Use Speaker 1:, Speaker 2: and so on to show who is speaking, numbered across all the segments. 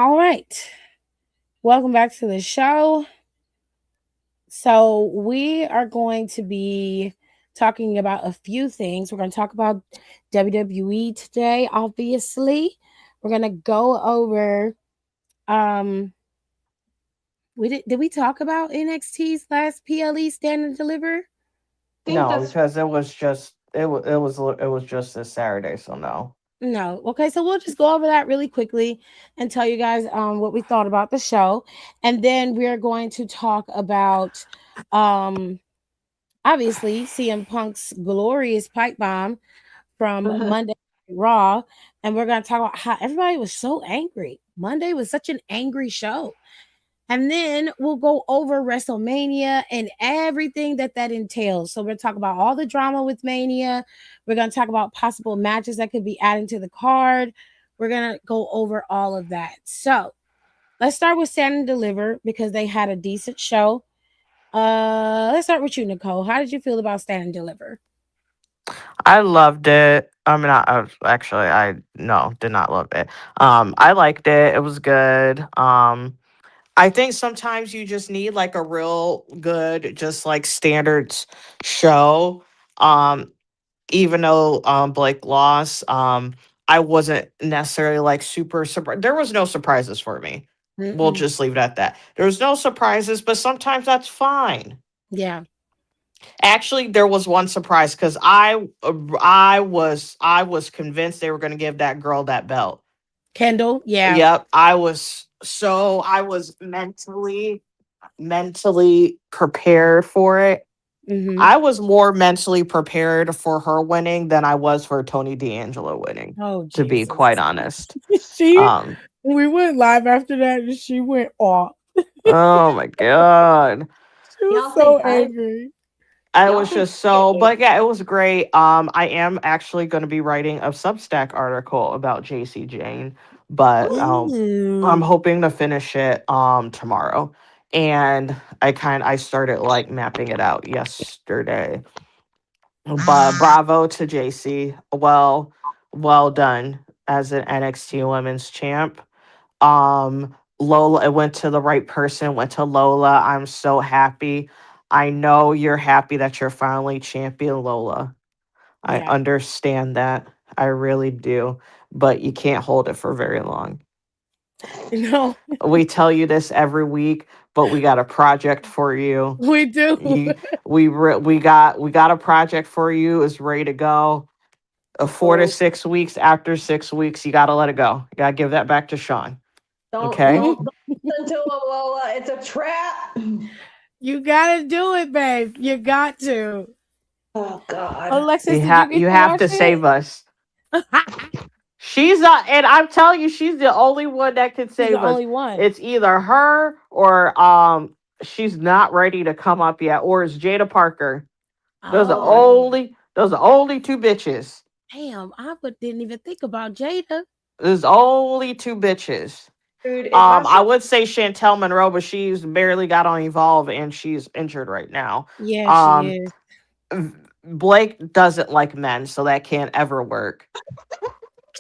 Speaker 1: All right. Welcome back to the show. So, we are going to be talking about a few things. We're going to talk about WWE today, obviously. We're going to go over um did we talk about NXT's last PLE Stand and Deliver?
Speaker 2: Think
Speaker 3: No,
Speaker 2: that's
Speaker 3: because it was just this Saturday, so no.
Speaker 1: No. Okay, so we'll just go over that really quickly and tell you guys what we thought about the show. And then we're going to talk about um obviously CM Punk's glorious pipe bomb from Monday Night Raw. And we're going to talk about how everybody was so angry. Monday was such an angry show. And then we'll go over WrestleMania and everything that entails. So we're going to talk about all the drama with Mania. We're going to talk about possible matches that could be added to the card. We're going to go over all of that. So let's start with Stand and Deliver because they had a decent show. Let's start with you, Nicole. How did you feel about Stand and Deliver?
Speaker 3: I loved it. I mean, I no, did not love it. I liked it. It was good. I think sometimes you just need like a real good, just like standards show. Um, Even though Blake lost, I wasn't necessarily like super surprised. There was no surprises for me. We'll
Speaker 1: Mm-mm.
Speaker 3: just leave it at that. There was no surprises, but sometimes that's fine.
Speaker 1: Yeah.
Speaker 3: Actually, there was one surprise because I was convinced they were going to give that girl that belt.
Speaker 1: Kendall, yeah.
Speaker 3: Yep, I was mentally prepared for it.
Speaker 1: Mm-hmm.
Speaker 3: I was more mentally prepared for her winning than I was for Tony D'Angelo winning,
Speaker 1: Oh,
Speaker 3: to be
Speaker 1: Jesus.
Speaker 3: quite honest.
Speaker 1: she,
Speaker 3: Um,
Speaker 1: we went live after that and she went off.
Speaker 3: oh my god.
Speaker 1: She was
Speaker 2: y'all
Speaker 1: so
Speaker 2: think I
Speaker 1: angry.
Speaker 3: I
Speaker 2: y'all
Speaker 3: was
Speaker 2: think
Speaker 3: just so, but yeah, it was great. I am actually going to be writing a Substack article about JC Jane, but I'm
Speaker 1: Ooh.
Speaker 3: hoping to finish it tomorrow. And I started like mapping it out yesterday. But bravo to JC. Well done as an NXT Women's Champ. Lola, it went to the right person, went to Lola. I'm so happy. I know you're happy that you're finally champion, Lola. I
Speaker 1: Yeah.
Speaker 3: understand that. I really do. But you can't hold it for very long.
Speaker 1: No,
Speaker 3: We tell you this every week, but we got a project for you.
Speaker 1: we do.
Speaker 3: You we got a project for you. It's ready to go. 4 to 6 weeks. After 6 weeks, you gotta let it go. You gotta give that back to Sean.
Speaker 2: don't
Speaker 3: Okay.
Speaker 2: don't don't listen to him, Lola. It's a trap.
Speaker 1: You gotta do it, babe. You got to.
Speaker 2: Oh God.
Speaker 1: Alexis,
Speaker 3: You
Speaker 1: did you
Speaker 3: have
Speaker 1: get
Speaker 3: you
Speaker 1: to
Speaker 3: have
Speaker 1: watch
Speaker 3: to
Speaker 1: it?
Speaker 3: save us. She's not, and I'm telling you, she's the only one that can
Speaker 1: She's the
Speaker 3: save us.
Speaker 1: only one.
Speaker 3: It's either her or she's not ready to come up yet, or it's Jada Parker.
Speaker 1: Oh,
Speaker 3: Those are only two bitches.
Speaker 1: damn. Didn't even think about Jada.
Speaker 3: There's only two bitches.
Speaker 2: Dude, if I
Speaker 3: I
Speaker 2: saw
Speaker 3: would say Chantel Monroe, but she's barely got on Evolve and she's injured right now.
Speaker 1: Yeah, she
Speaker 3: Um,
Speaker 1: is.
Speaker 3: Blake doesn't like men, so that can't ever work.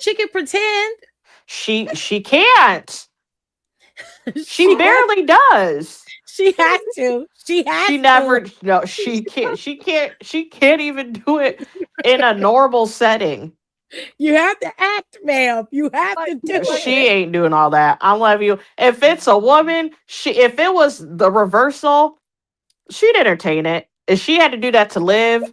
Speaker 1: She can pretend.
Speaker 3: She can't. She
Speaker 1: she has
Speaker 3: barely does.
Speaker 1: she has to. She has
Speaker 3: She
Speaker 1: to.
Speaker 3: never no, she can't. She can't even do it in a normal setting.
Speaker 1: You have to act, ma'am. You have
Speaker 2: like
Speaker 1: to do
Speaker 2: like
Speaker 3: She
Speaker 1: it.
Speaker 3: ain't doing all that. I'm letting you. If it's a woman, if it was the reversal, she'd entertain it. If she had to do that to live,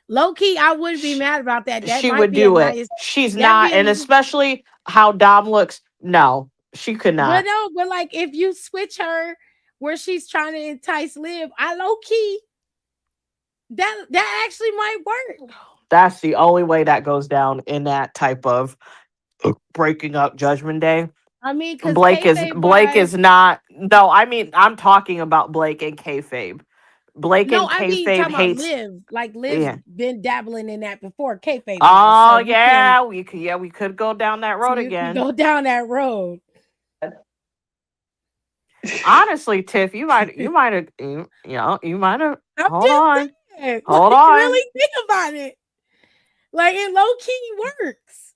Speaker 1: Low key, I wouldn't be
Speaker 3: sh-
Speaker 1: mad about that. That
Speaker 3: she
Speaker 1: might
Speaker 3: would
Speaker 1: be a
Speaker 3: do it.
Speaker 1: nice.
Speaker 3: She's
Speaker 1: That
Speaker 3: not,
Speaker 1: be
Speaker 3: and
Speaker 1: a.
Speaker 3: especially how Dom looks. No, she could
Speaker 1: But
Speaker 3: not.
Speaker 1: no, but like if you switch her where she's trying to entice Liv, I low key that actually might work.
Speaker 3: That's the only way that goes down in that type of breaking up Judgment Day.
Speaker 1: I mean, because kayfabe
Speaker 3: Blake is
Speaker 1: wise,
Speaker 3: not. No, I mean I'm talking about Blake and kayfabe. Blake
Speaker 1: no,
Speaker 3: and
Speaker 1: I mean
Speaker 3: kayfabe
Speaker 1: talking about
Speaker 3: hates.
Speaker 1: Liv. Like Liv's
Speaker 3: Yeah.
Speaker 1: been dabbling in that before, kayfabe wise.
Speaker 3: Oh
Speaker 1: So we can
Speaker 3: yeah, we could go down that
Speaker 1: so
Speaker 3: road
Speaker 1: you can
Speaker 3: again.
Speaker 1: go down that road.
Speaker 3: Honestly, Tiff, you might have you might have.
Speaker 1: I'm
Speaker 3: Hold
Speaker 1: just
Speaker 3: on,
Speaker 1: saying,
Speaker 3: hold
Speaker 1: like
Speaker 3: on.
Speaker 1: really think about it. Like it low key works.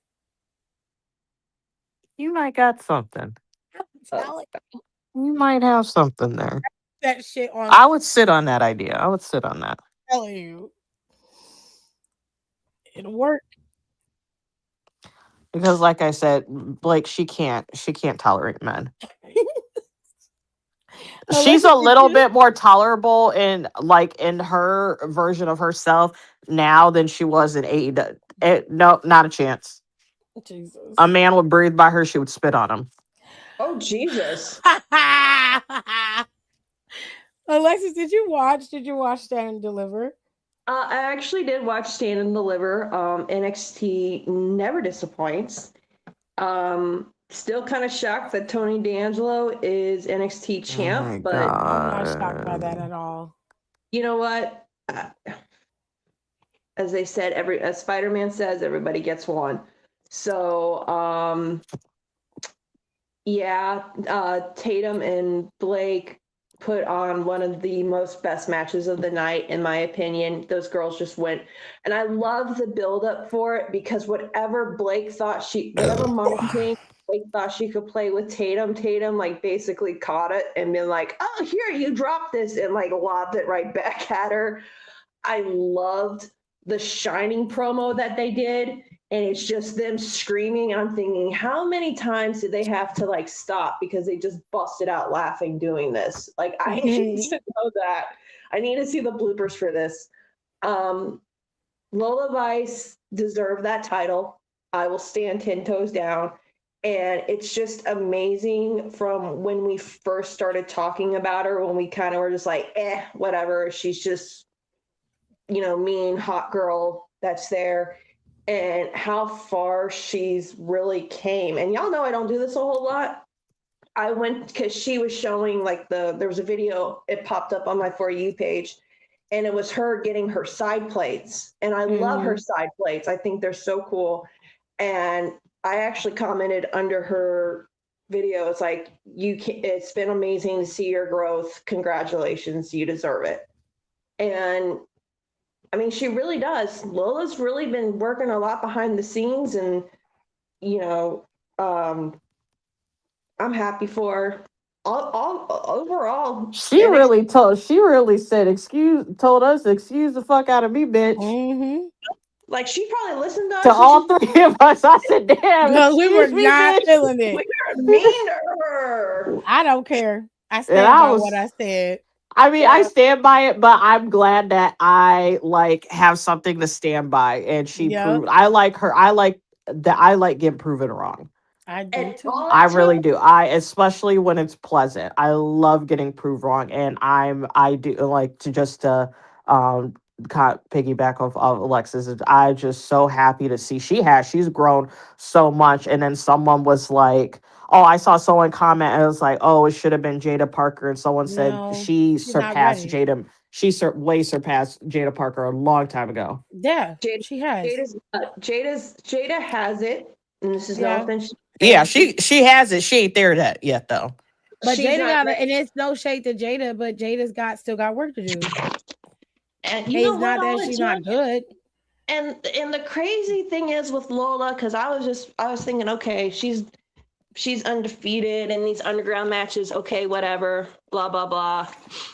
Speaker 3: You might got something.
Speaker 1: I'm
Speaker 2: Oh,
Speaker 1: telling
Speaker 3: You might have something there.
Speaker 1: that shit on.
Speaker 3: I would sit on that idea. I would sit on that.
Speaker 1: Telling you, it'll work.
Speaker 3: Because like I said, Blake, she can't tolerate men. She's
Speaker 1: Alexis,
Speaker 3: a
Speaker 1: did
Speaker 3: little
Speaker 1: you?
Speaker 3: bit more tolerable in her version of herself now than she was in AEW. No, not a chance.
Speaker 1: Jesus.
Speaker 3: A man would breathe by her, she would spit on him.
Speaker 2: oh Jesus.
Speaker 1: Alexis, did you watch? Did you watch Stand and Deliver?
Speaker 2: I actually did watch Stand and Deliver. NXT never disappoints. Still kind of shocked that Tony D'Angelo is NXT
Speaker 3: Oh my
Speaker 2: champ, but
Speaker 1: I'm not shocked by that
Speaker 3: god.
Speaker 1: at all.
Speaker 2: you know what? As they said, as Spider-Man says, everybody gets one. So, yeah, Tatum and Blake put on one of the most best matches of the night, in my opinion. Those girls just went, and I love the build-up for it because whatever Money King Blake thought she could play with Tatum like basically caught it and been like, "Oh, here, you drop this," and like lobbed it right back at her. I loved the Shining promo that they did, and it's just them screaming. And I'm thinking, how many times did they have to like stop because they just busted out laughing doing this? Like, I need to know that. I need to see the bloopers for this. Lola Vice deserved that title. I will stand 10 toes down. And it's just amazing from when we first started talking about her, when we kind of were just like, whatever. She's just, mean hot girl that's there, and how far she's really came. And y'all know I don't do this a whole lot. I went because she was showing like there was a video, it popped up on my For You page, and it was her getting her side plates. And I love her side plates. I think they're so cool. And I actually commented under her video, it's like, it's been amazing to see your growth. Congratulations, you deserve it. And I mean, she really does. Lola's really been working a lot behind the scenes, and you know, um, I'm happy for her. All overall.
Speaker 3: She
Speaker 2: And
Speaker 3: really said, told us, excuse the fuck out of me, bitch.
Speaker 1: Mm-hmm.
Speaker 2: like, she probably listened to
Speaker 3: To
Speaker 2: us, and
Speaker 3: all
Speaker 2: she's
Speaker 3: three of us. I said, damn,
Speaker 1: Because we were
Speaker 3: excuse me,
Speaker 1: not
Speaker 3: bitch.
Speaker 1: feeling
Speaker 2: we
Speaker 1: it.
Speaker 2: are mean to her.
Speaker 1: I don't care. I
Speaker 3: And
Speaker 1: stand by what I said.
Speaker 3: I mean, I
Speaker 2: Yeah,
Speaker 3: stand by it, but I'm glad that I like have something to stand by. And she
Speaker 1: Yep,
Speaker 3: proved I like her. I like that. I like getting proven wrong.
Speaker 1: I do
Speaker 2: and
Speaker 1: too.
Speaker 2: all
Speaker 3: I
Speaker 2: it took.
Speaker 3: really do. I especially when it's pleasant. I love getting proved wrong, and I do like to just um piggyback of Alexis. I just so happy to see she's grown so much. And then someone was like, "Oh, I saw someone comment and it was like, oh, it should have been Jada Parker," and someone said
Speaker 1: No,
Speaker 3: she
Speaker 1: she's not
Speaker 3: surpassed
Speaker 1: ready.
Speaker 3: Jada. She way surpassed Jada Parker a long time ago.
Speaker 1: Yeah,
Speaker 2: Jada,
Speaker 1: she has.
Speaker 2: Jada has it, and this is no
Speaker 1: Yeah,
Speaker 2: offense to
Speaker 3: Yeah,
Speaker 2: Jada.
Speaker 3: she has it. She ain't there yet though.
Speaker 1: but
Speaker 2: She's
Speaker 1: Jada
Speaker 2: not
Speaker 1: got it,
Speaker 2: ready.
Speaker 1: and it's no shade to Jada, but Jada's still got work to do.
Speaker 2: And you know
Speaker 1: It's
Speaker 2: what?
Speaker 1: not that
Speaker 2: All it
Speaker 1: she's not
Speaker 2: took.
Speaker 1: good.
Speaker 2: And the crazy thing is with Lola, because I was thinking, okay, she's undefeated in these underground matches. Okay, whatever, blah blah blah.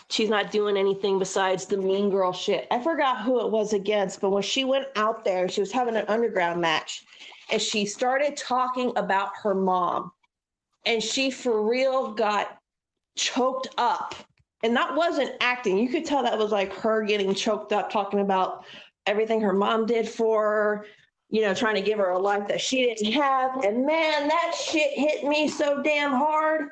Speaker 2: She's not doing anything besides the mean girl shit. I forgot who it was against, but when she went out there, she was having an underground match, and she started talking about her mom, and she for real got choked up. And that wasn't acting. You could tell that was like her getting choked up, talking about everything her mom did for her, trying to give her a life that she didn't have. And man, that shit hit me so damn hard.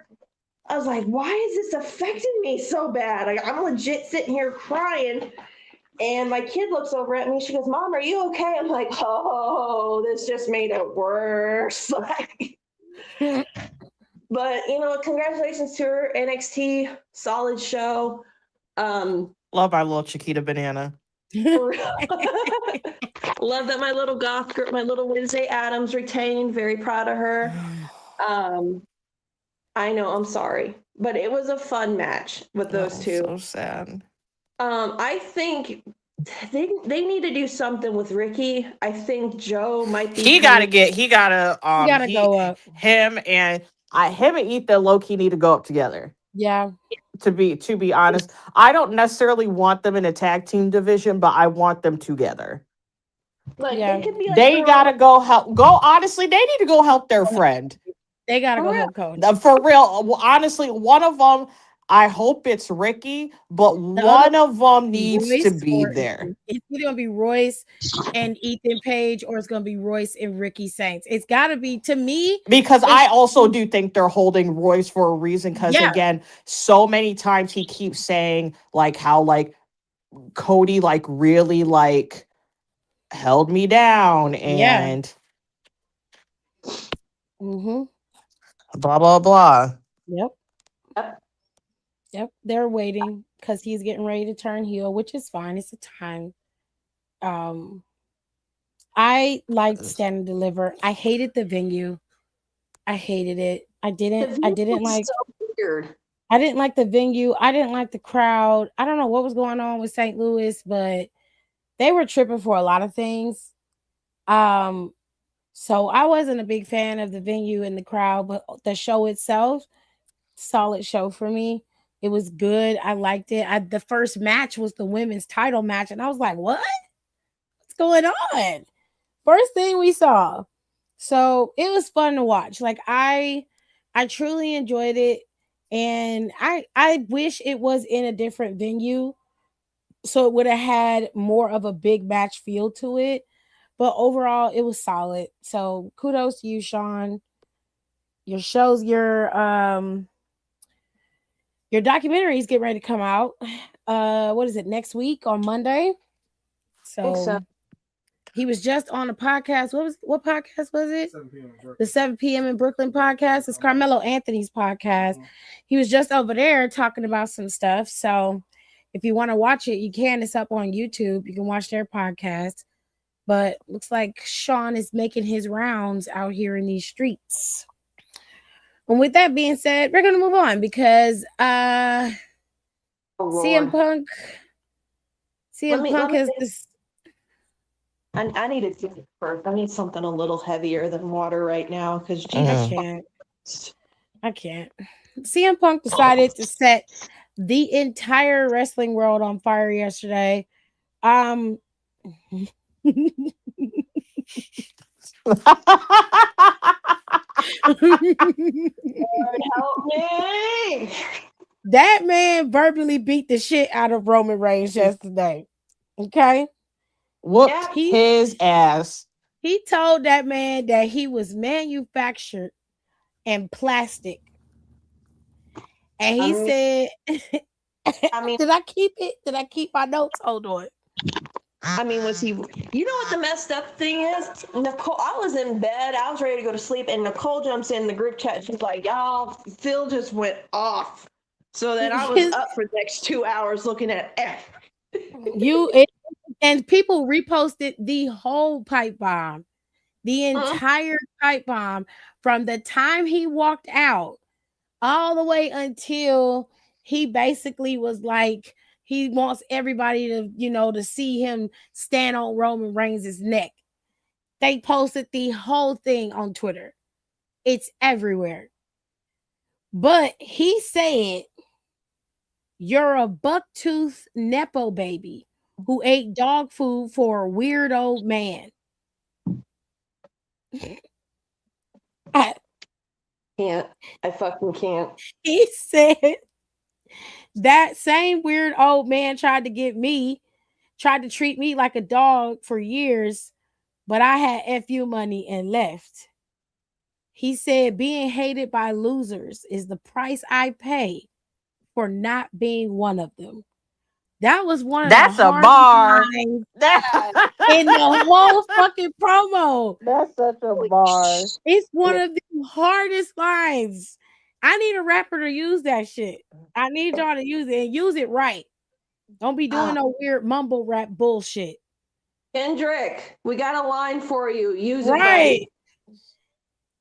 Speaker 2: I was like, why is this affecting me so bad? Like, I'm legit sitting here crying. And my kid looks over at me. She goes, Mom, are you okay? I'm like, oh, this just made it worse. But congratulations to her. NXT, solid show.
Speaker 3: Love our little Chiquita banana.
Speaker 2: Love that my little goth girl, my little Wednesday Addams retained. Very proud of her. I know, I'm sorry, but it was a fun match with those two.
Speaker 3: So sad.
Speaker 2: I think they need to do something with Ricky. I think Joe might be
Speaker 3: He
Speaker 2: coming.
Speaker 1: gotta go up.
Speaker 3: him and Ethan low-key need to go up together.
Speaker 1: Yeah,
Speaker 3: To be honest, I don't necessarily want them in a tag team division, but I want them together.
Speaker 2: Like
Speaker 1: yeah.
Speaker 2: they could be like
Speaker 3: They
Speaker 2: their own.
Speaker 3: gotta go. Honestly, they need to go help their friend.
Speaker 1: They gotta
Speaker 2: For
Speaker 1: go
Speaker 2: real.
Speaker 1: help coach.
Speaker 3: For real. Honestly, one of them, I hope it's Ricky, but
Speaker 1: The other
Speaker 3: one of them
Speaker 1: be
Speaker 3: needs to
Speaker 1: Royce,
Speaker 3: be
Speaker 1: or
Speaker 3: there.
Speaker 1: it's either gonna be Royce and Ethan Page, or it's gonna be Royce and Ricky Saints. It's gotta be, to me.
Speaker 3: Because
Speaker 1: It's
Speaker 3: I also do think they're holding Royce for a reason. Because
Speaker 1: yeah,
Speaker 3: again, so many times he keeps saying like how like Cody like really like held me down
Speaker 1: yeah.
Speaker 3: and
Speaker 1: Mm-hmm.
Speaker 3: blah blah blah.
Speaker 1: Yep.
Speaker 2: Yep.
Speaker 1: Yep. They're waiting because he's getting ready to turn heel, which is fine. It's a time. Um, I liked Stand and Deliver. I hated the venue. I hated it. I
Speaker 2: The
Speaker 1: didn't. I
Speaker 2: view
Speaker 1: didn't
Speaker 2: was
Speaker 1: like.
Speaker 2: so weird.
Speaker 1: I didn't like the venue. I didn't like the crowd. I don't know what was going on with St. Louis, but they were tripping for a lot of things. Um, so I wasn't a big fan of the venue and the crowd, but the show itself, solid show for me. It was good. I liked it. The first match was the women's title match, and I was like, "What? What's going on?" First thing we saw. So it was fun to watch. Like I truly enjoyed it, and I wish it was in a different venue, so it would have had more of a big match feel to it. But overall, it was solid. So kudos to you, Sean. Your documentaries get ready to come out. What is it, next week on Monday?
Speaker 2: I think so.
Speaker 1: So he was just on a podcast. What podcast was it? The 7 p.m. in Brooklyn podcast. It's Carmelo Anthony's podcast. He was just over there talking about some stuff. So if you want to watch it, you can. It's up on YouTube. You can watch their podcast. But looks like Sean is making his rounds out here in these streets. And with that being said, we're gonna move on because
Speaker 2: Oh,
Speaker 1: CM
Speaker 2: Lord.
Speaker 1: Punk
Speaker 2: Let me
Speaker 1: has
Speaker 2: think.
Speaker 1: this.
Speaker 2: I need a drink first. I need something a little heavier than water right now because
Speaker 1: I
Speaker 2: Jesus.
Speaker 1: can't. I can't. CM Punk decided to set the entire wrestling world on fire yesterday. Um
Speaker 2: Lord help me.
Speaker 1: that man verbally beat the shit out of Roman Reigns yesterday. Okay?
Speaker 3: Whooped
Speaker 2: Yeah.
Speaker 3: his ass.
Speaker 1: He told that man that he was manufactured in plastic. And he said,
Speaker 2: I mean,
Speaker 1: did I keep it? Did I keep my notes? Hold on.
Speaker 2: was he? You know what the messed up thing is? Nicole, I was in bed. I was ready to go to sleep, and Nicole jumps in the group chat. She's like, "Y'all, Phil just went off." So then I was up for the next 2 hours looking at F.
Speaker 1: And people reposted the whole pipe bomb, the entire pipe bomb from the time he walked out all the way until he basically was like, he wants everybody to, to see him stand on Roman Reigns' neck. They posted the whole thing on Twitter. It's everywhere. But he said, "You're a bucktooth Nepo baby who ate dog food for a weird old man."
Speaker 2: Can't. I fucking can't.
Speaker 1: He said, "That same weird old man tried to treat me like a dog for years, but I had FU money and left." He said, "Being hated by losers is the price I pay for not being one of them." That was one of the
Speaker 3: That's a
Speaker 1: hardest
Speaker 3: bar.
Speaker 1: lines in the whole fucking promo.
Speaker 3: That's such a bar.
Speaker 1: It's one of the hardest lines. I need a rapper to use that shit. I need y'all to use it and use it right. Don't be doing no weird mumble rap bullshit.
Speaker 2: Kendrick, we got a line for you. Use it,
Speaker 1: Right.
Speaker 2: buddy.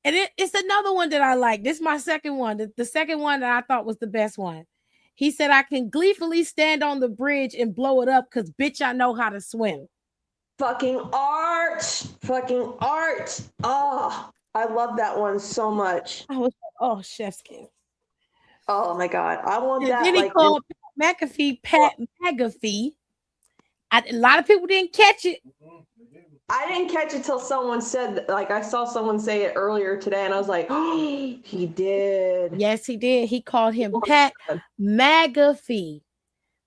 Speaker 1: And it's another one that I like. This is my second one. The second one that I thought was the best one. He said, I can gleefully stand on the bridge and blow it up because, bitch, I know how to swim.
Speaker 2: Fucking art. Fucking art. Oh, I love that one so much.
Speaker 1: I was like, oh, chef's kiss.
Speaker 2: Oh my God. I want
Speaker 1: And
Speaker 2: that
Speaker 1: then he
Speaker 2: like
Speaker 1: called Pat McAfee. A lot of people didn't catch it.
Speaker 2: I didn't catch it till someone said, like, I saw someone say it earlier today, and I was like, oh, he did.
Speaker 1: Yes, he did. He called him Pat McAfee.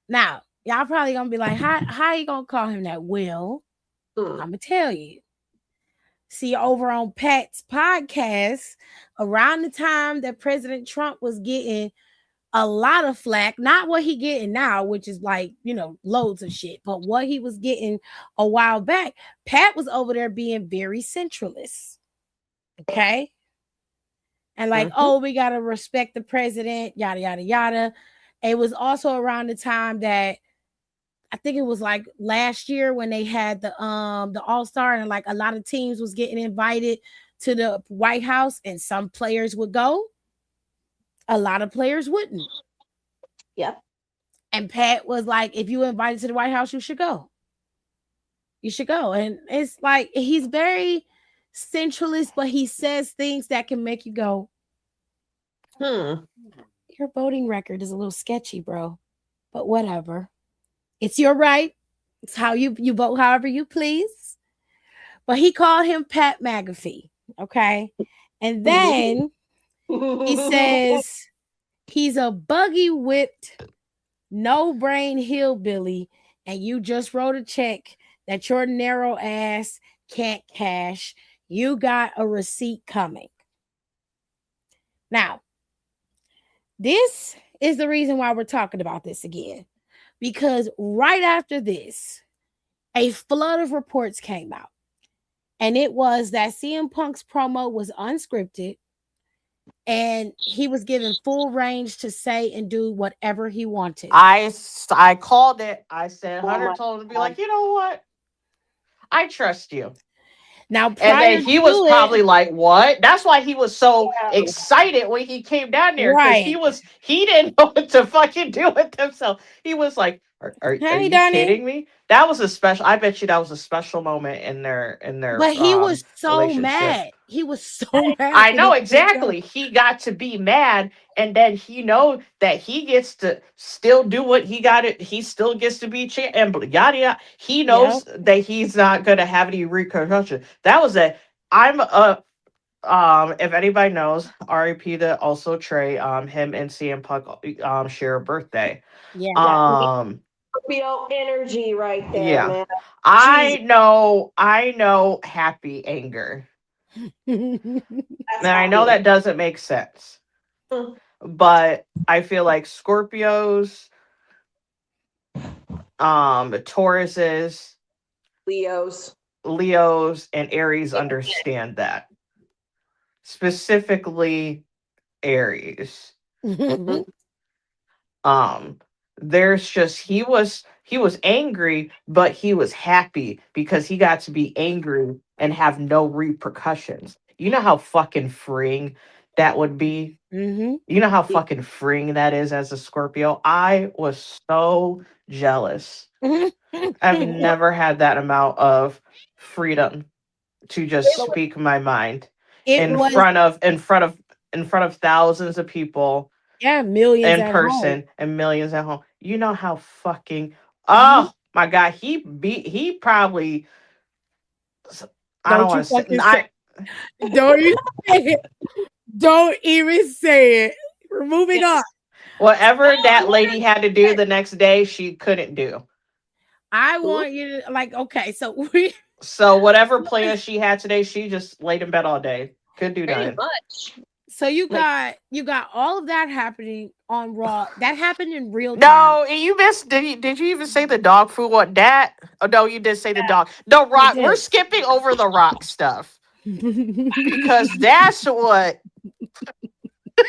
Speaker 1: Now, y'all probably gonna be like, how you gonna call him that? Well, I'm gonna tell you. See, over on Pat's podcast, around the time that President Trump was getting a lot of flack, not what he getting now, which is like, loads of shit, but what he was getting a while back, Pat was over there being very centralist. Okay. And like, oh, we got to respect the president, yada, yada, yada. It was also around the time that I think it was like last year when they had the All-Star, and like a lot of teams was getting invited to the White House, and some players would go. A lot of players wouldn't.
Speaker 2: Yep.
Speaker 1: And Pat was like, if you invited to the White House, you should go. You should go. And it's like, he's very centralist, but he says things that can make you go, your voting record is a little sketchy, bro. But whatever. It's your right. It's how you vote however you please. But he called him Pat McAfee. Okay. And then he says he's a buggy whipped, no brain hillbilly, and you just wrote a check that your narrow ass can't cash. You got a receipt coming. Now, this is the reason why we're talking about this again. Because right after this, a flood of reports came out. And it was that CM Punk's promo was unscripted. And he was given full range to say and do whatever he wanted.
Speaker 3: I called it. I said, Hunter told him to be like, you know what? I trust you.
Speaker 1: Now,
Speaker 3: and then he was probably like, what? That's why he was so excited when he came down there. Because he didn't know what to fucking do with himself. He was like, are you kidding me? That was a special, I bet you that was a special moment in their
Speaker 1: But he was so mad. He was so mad.
Speaker 3: I know exactly. He got to be mad, and then he know that he gets to still do what he got it. He still gets to be champ and yada yada. He knows that he's not gonna have any repercussion. That was a if anybody knows, RIP to also Trey, him and CM Punk share a birthday.
Speaker 2: Yeah. Scorpio energy right there, man.
Speaker 3: I know happy anger. And I know that doesn't make sense. But I feel like Scorpios, Tauruses, Leos, and Aries understand that. Specifically Aries. There's just he was angry, but he was happy because he got to be angry and have no repercussions. You know how fucking freeing that would be? You know how fucking freeing that is as a Scorpio? I was so jealous. I've never had that amount of freedom to just speak my mind in front of thousands of people.
Speaker 1: Yeah, millions
Speaker 3: in person
Speaker 1: home.
Speaker 3: and millions at home. You know how fucking my God, he probably I don't want to say
Speaker 1: don't even say it. Don't even say it. We're moving on.
Speaker 3: Whatever that lady had to do the next day, she couldn't do.
Speaker 1: I want you to okay,
Speaker 3: so whatever plans she had today, she just laid in bed all day. Couldn't do nothing.
Speaker 2: Much.
Speaker 1: So you got all of that happening on Raw. That happened in real time.
Speaker 3: No, you missed. Did you even say the dog food? What that? Oh no, you did say the dog. The Rock. We're skipping over the Rock stuff because that's what.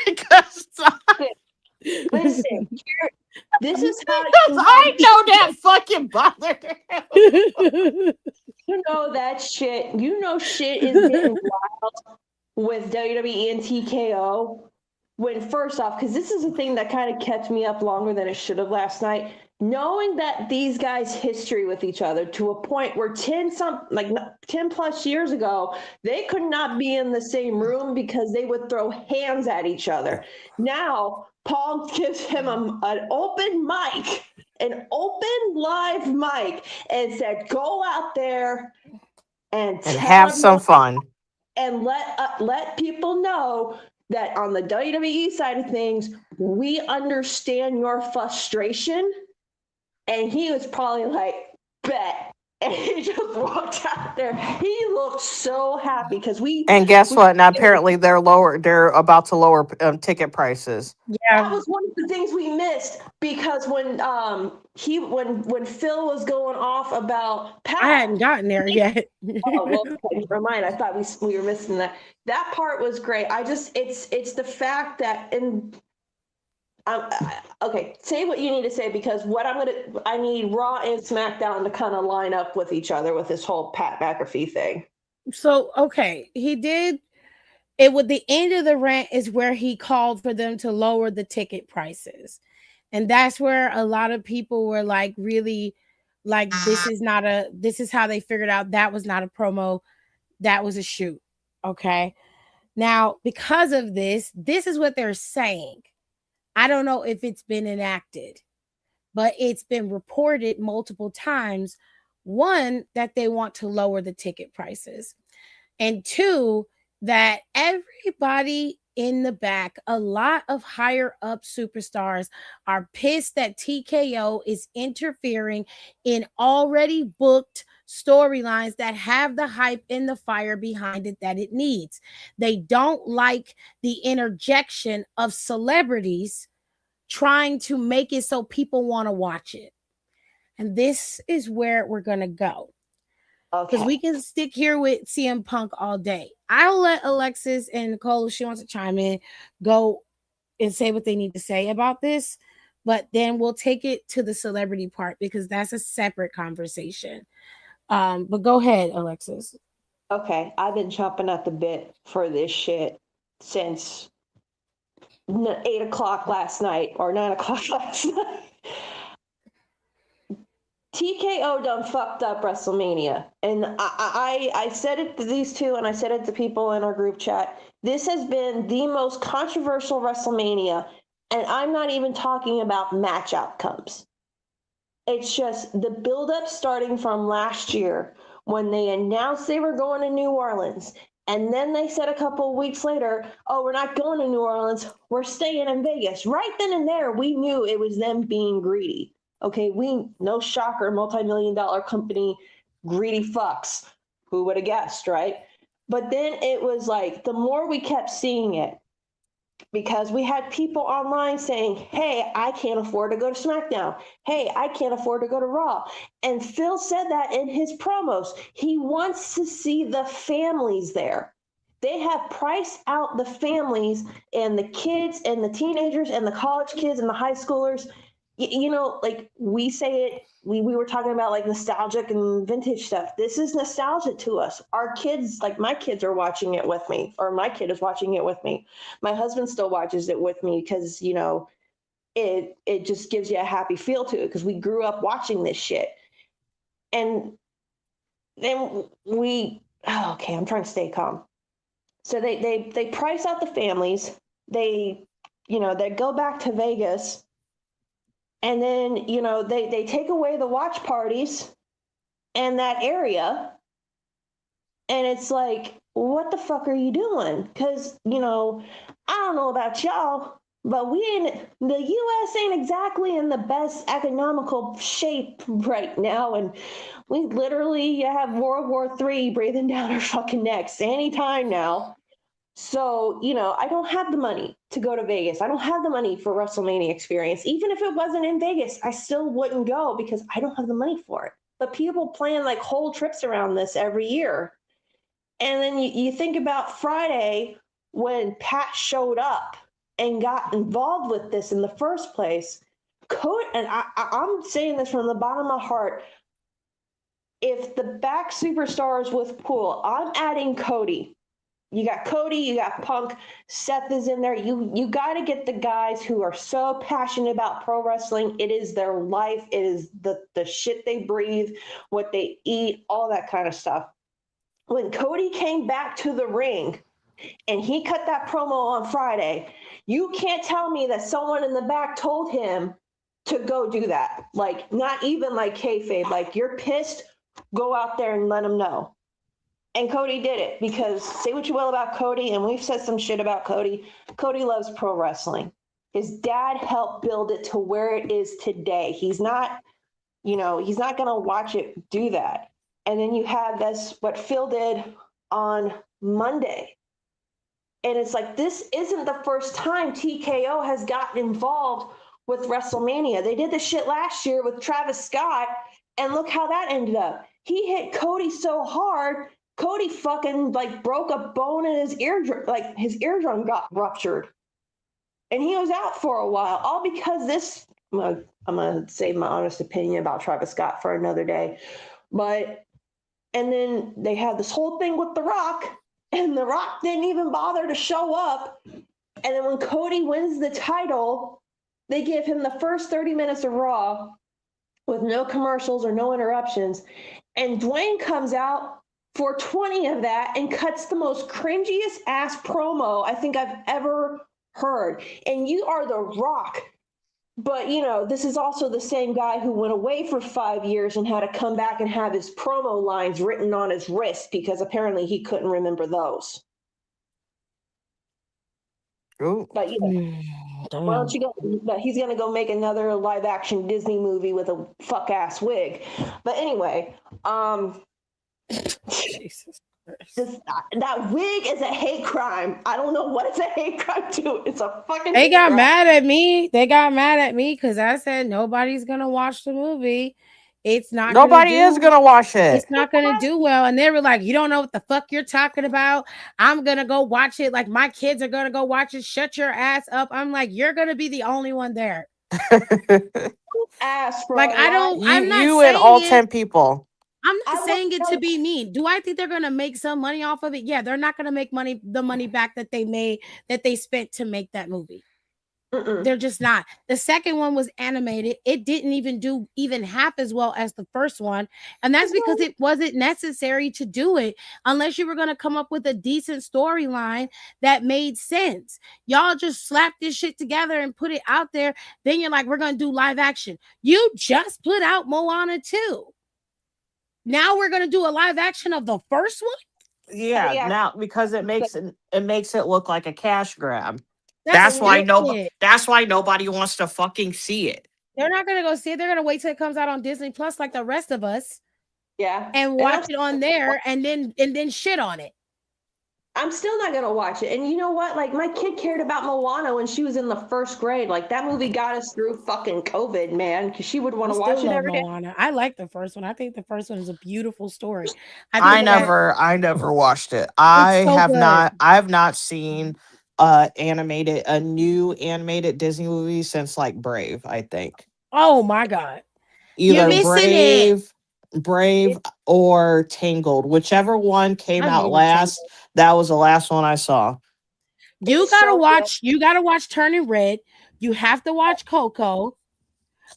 Speaker 3: Because
Speaker 2: listen, this is how
Speaker 3: I know that fucking bothered him.
Speaker 2: You know that shit. You know shit is getting wild with WWE and TKO. when first off, because this is a thing that kind of kept me up longer than it should have last night, knowing that these guys' history with each other to a point where 10 plus years ago, they could not be in the same room because they would throw hands at each other. Now, Paul gives him an open mic, an open live mic, and said, go out there and
Speaker 3: And
Speaker 2: tell
Speaker 3: have some
Speaker 2: everyone
Speaker 3: fun.
Speaker 2: and let people know that on the WWE side of things, we understand your frustration. And he was probably like, bet. And he just walked out there. He looked so happy because
Speaker 3: And guess
Speaker 2: we
Speaker 3: what? Now apparently they're about to lower ticket prices.
Speaker 2: that
Speaker 1: Yeah,
Speaker 2: was one of the things we missed because when Phil was going off about
Speaker 1: I
Speaker 2: Pat.
Speaker 1: hadn't gotten there yet.
Speaker 2: Oh well, okay, never mind. I thought we were missing that. That part was great. I just it's the fact that okay, say what you need to say because I need Raw and SmackDown to kind of line up with each other with this whole Pat McAfee thing.
Speaker 1: So, okay, he did it with the end of the rant is where he called for them to lower the ticket prices. And that's where a lot of people were like really like this is how they figured out that was not a promo, that was a shoot. Okay. Now, because of this is what they're saying. I don't know if it's been enacted, but it's been reported multiple times. One, that they want to lower the ticket prices, and two, that everybody in the back, a lot of higher up superstars are pissed that TKO is interfering in already booked storylines that have the hype and the fire behind it that it needs. They don't like the interjection of celebrities trying to make it so people want to watch it. And this is where we're going to go. Because we
Speaker 2: Okay.
Speaker 1: can stick here with CM Punk all day. I'll let Alexis and Nicole, if she wants to chime in, go and say what they need to say about this. But then we'll take it to the celebrity part because that's a separate conversation. But go ahead, Alexis.
Speaker 2: Okay, I've been chomping at the bit for this shit since 8 o'clock last night or 9 o'clock last night. TKO done fucked up WrestleMania. And I said it to these two and I said it to people in our group chat. This has been the most controversial WrestleMania. And I'm not even talking about match outcomes. It's just the buildup starting from last year when they announced they were going to New Orleans. And then they said a couple of weeks later, oh, we're not going to New Orleans. We're staying in Vegas. Right then and there, we knew it was them being greedy. Okay, no shocker, multi-million-dollar company, greedy fucks. Who would have guessed, right? But then it was like the more we kept seeing it, because we had people online saying, hey, I can't afford to go to SmackDown. Hey, I can't afford to go to Raw. And Phil said that in his promos. He wants to see the families there. They have priced out the families and the kids and the teenagers and the college kids and the high schoolers. Like we say it, we were talking about like nostalgic and vintage stuff. This is nostalgia to us. Our kids, like my kids are watching it with me, or my kid is watching it with me. My husband still watches it with me because, it just gives you a happy feel to it because we grew up watching this shit. And then okay, I'm trying to stay calm. So they price out the families. They go back to Vegas. And then, they take away the watch parties and that area. And it's like, what the fuck are you doing? Because, I don't know about y'all, but the US ain't exactly in the best economical shape right now. And we literally have World War III breathing down our fucking necks anytime now. So, I don't have the money to go to Vegas. I don't have the money for WrestleMania experience. Even if it wasn't in Vegas, I still wouldn't go because I don't have the money for it. But people plan like whole trips around this every year. And then you think about Friday when Pat showed up and got involved with this in the first place. And I'm saying this from the bottom of my heart. If the back superstars with Pool, I'm adding Cody. You got Cody, you got Punk, Seth is in there. You got to get the guys who are so passionate about pro wrestling. It is their life. It is the shit they breathe, what they eat, all that kind of stuff. When Cody came back to the ring and he cut that promo on Friday, you can't tell me that someone in the back told him to go do that. Like, not even like kayfabe. Like, you're pissed, go out there and let them know. And Cody did it, because say what you will about Cody, and we've said some shit about Cody. Cody loves pro wrestling. His dad helped build it to where it is today. He's not, he's not going to watch it do that. And then you have this, what Phil did on Monday. And it's like, this isn't the first time TKO has gotten involved with WrestleMania. They did this shit last year with Travis Scott, and look how that ended up. He hit Cody so hard, Cody fucking like broke a bone in his eardrum, like his eardrum got ruptured. And he was out for a while, all because this, I'm gonna say my honest opinion about Travis Scott for another day. But, and then they had this whole thing with The Rock, and The Rock didn't even bother to show up. And then when Cody wins the title, they give him the first 30 minutes of Raw with no commercials or no interruptions. And Dwayne comes out for 20 of that and cuts the most cringiest ass promo I think I've ever heard. And you are The Rock. But, this is also the same guy who went away for 5 years and had to come back and have his promo lines written on his wrist because apparently he couldn't remember those.
Speaker 3: Ooh.
Speaker 2: But, why don't you go? But he's going to go make another live action Disney movie with a fuck ass wig. But anyway,
Speaker 1: Jesus Christ.
Speaker 2: that wig is a hate crime. I don't know what it's a hate crime to. It's a fucking.
Speaker 1: They got mad at me. They got mad at me because I said nobody's gonna watch the movie. It's not.
Speaker 3: Nobody is gonna watch it.
Speaker 1: It's not gonna do well. And they were like, "You don't know what the fuck you're talking about. I'm gonna go watch it. Like my kids are gonna go watch it. Shut your ass up." I'm like, "You're gonna be the only one there."
Speaker 2: Ass, bro.
Speaker 1: Like I don't. I'm not
Speaker 3: you
Speaker 1: saying
Speaker 3: and all
Speaker 1: it.
Speaker 3: 10 people.
Speaker 1: I'm not saying it to be mean. Do I think they're gonna make some money off of it? Yeah, they're not gonna make the money back that they spent to make that movie. They're just not. The second one was animated. It didn't even do half as well as the first one. And that's because it wasn't necessary to do it unless you were going to come up with a decent storyline that made sense. Y'all just slap this shit together and put it out there. Then you're like, we're going to do live action. You just put out Moana 2. Now we're going to do a live action of the first one?
Speaker 3: Yeah, now because it makes it look like a cash grab.
Speaker 1: That's
Speaker 3: why nobody wants to fucking see it.
Speaker 1: They're not gonna go see it. They're gonna wait till it comes out on Disney Plus like the rest of us.
Speaker 2: Yeah.
Speaker 1: And watch it on there and then shit on it.
Speaker 2: I'm still not gonna watch it. And you know what? Like my kid cared about Moana when she was in the first grade. Like that movie got us through fucking COVID, man. Because she would want to watch it every day.
Speaker 1: I like the first one. I think the first one is a beautiful story.
Speaker 3: I never watched it. I have not seen a new animated Disney movie since like Brave, I think.
Speaker 1: Oh my god.
Speaker 3: Either Brave or Tangled, whichever one came out last. That was the last one I saw.
Speaker 1: You gotta watch Turning Red. You have to watch Coco.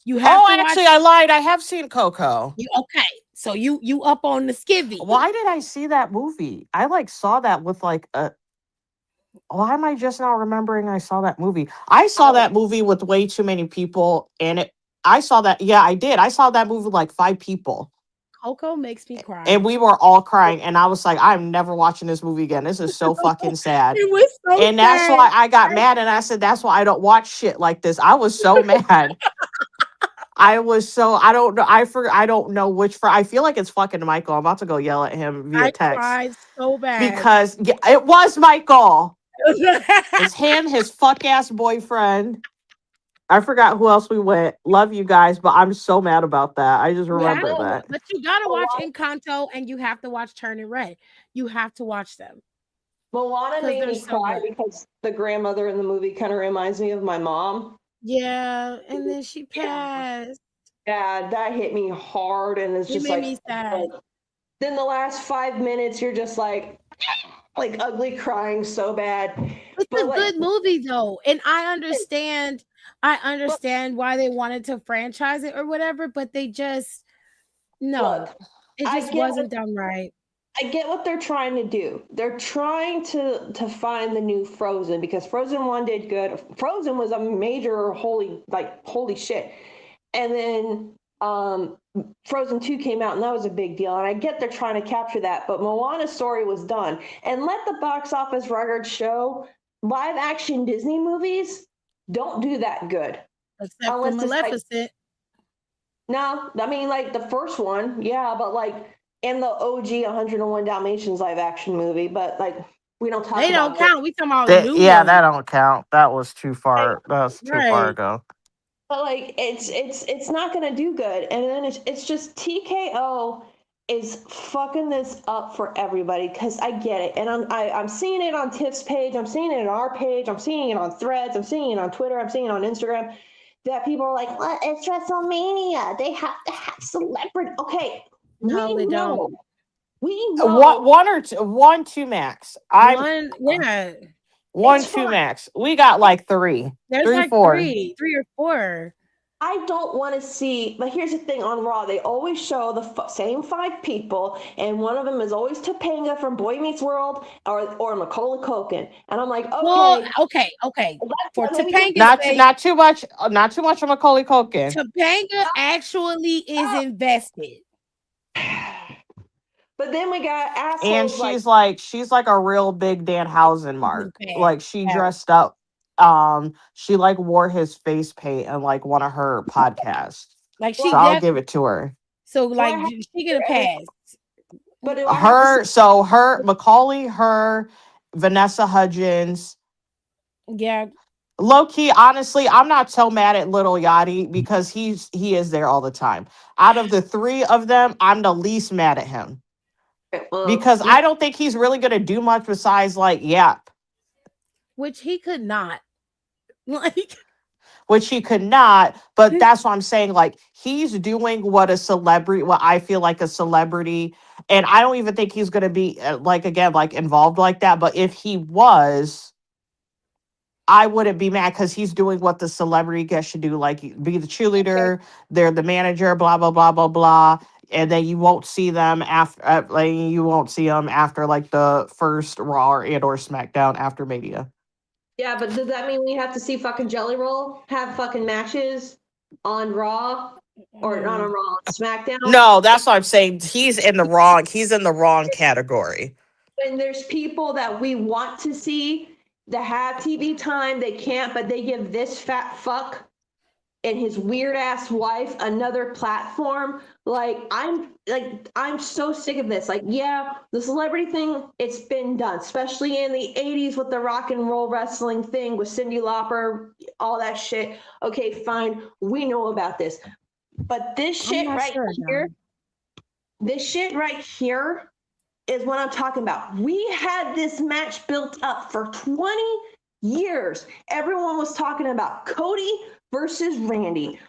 Speaker 3: I lied. I have seen Coco.
Speaker 1: Okay. So you up on the skivvy.
Speaker 3: Why did I see that movie? I like saw that with like a. Why am I just not remembering I saw that movie? I saw that movie with way too many people, and I saw that. Yeah, I did. I saw that movie with like 5 people.
Speaker 1: Coco makes me cry.
Speaker 3: And we were all crying, and I was like, I'm never watching this movie again. This is so fucking sad.
Speaker 1: It was so
Speaker 3: sad. That's why I got mad, and I said, that's why I don't watch shit like this. I was so mad. I don't know. I don't know which. I feel like it's fucking Michael. I'm about to go yell at him via text. I
Speaker 1: cried so bad.
Speaker 3: Because it was Michael. It's him, his fuck ass boyfriend. I forgot who else we went. Love you guys, but I'm so mad about that. I just remember that.
Speaker 1: But you gotta watch Encanto and you have to watch Turning Red. You have to watch them.
Speaker 2: Moana made me cry because the grandmother in the movie kind of reminds me of my mom.
Speaker 1: Yeah, and then she passed.
Speaker 2: Yeah, that hit me hard, and it's just
Speaker 1: made me sad.
Speaker 2: Then the last 5 minutes, you're just like, like ugly crying so bad.
Speaker 1: It's
Speaker 2: But
Speaker 1: a
Speaker 2: like,
Speaker 1: good movie though, and I
Speaker 2: but
Speaker 1: understand why they wanted to franchise it or whatever, but they just no,
Speaker 2: look,
Speaker 1: it
Speaker 2: I
Speaker 1: just
Speaker 2: get what
Speaker 1: wasn't done right.
Speaker 2: I get what they're trying to do. They're trying to find the new Frozen because Frozen 1 did good. Frozen was a major holy shit. And then Frozen 2 came out and that was a big deal. And I get they're trying to capture that, but Moana's story was done. And let the box office records show live action Disney movies don't do that good.
Speaker 1: Except for
Speaker 2: Unless it's like
Speaker 1: Maleficent.
Speaker 2: no, I mean like the first one, yeah, but like in the OG 101 Dalmatians live action movie, but like we don't talk
Speaker 1: They don't
Speaker 2: about good.
Speaker 1: count. We talking about new
Speaker 3: Yeah, that
Speaker 1: ones.
Speaker 3: don't count. That was too
Speaker 2: Right?
Speaker 3: far. That was too far
Speaker 1: Right.
Speaker 3: ago.
Speaker 2: But like it's not gonna do good. And then it's just TKO is fucking this up for everybody because I get it. And I'm seeing it on Tiff's page, I'm seeing it on our page, I'm seeing it on threads, I'm seeing it on Twitter, I'm seeing it on Instagram. That people are like, what? It's WrestleMania. They have to have celebrity. Okay, we
Speaker 1: No, they
Speaker 2: know.
Speaker 1: don't.
Speaker 2: We
Speaker 3: What
Speaker 2: know
Speaker 3: one or two, one, two max.
Speaker 1: One, yeah.
Speaker 3: One,
Speaker 2: it's
Speaker 3: two
Speaker 2: fine.
Speaker 3: max. We got like three,
Speaker 1: There's
Speaker 3: three,
Speaker 1: like
Speaker 3: four.
Speaker 1: three or four.
Speaker 2: I don't want to see, but here's the thing on Raw, they always show the same five people, and one of them is always Topanga from Boy Meets World or Macaulay Culkin. And I'm like,
Speaker 1: Well,
Speaker 2: okay,
Speaker 1: okay. For
Speaker 2: let me get
Speaker 1: Topanga's
Speaker 3: Not
Speaker 1: sake,
Speaker 3: not too much. Not too much of Macaulay Culkin.
Speaker 1: Topanga actually is
Speaker 2: out.
Speaker 1: invested.
Speaker 2: But then we got
Speaker 3: And
Speaker 2: assholes like,
Speaker 3: she's like a real big Danhausen
Speaker 1: She's a
Speaker 3: mark.
Speaker 1: fan.
Speaker 3: Like she
Speaker 1: Yeah.
Speaker 3: dressed up. She like wore his face paint in like one of her podcasts.
Speaker 1: Like
Speaker 3: So
Speaker 1: she
Speaker 2: well,
Speaker 3: I'll
Speaker 1: def
Speaker 3: give it to her.
Speaker 1: so
Speaker 2: do I
Speaker 1: like
Speaker 2: have
Speaker 1: she
Speaker 2: to
Speaker 1: get a
Speaker 2: every,
Speaker 1: pass.
Speaker 2: but do I have to see?
Speaker 3: Her Macaulay, her Vanessa Hudgens.
Speaker 1: Yeah,
Speaker 3: Low key, honestly, I'm not so mad at Little Yachty because he is there all the time. Out of the three of them, I'm the least mad at him
Speaker 2: Well,
Speaker 3: because I don't think he's really gonna do much besides like yap,
Speaker 1: which he could not. Like
Speaker 3: which he could not. But that's what I'm saying. Like he's doing what a celebrity, what I feel like a celebrity, and I don't even think he's gonna be like again like involved like that. But if he was, I wouldn't be mad because he's doing what the celebrity guest should do, like be the
Speaker 2: okay.
Speaker 3: cheerleader, they're the manager, blah blah blah blah blah, and then you won't see them after, like you won't see them after like the first Raw or SmackDown after Mania.
Speaker 2: Yeah, but does that mean we have to see fucking Jelly Roll have fucking matches on Raw or not on
Speaker 1: mm,
Speaker 2: Raw, on SmackDown?
Speaker 3: No, that's what I'm saying. He's in the wrong. He's in the wrong category.
Speaker 2: When there's people that we want to see that have TV time, they can't, but they give this fat fuck and his weird ass wife another platform. I'm so sick of this. Like, yeah, the celebrity thing, it's been done, especially in the 80s with the rock and roll wrestling thing with Cyndi Lauper, all that shit. Okay, fine. We know about this. But
Speaker 1: I'm not sure, John.
Speaker 2: this shit right here is what I'm talking about. We had this match built up for 20 years. Everyone was talking about Cody versus Randy.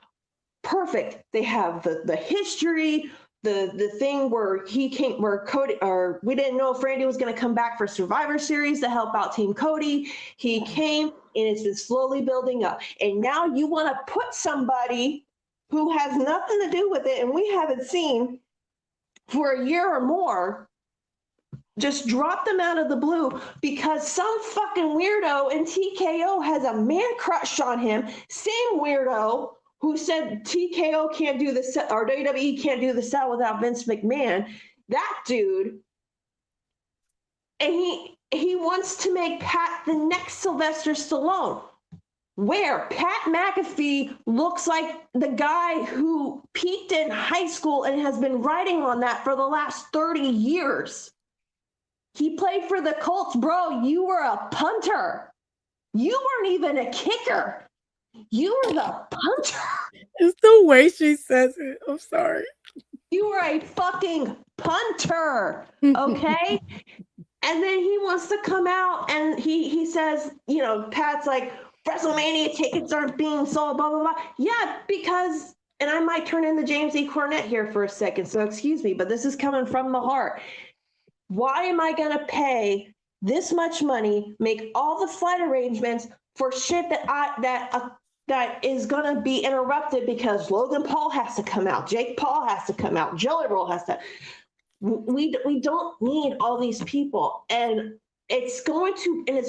Speaker 2: Perfect. They have the history, the thing where he came, where Cody, or we didn't know if Randy was going to come back for Survivor Series to help out Team Cody. He came, and it's been slowly building up. And now you want to put somebody who has nothing to do with it, and we haven't seen for a year or more, just drop them out of the blue because some fucking weirdo in TKO has a man crush on him. Same weirdo who said TKO can't do this or WWE can't do the set without Vince McMahon. That dude, and he wants to make Pat the next Sylvester Stallone. Where Pat McAfee looks like the guy who peaked in high school and has been writing on that for the last 30 years. He played for the Colts, bro. You were a punter. You weren't even a kicker. You were the punter.
Speaker 1: It's the way she says it. I'm sorry.
Speaker 2: You were a fucking punter. Okay? And then he wants to come out and he says, you know, Pat's like, WrestleMania tickets aren't being sold, blah, blah, blah. Yeah, because, and I might turn into James E. Cornette here for a second, so excuse me, but this is coming from the heart. Why am I going to pay this much money, make all the flight arrangements for shit that is gonna be interrupted because Logan Paul has to come out, Jake Paul has to come out, Jelly Roll has to. We don't need all these people, and it's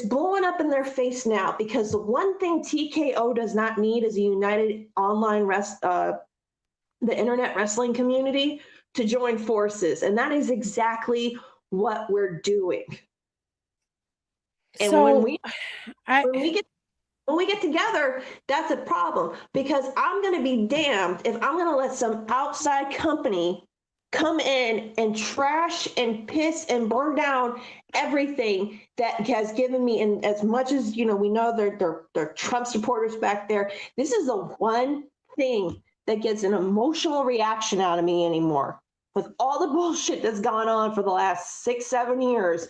Speaker 2: blowing up in their face now because the one thing TKO does not need is a united online the internet wrestling community to join forces, and that is exactly what we're doing. And
Speaker 1: So I
Speaker 2: when we get together, that's a problem because I'm going to be damned if I'm going to let some outside company come in and trash and piss and burn down everything that has given me. And as much as we know they're Trump supporters back there. This is the one thing that gets an emotional reaction out of me anymore. With all the bullshit that's gone on for the last 6-7 years,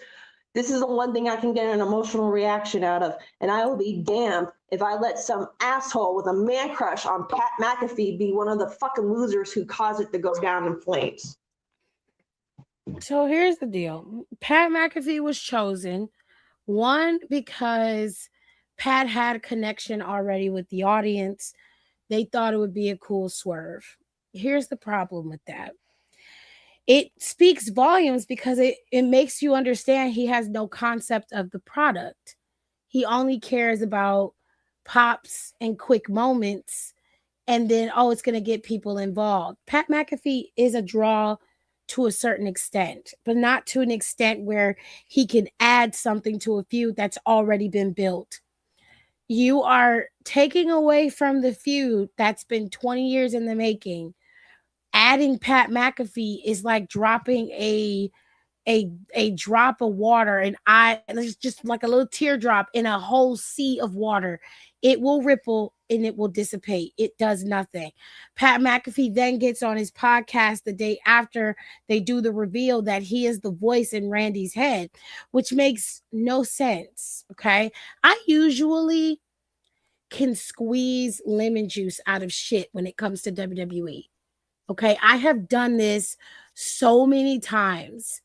Speaker 2: this is the one thing I can get an emotional reaction out of. And I will be damned if I let some asshole with a man crush on Pat McAfee be one of the fucking losers who caused it to go down in flames.
Speaker 1: So here's the deal. Pat McAfee was chosen, one, because Pat had a connection already with the audience. They thought it would be a cool swerve. Here's the problem with that. It speaks volumes because it makes you understand he has no concept of the product. He only cares about pops and quick moments, and then, oh, it's going to get people involved. Pat McAfee is a draw to a certain extent, but not to an extent where he can add something to a feud that's already been built. You are taking away from the feud that's been 20 years in the making. Adding Pat McAfee is like dropping a drop of water, and it's just like a little teardrop in a whole sea of water. It will ripple and it will dissipate. It does nothing. Pat McAfee then gets on his podcast the day after they do the reveal that he is the voice in Randy's head, which makes no sense. Okay. I usually can squeeze lemon juice out of shit when it comes to WWE. Okay. I have done this so many times.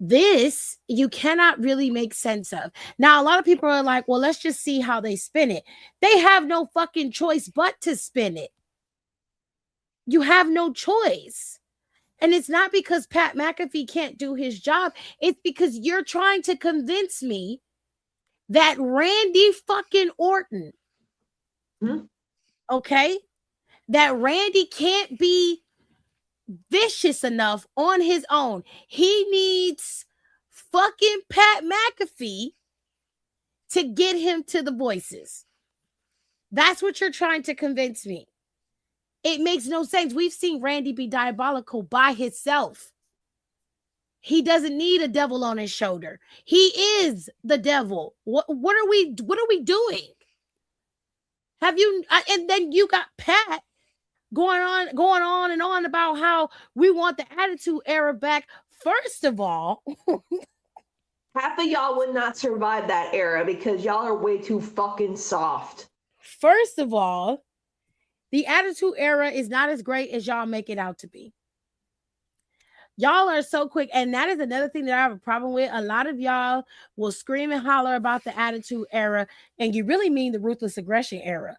Speaker 1: This you cannot really make sense of. Now, a lot of people are like, well, let's just see how they spin it. They have no fucking choice but to spin it. You have no choice. And it's not because Pat McAfee can't do his job. It's because you're trying to convince me that Randy fucking Orton, okay, that Randy can't be vicious enough on his own. He needs fucking Pat McAfee to get him to the voices. That's what you're trying to convince me. It makes no sense. We've seen Randy be diabolical by himself. He doesn't need a devil on his shoulder. He is the devil. What are we doing? Have you and then you got Pat going on and on about how we want the Attitude Era back. First of all,
Speaker 2: half of y'all would not survive that era because y'all are way too fucking soft.
Speaker 1: First of all, the Attitude Era is not as great as y'all make it out to be. Y'all are so quick, and that is another thing that I have a problem with. A lot of y'all will scream and holler about the Attitude Era, and you really mean the Ruthless Aggression Era.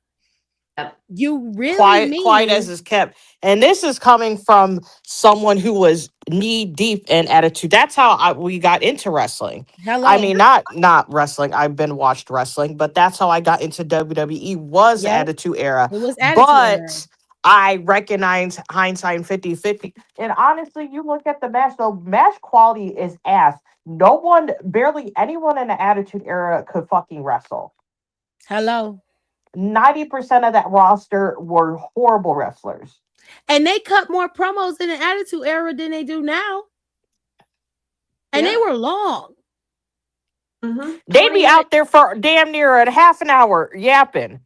Speaker 1: You really mean
Speaker 3: quiet as is kept. And this is coming from someone who was knee deep in Attitude. That's how we got into wrestling.
Speaker 1: Hello.
Speaker 3: I mean, not wrestling. I've been watched wrestling, but that's how I got into WWE was Attitude Era.
Speaker 1: It was Attitude Era.
Speaker 3: I recognize hindsight 50-50. And honestly, you look at the match, the match quality is ass. Barely anyone in the Attitude Era could fucking wrestle.
Speaker 1: Hello.
Speaker 3: 90% of that roster were horrible wrestlers.
Speaker 1: And they cut more promos in the Attitude Era than they do now. And they were long.
Speaker 2: Mm-hmm.
Speaker 3: They'd be out there for damn near a half an hour yapping.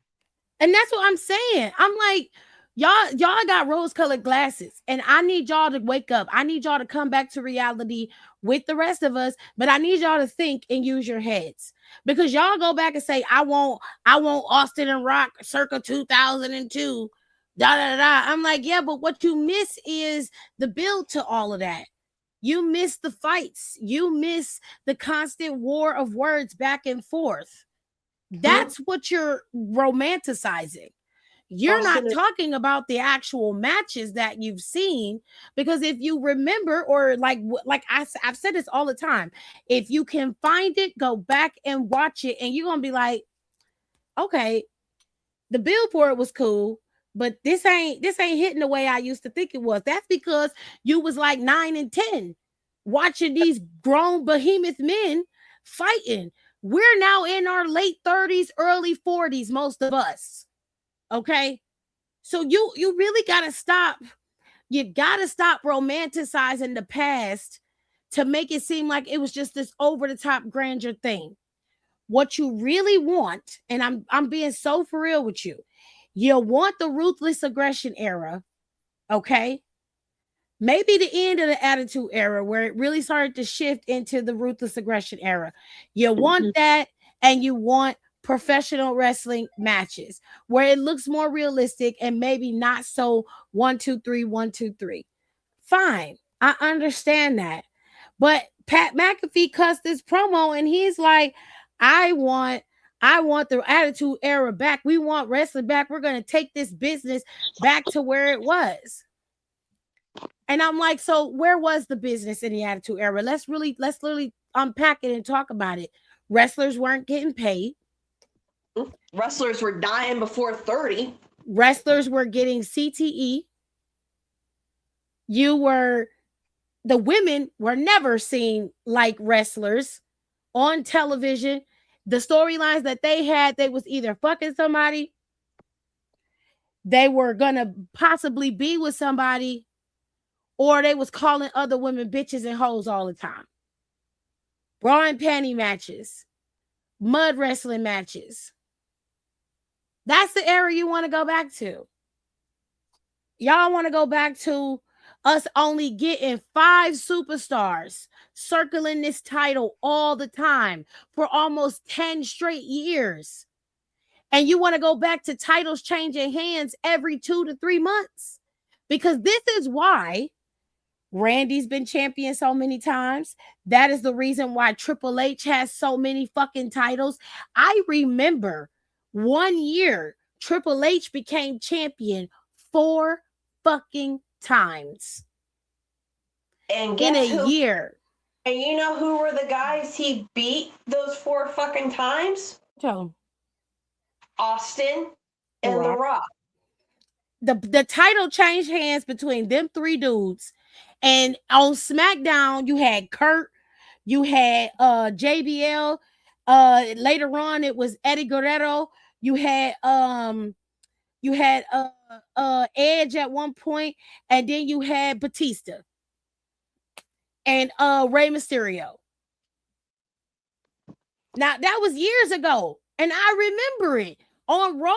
Speaker 1: And that's what I'm saying. I'm like, y'all got rose-colored glasses, and I need y'all to wake up. I need y'all to come back to reality with the rest of us, but I need y'all to think and use your heads. Because y'all go back and say, I want Austin and Rock circa 2002. Da da da. I'm like, yeah, but what you miss is the build to all of that. You miss the fights. You miss the constant war of words back and forth.
Speaker 2: Mhm.
Speaker 1: That's what you're romanticizing. You're not
Speaker 2: Austin is
Speaker 1: talking about the actual matches that you've seen, because if you remember, or I've said this all the time, if you can find it, go back and watch it, and you're gonna be like, okay, the billboard was cool, but this ain't hitting the way I used to think it was. That's because you was like 9 and 10 watching these grown behemoth men fighting. We're now in our late 30s, early 40s, most of us. Okay. So you really gotta stop. You gotta stop romanticizing the past to make it seem like it was just this over the top grandeur thing. What you really want, and I'm being so for real with you, you want the ruthless aggression era, okay? Maybe the end of the attitude era where it really started to shift into the ruthless aggression era. You want
Speaker 2: Mhm.
Speaker 1: that, and you want professional wrestling matches where it looks more realistic and maybe not so 1 2 3 1 2 3. Fine, I understand that. But Pat McAfee cussed this promo and he's like, I want I want the attitude era back. We want wrestling back. We're going to take this business back to where it was. And I'm like, so where was the business in the attitude era? Let's literally unpack it and talk about it. Wrestlers weren't getting paid.
Speaker 2: Wrestlers were dying before 30.
Speaker 1: Wrestlers were getting CTE. You were the women were never seen like wrestlers on television. The storylines that they had, they was either fucking somebody, they were gonna possibly be with somebody, or they was calling other women bitches and hoes all the time. Bra and panty matches, mud wrestling matches. That's the era you want to go back to. Y'all want to go back to us only getting 5 superstars circling this title all the time for almost 10 straight years. And you want to go back to titles changing hands every 2 to 3 months. Because this is why Randy's been champion so many times. That is the reason why Triple H has so many fucking titles. I remember one year Triple H became champion 4 fucking times
Speaker 2: And
Speaker 1: in a
Speaker 2: guess who?
Speaker 1: year.
Speaker 2: And you know who were the guys he beat those 4 fucking times?
Speaker 1: So
Speaker 2: Austin
Speaker 1: The
Speaker 2: and The
Speaker 1: Rock.
Speaker 2: Rock.
Speaker 1: The title changed hands between them 3 dudes. And on SmackDown, you had Kurt, you had JBL. Later on, it was Eddie Guerrero. You had Edge at one point, and then you had Batista and Rey Mysterio. Now that was years ago, and I remember it. On Raw,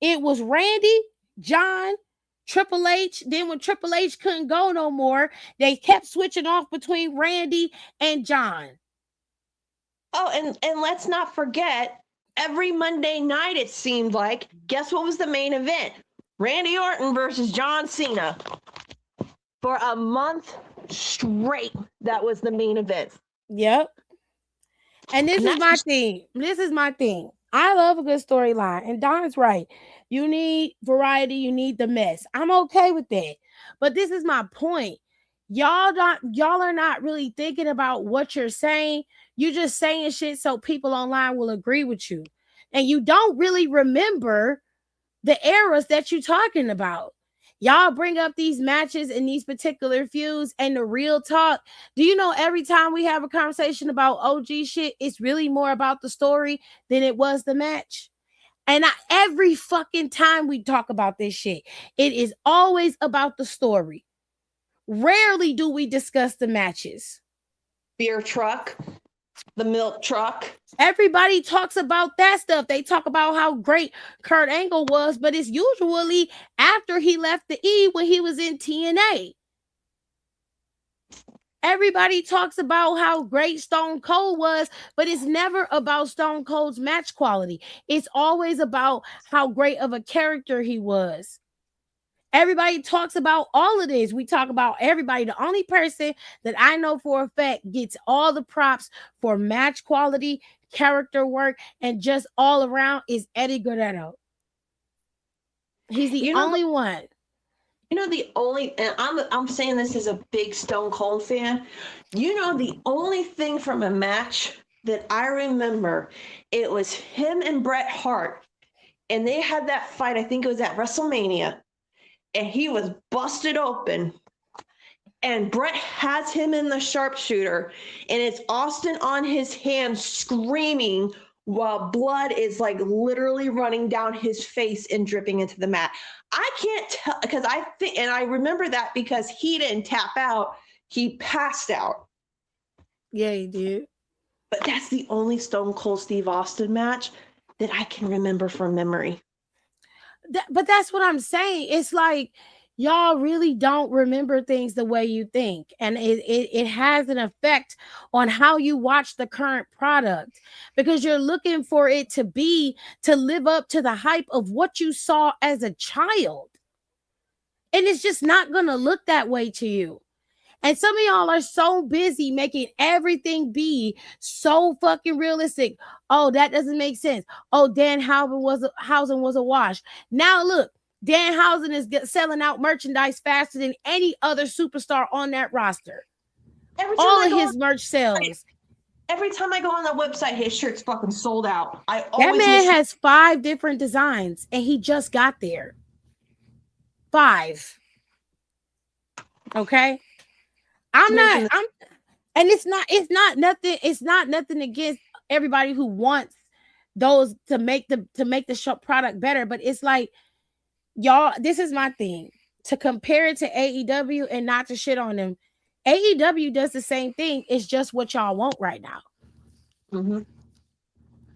Speaker 1: it was Randy, John, Triple H. Then when Triple H couldn't go no more, they kept switching off between Randy and John.
Speaker 2: Oh, and let's not forget, every Monday night it seemed like, guess what was the main event? Randy Orton versus John Cena. For a month straight, that was the main event.
Speaker 1: Yep. And this
Speaker 2: And
Speaker 1: is
Speaker 2: that's
Speaker 1: my
Speaker 2: just
Speaker 1: thing. This is my thing. I love a good storyline. And Don's right. You need variety, you need the mess. I'm okay with that. But this is my point. Y'all are not really thinking about what you're saying. You're just saying shit so people online will agree with you. And you don't really remember the eras that you're talking about. Y'all bring up these matches and these particular feuds and the real talk. Do you know every time we have a conversation about OG shit, it's really more about the story than it was the match? And every fucking time we talk about this shit, it is always about the story. Rarely do we discuss the matches.
Speaker 2: beer truck, the milk truck.
Speaker 1: Everybody talks about that stuff. They talk about how great Kurt Angle was, but it's usually after he left the E when he was in TNA. Everybody talks about how great Stone Cold was, but it's never about Stone Cold's match quality. It's always about how great of a character he was. Everybody talks about all of this. We talk about everybody. The only person that I know for a fact gets all the props for match quality, character work, and just all around is Eddie Guerrero. He's the
Speaker 2: You know,
Speaker 1: only one.
Speaker 2: the only, and I'm saying this as a big Stone Cold fan. The only thing from a match that I remember, it was him and Bret Hart, and they had that fight. I think it was at WrestleMania, and he was busted open. And Bret has him in the sharpshooter, and it's Austin on his hands screaming while blood is like literally running down his face and dripping into the mat. I can't tell because I think, and I remember that because he didn't tap out, he passed out.
Speaker 1: Yeah, he did.
Speaker 2: But that's the only Stone Cold Steve Austin match that I can remember from memory.
Speaker 1: But that's what I'm saying. It's like y'all really don't remember things the way you think, and it has an effect on how you watch the current product, because you're looking for it to live up to the hype of what you saw as a child, and it's just not gonna look that way to you. And some of y'all are so busy making everything be so fucking realistic. Oh, that doesn't make sense. Oh, Housen was a wash. Now look, Danhausen is selling out merchandise faster than any other superstar on that roster. All of his merch sells.
Speaker 2: Every time I go on that website, his shirt's fucking sold out.
Speaker 1: That man has 5 different designs, and he just got there. 5. Okay. And it's not nothing against everybody who wants those to make the show product better, but it's like, y'all, this is my thing, to compare it to AEW and not to shit on them. AEW does the same thing. It's just what y'all want right now.
Speaker 2: Mm-hmm.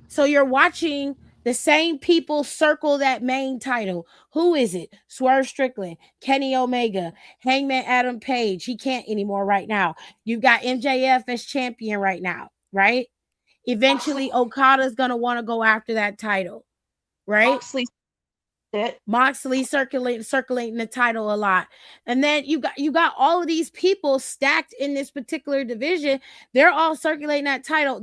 Speaker 1: So you're watching the same people circle that main title. Who is it? Swerve Strickland, Kenny Omega, Hangman Adam Page. He can't anymore right now. You've got MJF as champion right now, right? Eventually, Okada's going to want to go after that title, right? Moxley circulating the title a lot. And then you got all of these people stacked in this particular division. They're all circulating that title.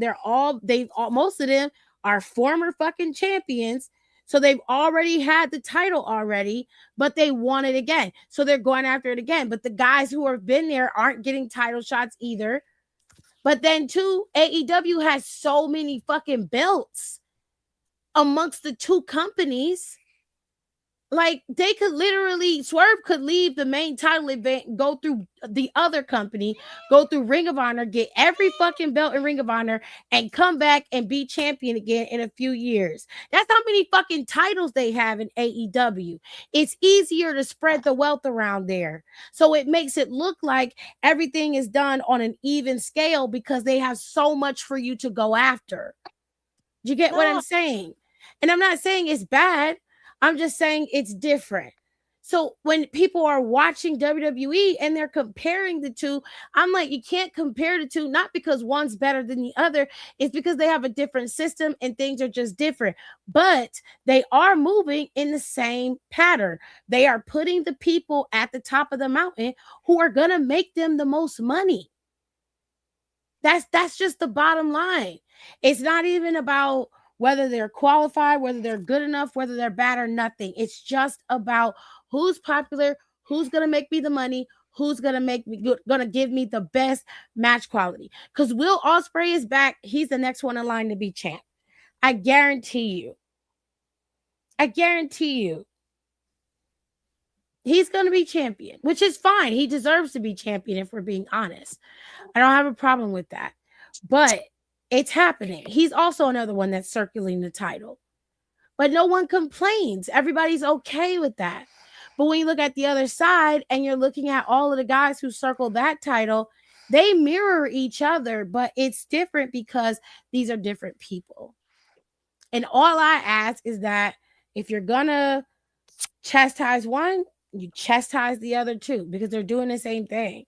Speaker 1: Most of them are former fucking champions. So they've already had the title already, but they want it again. So they're going after it again. But the guys who have been there aren't getting title shots either. But then too, AEW has so many fucking belts amongst the two companies. Like, they could literally, Swerve could leave the main title event, go through the other company, go through Ring of Honor, get every fucking belt in Ring of Honor, and come back and be champion again in a few years. That's how many fucking titles they have in AEW. It's easier to spread the wealth around there. So it makes it look like everything is done on an even scale because they have so much for you to go after. Do you get what I'm saying? And I'm not saying it's bad. I'm just saying it's different. So when people are watching WWE and they're comparing the two, I'm like, you can't compare the two, not because one's better than the other. It's because they have a different system and things are just different. But they are moving in the same pattern. They are putting the people at the top of the mountain who are going to make them the most money. That's just the bottom line. It's not even about whether they're qualified, whether they're good enough, whether they're bad or nothing. It's just about who's popular, who's going to make me the money, who's going to give me the best match quality. Because Will Ospreay is back. He's the next one in line to be champ. I guarantee you. He's going to be champion, which is fine. He deserves to be champion, if we're being honest. I don't have a problem with that. But it's happening. He's also another one that's circulating the title. But no one complains. Everybody's okay with that. But when you look at the other side and you're looking at all of the guys who circle that title, they mirror each other, but it's different because these are different people. And all I ask is that if you're going to chastise one, you chastise the other too, because they're doing the same thing.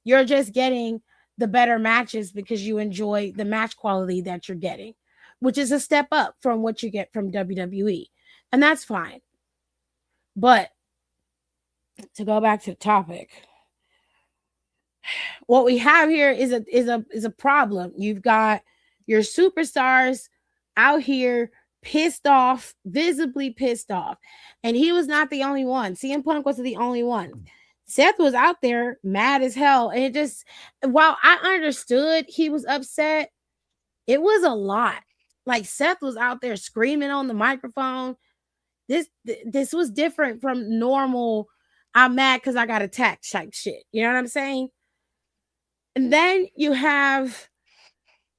Speaker 1: You're just getting the better matches because you enjoy the match quality that you're getting, which is a step up from what you get from WWE. And that's fine. But To go back to the topic, what we have here is a problem. You've got your superstars out here pissed off, visibly pissed off. And he was not the only one. CM Punk wasn't the only one. Seth was out there mad as hell. And it just, while I understood he was upset, it was a lot. Like Seth was out there screaming on the microphone. This was different from normal. I'm mad because I got attacked type shit. You know what I'm saying? And then you have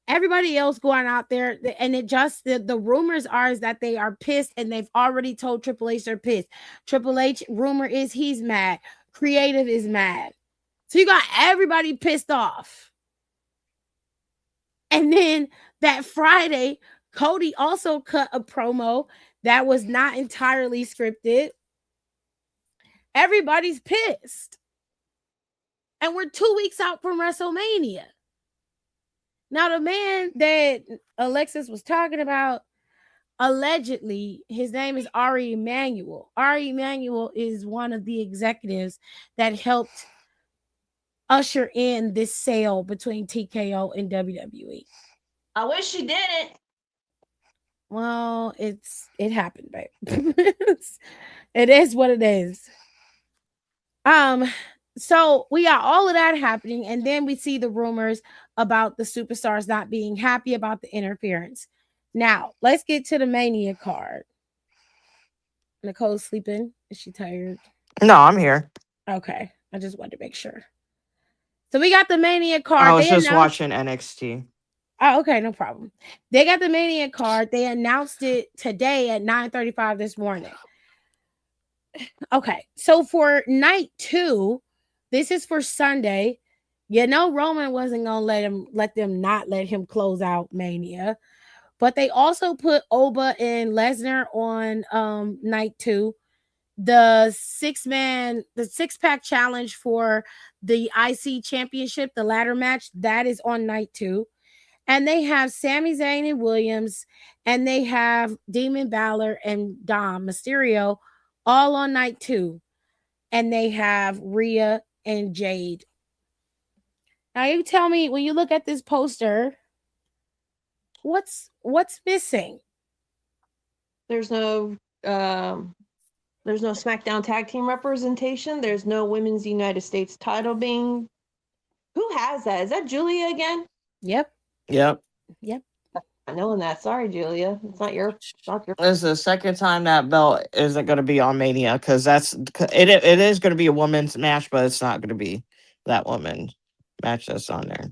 Speaker 1: everybody else going out there, and it just the rumors are is that they are pissed, and they've already told Triple H they're pissed. Triple H rumor is he's mad. Creative is mad. So you got everybody pissed off. And then that Friday, Cody also cut a promo that was not entirely scripted. Everybody's pissed. And we're 2 weeks out from WrestleMania. Now, the man that Alexis was talking about, allegedly, his name is Ari Emanuel. Ari Emanuel is one of the executives that helped usher in this sale between TKO and WWE.
Speaker 2: I wish she didn't.
Speaker 1: Well, it happened, babe. It is what it is. So we got all of that happening, and then we see the rumors about the superstars not being happy about the interference. Now, let's get to the Mania card. Nicole's sleeping. Is she tired?
Speaker 3: No, I'm here.
Speaker 1: Okay. I just wanted to make sure. So we got the Mania card.
Speaker 3: I was just watching NXT.
Speaker 1: Oh, okay, no problem. They got the Mania card. They announced it today at 9:35 this morning. Okay, so for night 2, this is for Sunday. You know, Roman wasn't gonna let them close out Mania, but they also put Oba and Lesnar on night 2. The 6-pack challenge for the IC championship, the ladder match, that is on night 2. And they have Sami Zayn and Williams, and they have Demon Balor and Dom Mysterio all on night 2. And they have Rhea and Jade. Now you tell me, when you look at this poster, what's missing?
Speaker 2: There's no SmackDown tag team representation. There's no Women's United States title being. Who has that? Is that Julia again?
Speaker 1: Yep.
Speaker 3: Yep.
Speaker 2: Not knowing that. Sorry, Julia. It's not your.
Speaker 3: It's the second time that belt isn't going to be on Mania, because it is going to be a women's match, but it's not going to be that women's match that's on there.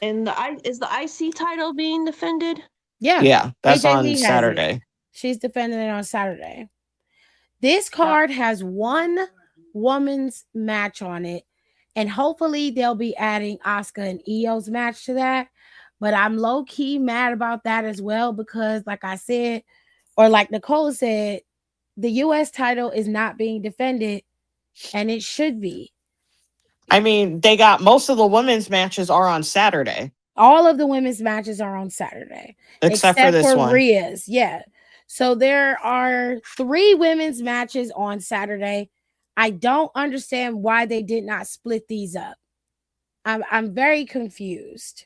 Speaker 2: And is the IC title being defended?
Speaker 1: Yeah.
Speaker 3: That's on Saturday.
Speaker 1: She's defending it on Saturday. This card has one woman's match on it, and hopefully they'll be adding Asuka and Io's match to that. But I'm low-key mad about that as well, because like I said, or like Nicole said, the U.S. title is not being defended, and it should be.
Speaker 3: I mean, they got most of the women's matches are on Saturday.
Speaker 1: All of the women's matches are on Saturday.
Speaker 3: Except for this one.
Speaker 1: Rhea's, yeah. So there are 3 women's matches on Saturday. I don't understand why they did not split these up. I'm very confused.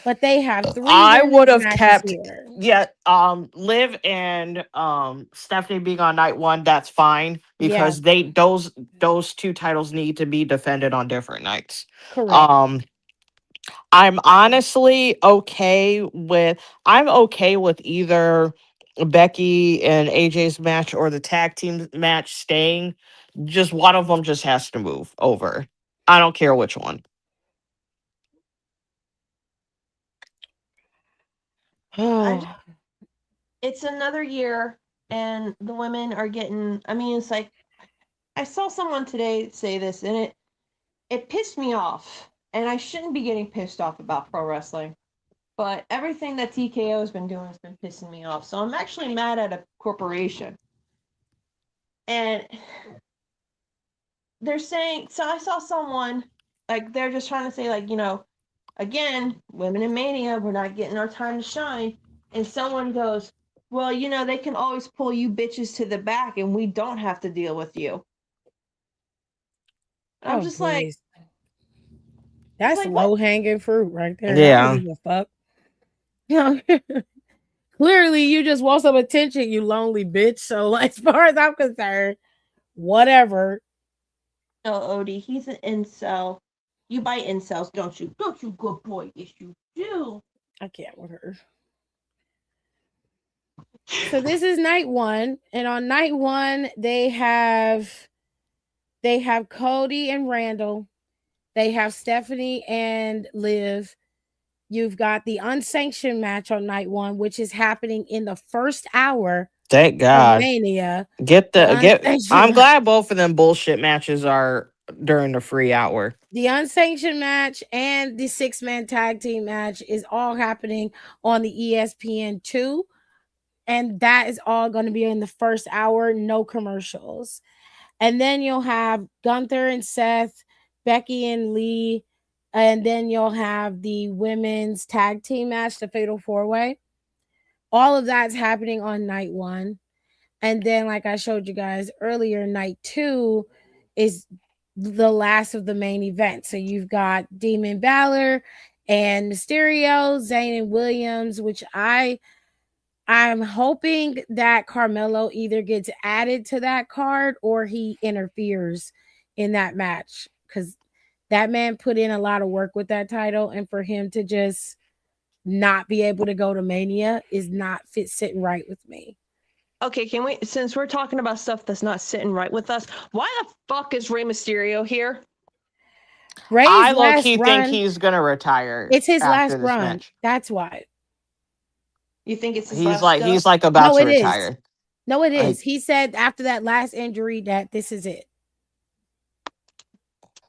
Speaker 1: But they have 3.
Speaker 3: I would have kept
Speaker 1: here.
Speaker 3: Liv and Stephanie being on night 1. That's fine, because those 2 titles need to be defended on different nights.
Speaker 1: Correct.
Speaker 3: I'm honestly okay with either Becky and AJ's match or the tag team match staying. Just one of them just has to move over. I don't care which one.
Speaker 2: It's another year, and the women are getting. I mean, it's like I saw someone today say this, and it pissed me off. And I shouldn't be getting pissed off about pro wrestling, but everything that TKO has been doing has been pissing me off. So I'm actually mad at a corporation. And they're saying, so I saw someone, like, they're just trying to say, like, you know, again, women in Mania, we're not getting our time to shine. And someone goes, well, you know, they can always pull you bitches to the back, and we don't have to deal with you. And I'm
Speaker 1: Oh,
Speaker 2: just like,
Speaker 1: please. That's
Speaker 2: what?
Speaker 1: low hanging fruit right there. I don't
Speaker 3: Yeah.
Speaker 1: give a fuck. You know, clearly you just want some attention, you lonely bitch. So, like, as far as I'm concerned, whatever.
Speaker 2: No, Odie, he's an incel. You buy incels, don't you? Don't you, good boy? Yes, you do.
Speaker 1: I can't with her. So this is night one, and on night one they have Cody and Randall. They have Stephanie and Liv. You've got the unsanctioned match on night one, which is happening in the first hour
Speaker 3: Thank
Speaker 1: of
Speaker 3: God.
Speaker 1: Mania.
Speaker 3: Get
Speaker 1: The
Speaker 3: the get.
Speaker 1: unsanctioned
Speaker 3: I'm
Speaker 1: match.
Speaker 3: glad both of them bullshit matches are during the free hour.
Speaker 1: The unsanctioned match and the six-man tag team match is all happening on the ESPN2. And that is all going to be in the first hour, no commercials. And then you'll have Gunther and Seth, Becky and Lee, and then you'll have the women's tag team match, the Fatal 4-Way. All of that's happening on night one. And then, like I showed you guys earlier, night two is the last of the main event. So you've got Demon Balor and Mysterio, Zayn and Williams, which I'm hoping that Carmelo either gets added to that card or he interferes in that match, because that man put in a lot of work with that title, and for him to just not be able to go to Mania is not sitting right with me.
Speaker 2: Okay, can we? Since we're talking about stuff that's not sitting right with us, why the fuck is Rey Mysterio here?
Speaker 1: Ray's
Speaker 3: I low
Speaker 1: last
Speaker 3: key think
Speaker 1: run,
Speaker 3: he's gonna retire
Speaker 1: it's his last
Speaker 3: after this
Speaker 1: run.
Speaker 3: match.
Speaker 1: That's why.
Speaker 2: You think it's his
Speaker 3: He's
Speaker 2: last
Speaker 3: like
Speaker 2: go?
Speaker 3: he's like about
Speaker 1: No,
Speaker 3: to
Speaker 1: it is.
Speaker 3: retire.
Speaker 1: No, it is.
Speaker 3: Like
Speaker 1: He said after that last injury that this is it.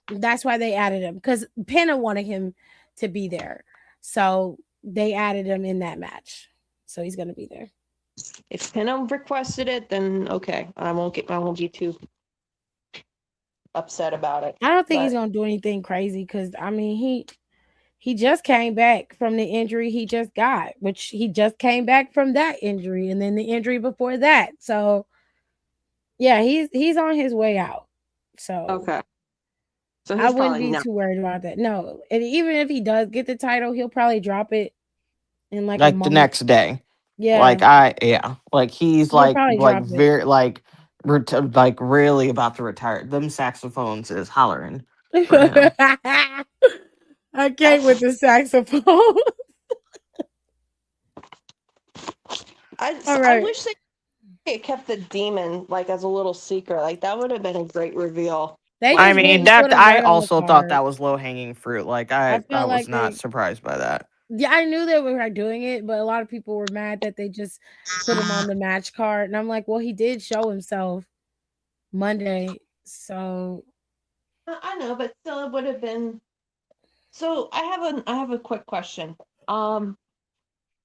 Speaker 1: That's why they added him, because Pena wanted him to be there. So they added him in that match. So he's going to be there.
Speaker 2: If Pinham requested it, then okay, I won't be too upset about it.
Speaker 1: I don't think he's
Speaker 2: But
Speaker 1: going to do anything crazy, because I mean, he just came back from the injury he just got, which he just came back from that injury and then the injury before that. So yeah, he's on his way out. So
Speaker 2: okay, so
Speaker 1: I
Speaker 2: he's
Speaker 1: wouldn't
Speaker 2: probably
Speaker 1: be
Speaker 2: not.
Speaker 1: too worried about that. No. And even if he does get the title, he'll probably drop it in like a
Speaker 3: like the
Speaker 1: month.
Speaker 3: next day.
Speaker 1: Yeah.
Speaker 3: Like I yeah. Like he's
Speaker 1: He'll probably
Speaker 3: like
Speaker 1: drop it.
Speaker 3: very like like really about to retire. Them saxophones is hollering for him.
Speaker 1: I came with the saxophone. All
Speaker 2: I
Speaker 1: right.
Speaker 2: wish they kept the demon like as a little secret. Like that would have been a great reveal.
Speaker 1: They
Speaker 3: I
Speaker 1: just
Speaker 3: mean
Speaker 1: didn't put
Speaker 3: that
Speaker 1: him
Speaker 3: I
Speaker 1: right on the
Speaker 3: also thought
Speaker 1: card.
Speaker 3: that was low hanging fruit. Like
Speaker 1: I
Speaker 3: I
Speaker 1: feel
Speaker 3: was
Speaker 1: like
Speaker 3: not
Speaker 1: they,
Speaker 3: surprised by that.
Speaker 1: yeah, I knew they were doing it, but a lot of people were mad that they just put him on the match card. And I'm like, well, he did show himself Monday. So
Speaker 2: I know, but still, it would have been. So I have a quick question. Um,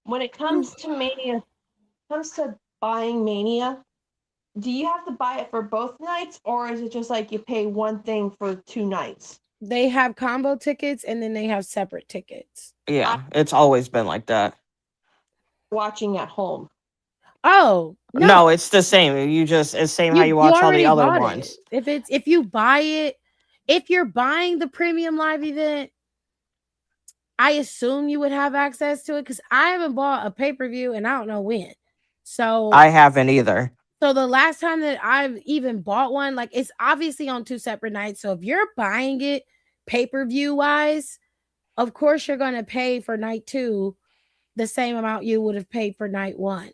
Speaker 2: when it comes to Mania, comes to buying Mania, do you have to buy it for both nights, or is it just like you pay one thing for 2 nights?
Speaker 1: they have combo tickets and then they have separate tickets.
Speaker 2: I'm
Speaker 3: Yeah, it's always been like that.
Speaker 2: watching at home.
Speaker 1: Oh, no.
Speaker 3: No, it's the same. You just it's same how you
Speaker 1: You
Speaker 3: watch all the
Speaker 1: already
Speaker 3: other
Speaker 1: bought it.
Speaker 3: ones.
Speaker 1: If you buy it, if you're buying the premium live event, I assume you would have access to it, because I haven't bought a pay-per-view and I don't know when. So
Speaker 3: I haven't either.
Speaker 1: so the last time that I've even bought one, like, it's obviously on two separate nights. So if you're buying it pay-per-view wise, of course you're gonna pay for night two the same amount you would have paid for night one,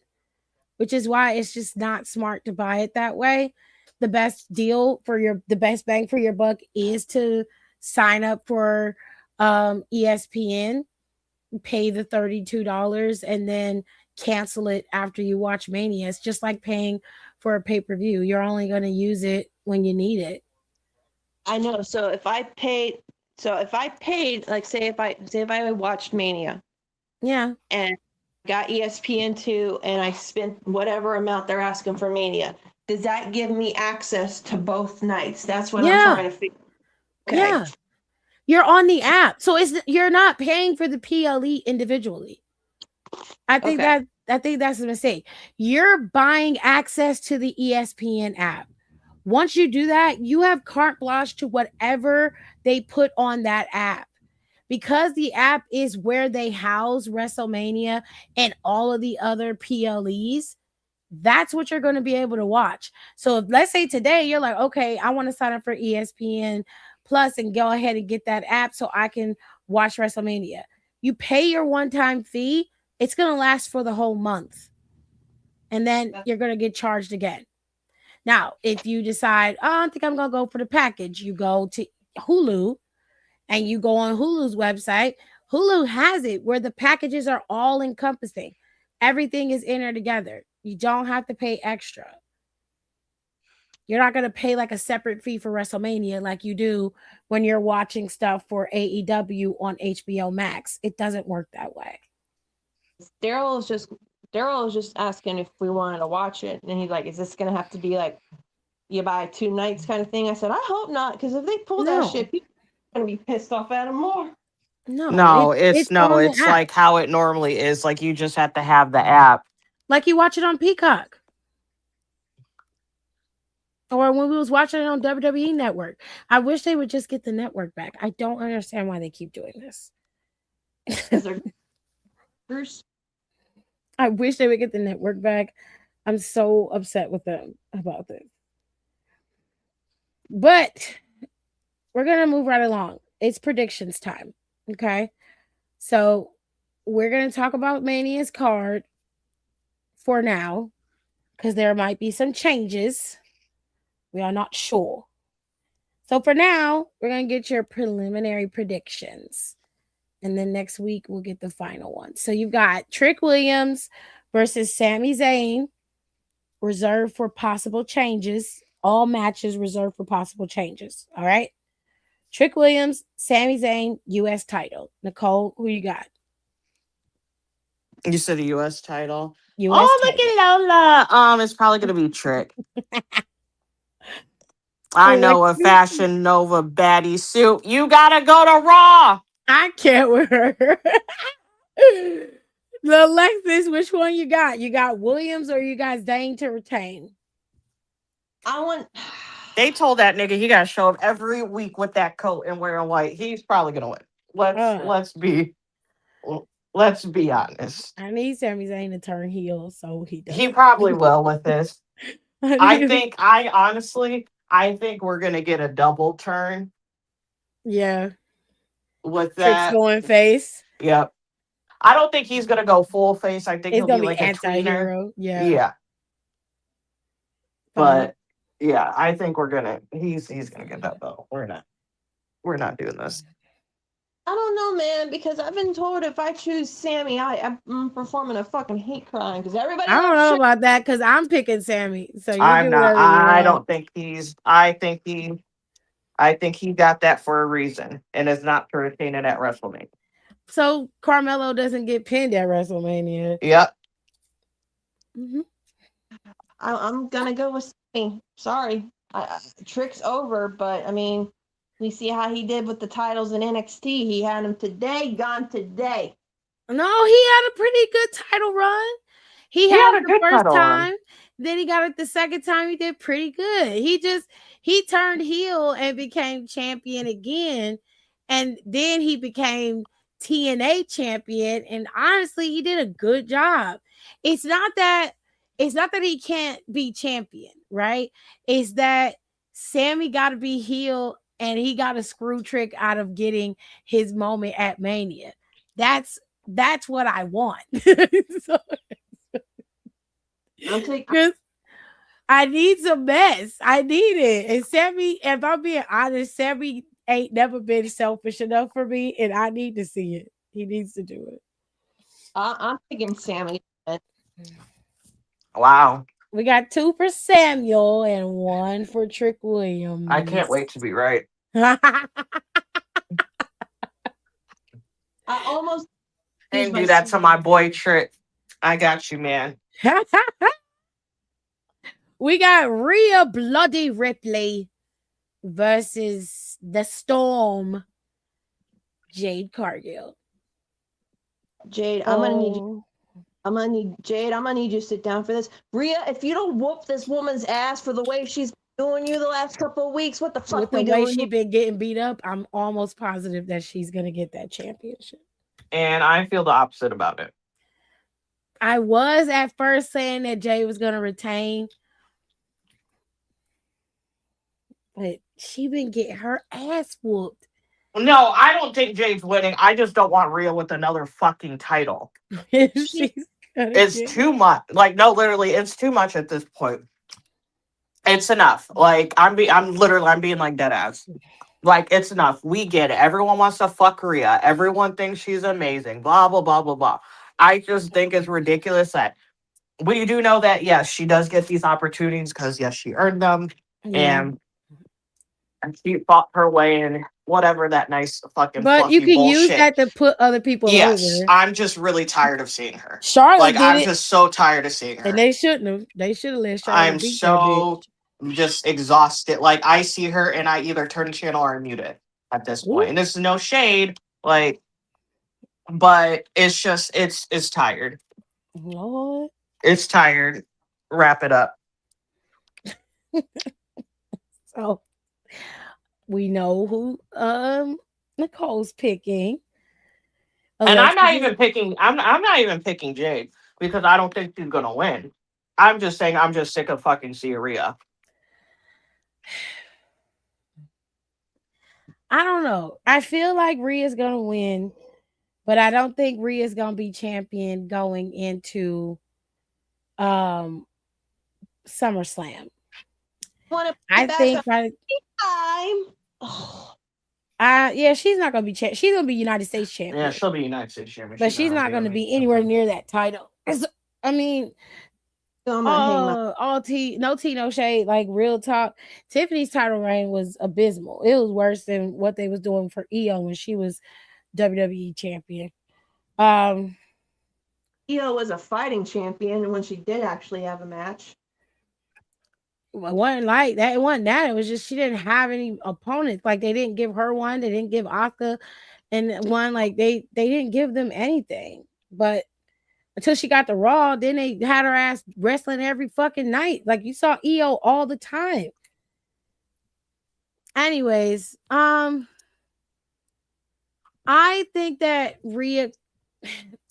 Speaker 1: which is why it's just not smart to buy it that way. The best deal for the best bang for your buck is to sign up for ESPN, pay the $32 and then cancel it after you watch Mania. It's just like paying for a pay-per-view. You're only going to use it when you need it.
Speaker 2: I know. So if I paid, like, say if I watched Mania
Speaker 1: Yeah.
Speaker 2: and got ESPN2 and I spent whatever amount they're asking for Mania, does that give me access to both nights? That's what I'm
Speaker 1: Yeah.
Speaker 2: trying to figure. Okay.
Speaker 1: Yeah. You're on the app. So you're not paying for the PLE individually. I think
Speaker 2: Okay.
Speaker 1: that's a mistake. You're buying access to the ESPN app. Once you do that, you have carte blanche to whatever they put on that app. Because the app is where they house WrestleMania and all of the other PLEs, that's what you're going to be able to watch. So if, let's say today you're like, okay, I want to sign up for ESPN Plus and go ahead and get that app so I can watch WrestleMania. You pay your one-time fee, it's going to last for the whole month. And then you're going to get charged again. Now, if you decide, oh, I think I'm going to go for the package, you go to Hulu and you go on Hulu's website. Hulu has it where the packages are all encompassing. Everything is in there together. You don't have to pay extra. You're not going to pay like a separate fee for WrestleMania like you do when you're watching stuff for AEW on HBO Max. It doesn't work that way.
Speaker 2: Daryl is just asking if we wanted to watch it, and he's like, "Is this gonna have to be like you buy 2 nights kind of thing?" I said, "I hope not, because if they pull that shit, people are gonna be pissed off at him more."
Speaker 3: No, it's like how it normally is. Like you just have to have the app.
Speaker 1: Like you watch it on Peacock. Or when we was watching it on WWE Network. I wish they would just get the network back. I don't understand why they keep doing this. I wish they would get the network back. I'm so upset with them about this. But we're going to move right along. It's predictions time. Okay. So we're going to talk about Mania's card for now because there might be some changes. We are not sure. So for now, we're going to get your preliminary predictions. And then next week, we'll get the final one. So you've got Trick Williams versus Sami Zayn, reserved for possible changes. All matches reserved for possible changes. All right. Trick Williams, Sami Zayn, U.S. title. Nicole, who you got?
Speaker 3: You said a U.S. title.
Speaker 1: US
Speaker 3: look at Lola. It's probably gonna be Trick. I know a Fashion Nova baddie suit. You gotta go to Raw.
Speaker 1: I can't with her. Alexis, which one you got? You got Williams or you got Zayn to retain?
Speaker 3: They told that nigga he gotta show up every week with that coat and wearing white. He's probably gonna win. Let's be honest.
Speaker 1: I need Sami Zayn to turn heel, so he does.
Speaker 3: He probably will with this. I think we're gonna get a double turn.
Speaker 1: Yeah.
Speaker 3: With that,
Speaker 1: Trick's going face.
Speaker 3: Yep. I don't think he's gonna go full face. I think he'll be like
Speaker 1: anti-hero.
Speaker 3: Yeah. But yeah, I think he's gonna get that belt. We're not doing this.
Speaker 2: I don't know, man, because I've been told if I choose Sami, I'm performing a fucking hate crime because everybody.
Speaker 1: I don't know about that because I'm picking Sami. So
Speaker 3: I'm not. I don't think he's. I think he got that for a reason, and it's not to retain it at WrestleMania.
Speaker 1: So Carmelo doesn't get pinned at WrestleMania.
Speaker 3: Yep.
Speaker 2: Mm-hmm. I'm gonna go with Sami. Sorry, Trick's over, but I mean. We see how he did with the titles in NXT. He had them gone today.
Speaker 1: No, he had a pretty good title run. He had it the first time. Then he got it the second time. He did pretty good. He turned heel and became champion again. And then he became TNA champion. And honestly, he did a good job. It's not that he can't be champion, right? It's that Sami got to be heel. And he got a screw Trick out of getting his moment at Mania. That's what I want. Because I need some mess. I need it. And Sami, if I'm being honest, Sami ain't never been selfish enough for me, and I need to see it. He needs to do it.
Speaker 2: I'm picking Sami.
Speaker 3: Wow.
Speaker 1: We got 2 for Samuel and 1 for Trick Williams.
Speaker 3: I can't wait to be right.
Speaker 2: I almost
Speaker 3: didn't do that to my boy Trick. I got you, man.
Speaker 1: We got Rhea Bloody Ripley versus the Storm, Jade Cargill.
Speaker 2: Jade, I'm gonna need you. I'm gonna need you to sit down for this. Rhea, if you don't whoop this woman's ass for the way she's Doing you the last couple of weeks. What the
Speaker 1: With
Speaker 2: fuck
Speaker 1: the
Speaker 2: we
Speaker 1: way
Speaker 2: doing?
Speaker 1: she been getting beat up, I'm almost positive that she's gonna get that championship.
Speaker 3: And I feel the opposite about it.
Speaker 1: I was at first saying that Jay was gonna retain, but she been getting her ass whooped.
Speaker 3: No, I don't think Jade's winning. I just don't want Rhea with another fucking title.
Speaker 1: If
Speaker 2: She
Speaker 1: she's gonna
Speaker 3: It's
Speaker 1: get
Speaker 3: too
Speaker 1: it.
Speaker 3: much. Like, no, literally, it's too much at this point. It's enough. Like, I'm being like dead ass. Like, it's enough. We get it. Everyone wants to fuck Rhea. Everyone thinks she's amazing. Blah blah blah blah blah. I just think it's ridiculous that we do know that yes, she does get these opportunities because yes, she earned them,
Speaker 1: Yeah.
Speaker 3: and she fought her way in whatever that nice fucking
Speaker 1: But you
Speaker 3: fluffy
Speaker 1: can use
Speaker 3: bullshit.
Speaker 1: that to put other people
Speaker 3: Yes,
Speaker 1: over.
Speaker 3: I'm just really tired of seeing her.
Speaker 1: Charlotte
Speaker 3: Like,
Speaker 1: did
Speaker 3: I'm
Speaker 1: it,
Speaker 3: just so tired of seeing
Speaker 1: and
Speaker 3: her.
Speaker 1: they shouldn't have. They should have let
Speaker 3: I'm
Speaker 1: Charlotte beat that bitch.
Speaker 3: so just exhausted. Like, I see her and I either turn the channel or mute it at this point.
Speaker 1: Ooh,
Speaker 3: And this is no shade, like, but it's just it's tired.
Speaker 1: Lord.
Speaker 3: It's tired. Wrap it up.
Speaker 1: So we know who Nicole's picking.
Speaker 3: And
Speaker 1: Allegedly.
Speaker 3: I'm not even picking Jade because I don't think she's gonna win. I'm just saying I'm just sick of fucking Rhea.
Speaker 1: I don't know. I feel like Rhea's gonna win, but I don't think Rhea's gonna be champion going into um SummerSlam.
Speaker 2: want to
Speaker 1: I
Speaker 2: put back
Speaker 1: think
Speaker 2: on
Speaker 1: by
Speaker 2: time. Oh,
Speaker 1: yeah, she's not gonna be she's gonna be United States
Speaker 3: Yeah,
Speaker 1: champion,
Speaker 3: she'll be United States champion.
Speaker 1: but
Speaker 3: She's not
Speaker 1: she's
Speaker 3: gonna
Speaker 1: not
Speaker 3: be. I
Speaker 1: gonna
Speaker 3: mean,
Speaker 1: be anywhere near that title. I mean,
Speaker 2: I'm gonna hang my.
Speaker 1: all tea, no shade. Like real talk, Tiffany's title reign was abysmal. It was worse than what they was doing for Io when she was WWE champion. Um,
Speaker 2: Io was a fighting champion when she did actually have a match.
Speaker 1: it wasn't like that. It wasn't that. It was just she didn't have any opponents. Like they didn't give her one. They didn't give Asuka and one. Like they didn't give them anything. But until she got the Raw, then they had her ass wrestling every fucking night. Like you saw Io all the time. Anyways, I think that Rhea,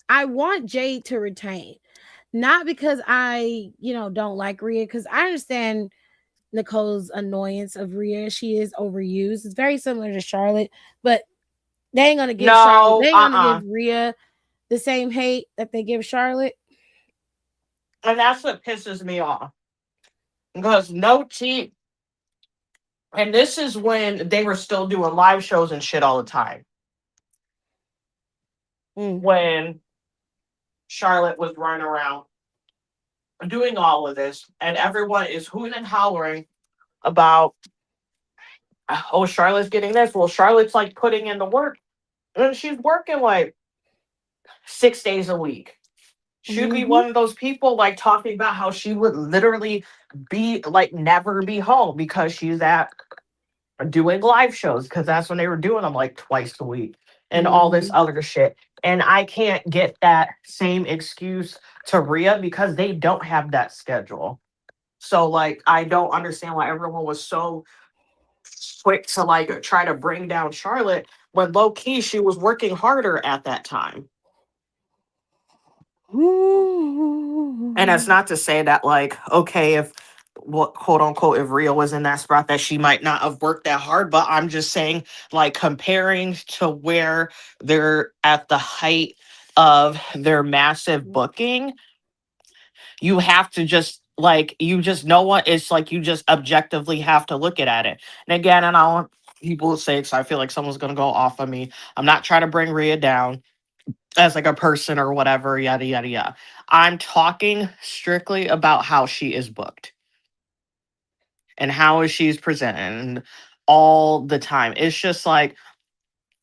Speaker 1: I want Jade to retain, not because I, don't like Rhea, because I understand Nicole's annoyance of Rhea. She is overused. It's very similar to Charlotte, but they ain't gonna give Charlotte. They
Speaker 3: no,
Speaker 1: ain't gonna give Rhea the same hate that they give Charlotte.
Speaker 3: and that's what pisses me off because no T. And this is when they were still doing live shows and shit all the time.
Speaker 1: Mm.
Speaker 3: When Charlotte was running around doing all of this, and everyone is hooting and hollering about, oh, Charlotte's getting this. Well, Charlotte's like putting in the work, and she's working like 6 days a week. She'd be
Speaker 1: Mm-hmm.
Speaker 3: one of those people like talking about how she would literally be like never be home because she's at doing live shows because that's when they were doing them like twice a week and all this
Speaker 1: Mm-hmm.
Speaker 3: other shit. And I can't get that same excuse to Rhea because they don't have that schedule. So like I don't understand why everyone was so quick to like try to bring down Charlotte when low key she was working harder at that time. And that's not to say that like okay if what quote unquote if Rhea was in that spot that she might not have worked that hard, but I'm just saying like comparing to where they're at the height of their massive booking, you have to just like you just know what it's like you just objectively have to look at it. And again, and I want people to say because I feel like someone's gonna go off of me. I'm not trying to bring Rhea down as like a person or whatever, yada yada yada. I'm talking strictly about how she is booked and how she's presented all the time. It's just like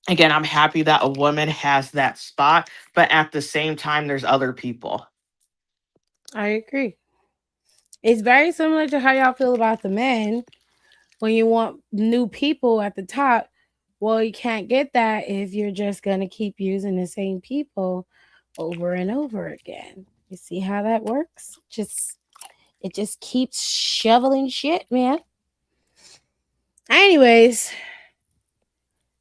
Speaker 3: again, I'm happy that a woman has that spot, but at the same time, there's other people.
Speaker 1: I agree. It's very similar to how y'all feel about the men when you want new people at the top. Well, you can't get that if you're just gonna keep using the same people over and over again. You see how that works? It just keeps shoveling shit, man. Anyways,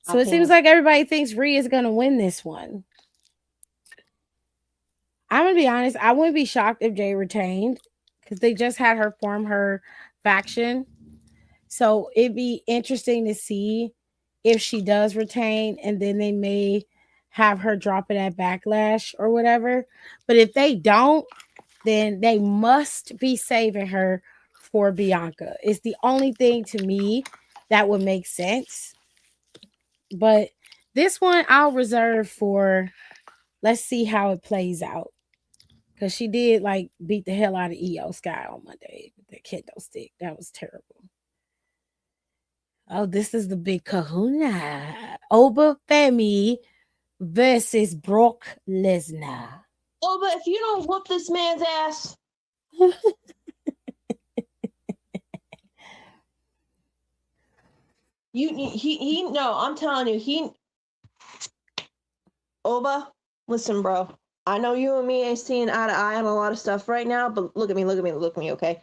Speaker 1: so
Speaker 2: I
Speaker 1: it seems
Speaker 2: can't.
Speaker 1: like everybody thinks Rhea is gonna win this one. I'm gonna be honest, I wouldn't be shocked if Jay retained because they just had her form her faction. So it'd be interesting to see if she does retain, and then they may have her drop it at Backlash or whatever. But if they don't, then they must be saving her for Bianca. It's the only thing to me that would make sense. But this one I'll reserve for, let's see how it plays out. Because she did like beat the hell out of EO Sky on Monday with the kendo stick. That was terrible. Oh, this is the big kahuna. Oba Femi versus Brock Lesnar.
Speaker 2: Oh, but if you don't whoop this man's ass, he no, I'm telling you, Oba, listen, bro. I know you and me ain't seeing eye to eye on a lot of stuff right now, but look at me, okay?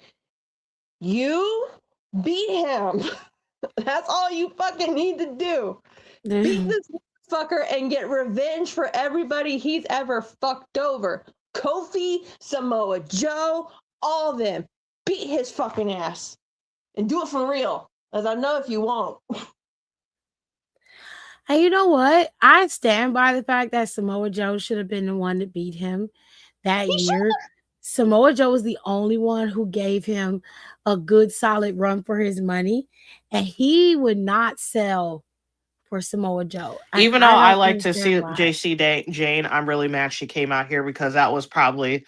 Speaker 2: You beat him. That's all you fucking need to do. Beat this fucker and get revenge for everybody he's ever fucked over. Kofi, Samoa Joe, all of them. Beat his fucking ass. And do it for real. As I know if you won't.
Speaker 1: And you know what? I stand by the fact that Samoa Joe should have been the one to beat him that
Speaker 2: He should.
Speaker 1: year. Samoa Joe was the only one who gave him a good solid run for his money, and he would not sell for Samoa Joe. And
Speaker 3: Even though
Speaker 1: I
Speaker 3: I
Speaker 1: don't
Speaker 3: like to
Speaker 1: understand
Speaker 3: see
Speaker 1: why.
Speaker 3: Jane, I'm really mad she came out here because that was probably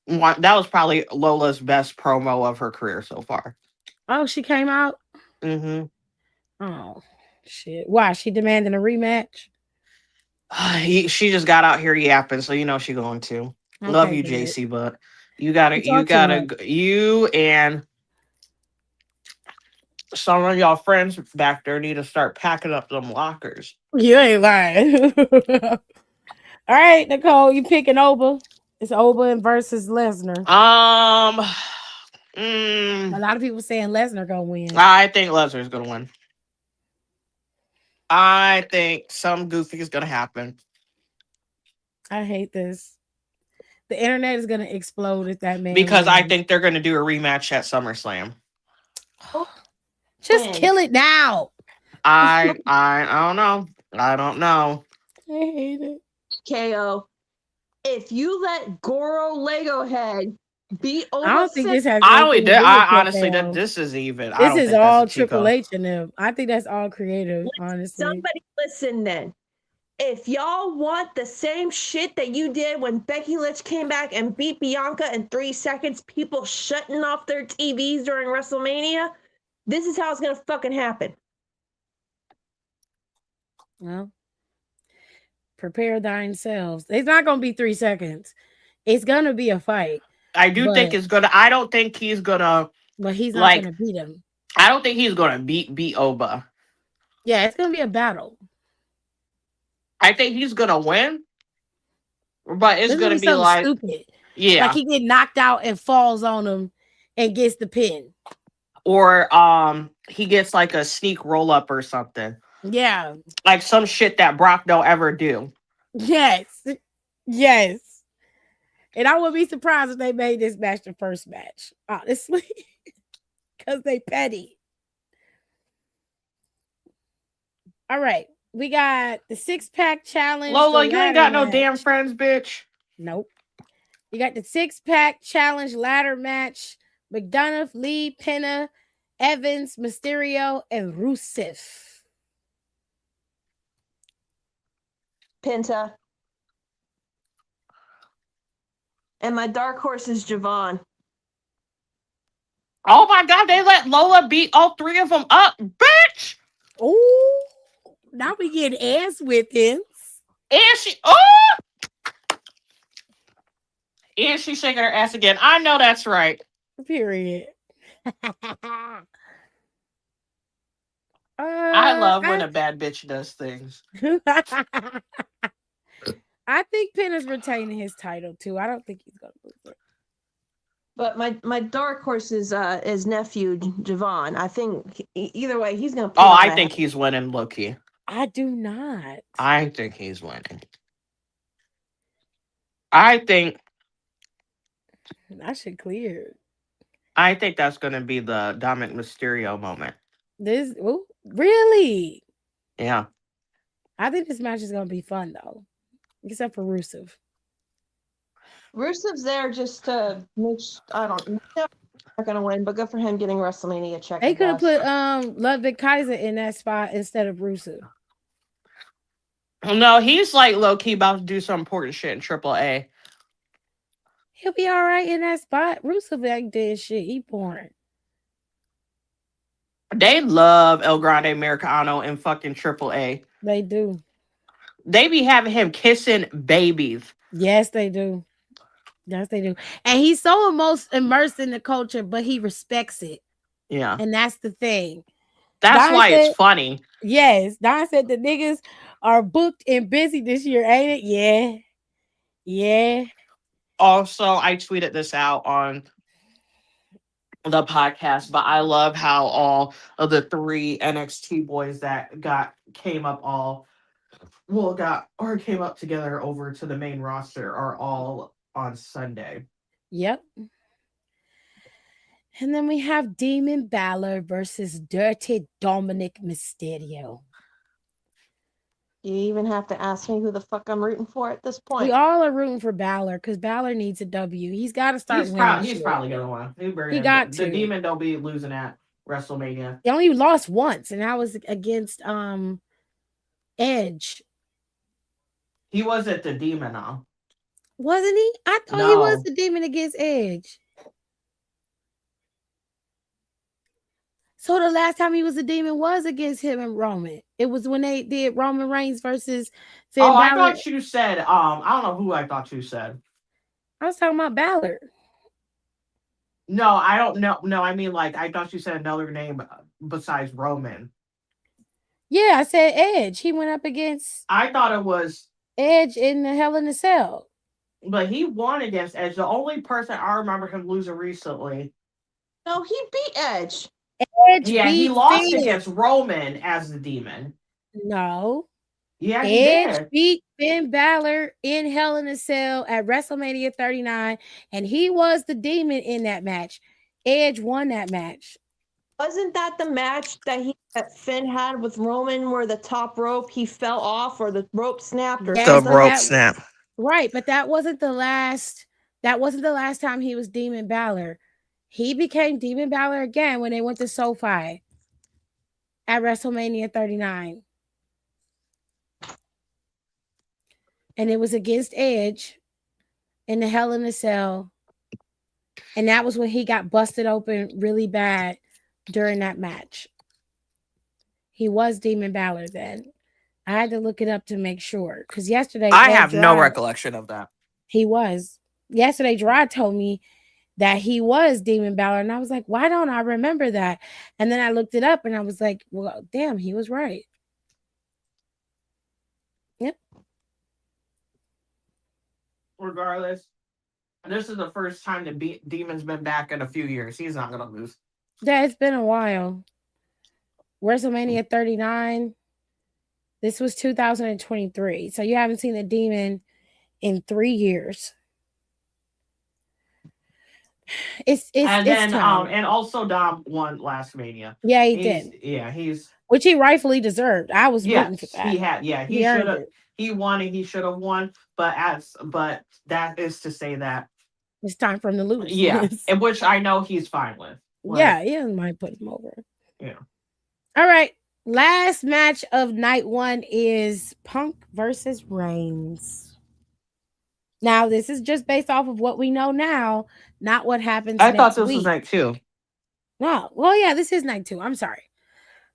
Speaker 3: Lola's best promo of her career so far.
Speaker 1: Oh, she came out.
Speaker 3: Hmm.
Speaker 1: Oh shit! Why she demanding a rematch?
Speaker 3: She just got out here yapping, so she going to. Love
Speaker 1: Okay,
Speaker 3: you,
Speaker 1: good.
Speaker 3: JC, but you
Speaker 1: You
Speaker 3: gotta,
Speaker 1: talk too much.
Speaker 3: you and some of y'all friends back there need to start packing up them lockers.
Speaker 1: You ain't lying. All right, Nicole, you picking Oba? It's Oba and versus Lesnar.
Speaker 3: Um,
Speaker 1: A lot of people saying Lesnar gonna win.
Speaker 3: I think Lesnar's gonna win. I think some goofy is gonna happen
Speaker 1: I hate this. The internet is gonna explode if that man
Speaker 3: because I
Speaker 1: wins.
Speaker 3: think they're gonna do a rematch at SummerSlam.
Speaker 1: Just kill it now.
Speaker 3: I don't know. I don't know.
Speaker 1: I hate it.
Speaker 2: KO. If you let Goro Lego Head beat
Speaker 1: I
Speaker 2: Oba
Speaker 1: don't think this has
Speaker 3: I only
Speaker 1: anything to
Speaker 3: did.
Speaker 1: do with
Speaker 3: I honestly that
Speaker 1: KO.
Speaker 3: this is even. I
Speaker 1: This
Speaker 3: don't
Speaker 1: is
Speaker 3: think that's a
Speaker 1: all Triple
Speaker 3: Chico.
Speaker 1: H and them. I think that's all creative, honestly.
Speaker 2: somebody listen then. If y'all want the same shit that you did when Becky Lynch came back and beat Bianca in 3 seconds, people shutting off their TVs during WrestleMania, this is how it's gonna fucking happen.
Speaker 1: Well, prepare thine selves. It's not gonna be 3 seconds. It's gonna be a fight,
Speaker 3: I do think
Speaker 1: but
Speaker 3: it's gonna. I don't think he's gonna
Speaker 1: he's not
Speaker 3: like.
Speaker 1: gonna beat him.
Speaker 3: I don't think he's gonna beat Oba.
Speaker 1: Yeah, it's gonna be a battle.
Speaker 3: I think he's gonna win, but it's
Speaker 1: It's gonna
Speaker 3: gonna
Speaker 1: be
Speaker 3: be
Speaker 1: something
Speaker 3: like,
Speaker 1: stupid. Like
Speaker 3: yeah,
Speaker 1: he get knocked out and falls on him and gets the pin.
Speaker 3: or he gets like a sneak roll up or something,
Speaker 1: Yeah.
Speaker 3: like some shit that Brock don't ever do.
Speaker 1: Yes. Yes. And I would be surprised if they made this match the first match, honestly. Because they petty. All right. We got the 6-pack challenge, the
Speaker 3: Lola, you ain't
Speaker 1: ladder
Speaker 3: got no damn
Speaker 1: match.
Speaker 3: friends, bitch.
Speaker 1: Nope. You got the 6-pack challenge ladder match. McDonough, Lee, Penna, Evans, Mysterio, and Rusev.
Speaker 2: Penta. And my dark horse is Javon.
Speaker 3: Oh my god, they let Lola beat all three of them up, bitch.
Speaker 1: Oh, now we get ass whippings.
Speaker 3: And she's shaking her ass again. I know that's right.
Speaker 1: Period.
Speaker 3: I love when
Speaker 1: I
Speaker 3: a bad bitch does things.
Speaker 1: I think Penn is retaining his title too. I don't think he's gonna lose it.
Speaker 2: But my dark horse is nephew Javon. I think either way he's gonna put
Speaker 3: Oh,
Speaker 2: on
Speaker 3: I
Speaker 2: a
Speaker 3: think he's winning, Loki.
Speaker 1: I do not.
Speaker 3: I think he's winning. I think
Speaker 1: That should clear.
Speaker 3: I think that's gonna be the Dominic Mysterio moment.
Speaker 1: This ooh, really?
Speaker 3: Yeah.
Speaker 1: I think this match is gonna be fun though. Except for Rusev.
Speaker 2: Rusev's there just to make. I don't. They're not gonna win, but good for him getting WrestleMania check. I
Speaker 1: They could have
Speaker 2: guess.
Speaker 1: put Ludwig Kaiser in that spot instead of Rusev.
Speaker 3: No, he's like low key about to do some important shit in AAA.
Speaker 1: He'll be all right in that spot. Rusev ain't did shit. He boring.
Speaker 3: They love El Grande Americano in fucking AAA.
Speaker 1: They do.
Speaker 3: They be having him kissing babies.
Speaker 1: Yes, they do. Yes, they do. And he's so most immersed in the culture, but he respects it.
Speaker 3: Yeah.
Speaker 1: And that's the thing.
Speaker 3: That's
Speaker 1: Don
Speaker 3: why
Speaker 1: said,
Speaker 3: it's funny.
Speaker 1: yes. Don said the niggas are booked and busy this year, ain't it? Yeah. Yeah.
Speaker 3: Also, I tweeted this out on the podcast, but I love how all of the 3 NXT boys that came up together over to the main roster are all on Sunday.
Speaker 1: Yep. And then we have Demon Balor versus Dirty Dominic Mysterio.
Speaker 2: You even have to ask me who the fuck I'm rooting for at this point.
Speaker 1: We all are rooting for Balor because Balor needs a W. He's got to start winning.
Speaker 3: He's probably gonna win.
Speaker 1: He got to.
Speaker 3: The Demon don't be losing at WrestleMania.
Speaker 1: He only lost once, and that was against Edge.
Speaker 3: He wasn't the Demon, huh?
Speaker 1: Wasn't he? I thought he was the Demon against Edge. So the last time he was a Demon was against him and Roman. It was when they did Roman Reigns versus Finn Balor.
Speaker 3: I thought you said I don't know who I thought you said.
Speaker 1: I was talking about Balor.
Speaker 3: No, I don't know. No, I mean like I thought you said another name besides Roman.
Speaker 1: Yeah, I said Edge. He went up against.
Speaker 3: I thought it was
Speaker 1: Edge in the Hell in a Cell.
Speaker 3: But he won against Edge. The only person I remember him losing recently.
Speaker 2: No, he beat Edge.
Speaker 1: Edge
Speaker 3: he lost against Roman as the Demon.
Speaker 1: No.
Speaker 3: Yeah,
Speaker 1: Edge beat Finn Balor in Hell in a Cell at WrestleMania 39, and he was the Demon in that match. Edge won that match.
Speaker 2: Wasn't that the match that Finn had with Roman where the top rope he fell off or the rope snapped or
Speaker 3: the rope snap?
Speaker 1: Right, but that wasn't the last. That wasn't the last time he was Demon Balor. He became Demon Balor again when they went to SoFi at WrestleMania 39. And it was against Edge in the Hell in a Cell. And that was when he got busted open really bad during that match. He was Demon Balor then. I had to look it up to make sure. Because yesterday...
Speaker 3: I have no recollection of that.
Speaker 1: He was. Yesterday, Gerard told me that he was Demon Balor. And I was like, why don't I remember that? And then I looked it up and I was like, well, damn, he was right. Yep.
Speaker 3: Regardless, this is the first time the Demon's been back in a few years. He's not going to lose.
Speaker 1: Yeah, it's been a while. WrestleMania 39. This was 2023. So you haven't seen the Demon in 3 years. It's time.
Speaker 3: And also Dom won last Mania.
Speaker 1: Yeah, he did.
Speaker 3: Yeah,
Speaker 1: which he rightfully deserved. I was rooting for that.
Speaker 3: He had. Yeah, he should have. He won and he should have won. But that is to say that
Speaker 1: it's time for him to lose.
Speaker 3: Yeah, and which I know he's fine with.
Speaker 1: Yeah, he doesn't mind putting him over.
Speaker 3: Yeah.
Speaker 1: All right. Last match of night 1 is Punk versus Reigns. Now, this is just based off of what we know now, not what happens next week.
Speaker 3: I thought this was night 2.
Speaker 1: No. Well, yeah, this is night 2. I'm sorry.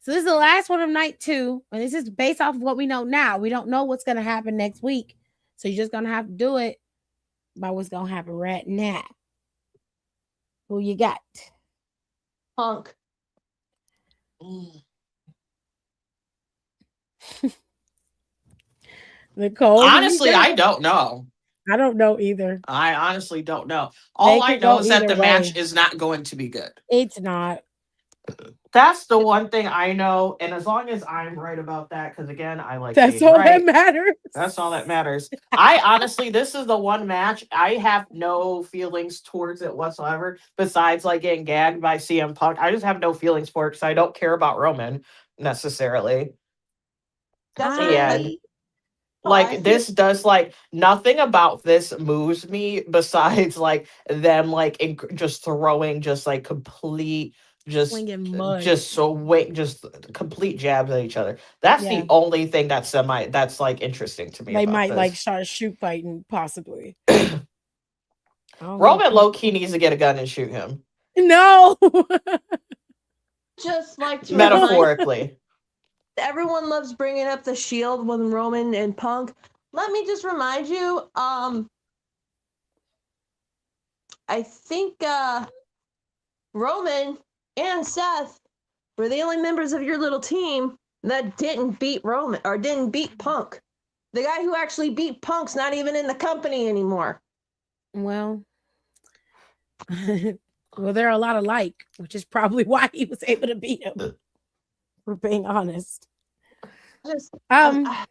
Speaker 1: So this is the last one of night 2, and this is based off of what we know now. We don't know what's going to happen next week. So you're just going to have to do it by what's going to happen right now. Who you got?
Speaker 2: Punk.
Speaker 1: Nicole.
Speaker 3: Honestly, I don't know.
Speaker 1: I don't know either.
Speaker 3: I honestly don't know.
Speaker 1: They
Speaker 3: All I
Speaker 1: could
Speaker 3: know
Speaker 1: go
Speaker 3: is that
Speaker 1: either
Speaker 3: the match
Speaker 1: way.
Speaker 3: is not going to be good.
Speaker 1: It's not.
Speaker 3: That's the one thing I know. And as long as I'm right about that, because again, I like
Speaker 1: That's
Speaker 3: being
Speaker 1: all that
Speaker 3: right.
Speaker 1: matters.
Speaker 3: That's all that matters. I honestly, this is the one match I have no feelings towards it whatsoever. Besides, like getting gagged by CM Punk, I just have no feelings for it because I don't care about Roman necessarily.
Speaker 2: That's okay.
Speaker 3: And
Speaker 1: I
Speaker 2: Oh, I
Speaker 3: like
Speaker 2: feel
Speaker 3: this does like nothing about this moves me besides like them like just throwing just like complete
Speaker 1: slinging mud.
Speaker 3: just so wait just complete jabs at each other. That's
Speaker 1: Yeah.
Speaker 3: the only thing that's like interesting to me
Speaker 1: They
Speaker 3: about
Speaker 1: might like
Speaker 3: this.
Speaker 1: start shoot fighting, possibly. I don't know.
Speaker 3: Roman low key needs to get a gun and shoot him
Speaker 1: No.
Speaker 2: just like to remind
Speaker 3: metaphorically.
Speaker 2: everyone loves bringing up the Shield with Roman and Punk. Let me just remind you, I think Roman and Seth were the only members of your little team that didn't beat Roman or didn't beat Punk. The guy who actually beat Punk's not even in the company anymore.
Speaker 1: Well, well, they're a lot alike, which is probably why he was able to beat him. For being honest.
Speaker 2: Just
Speaker 1: Um,
Speaker 2: I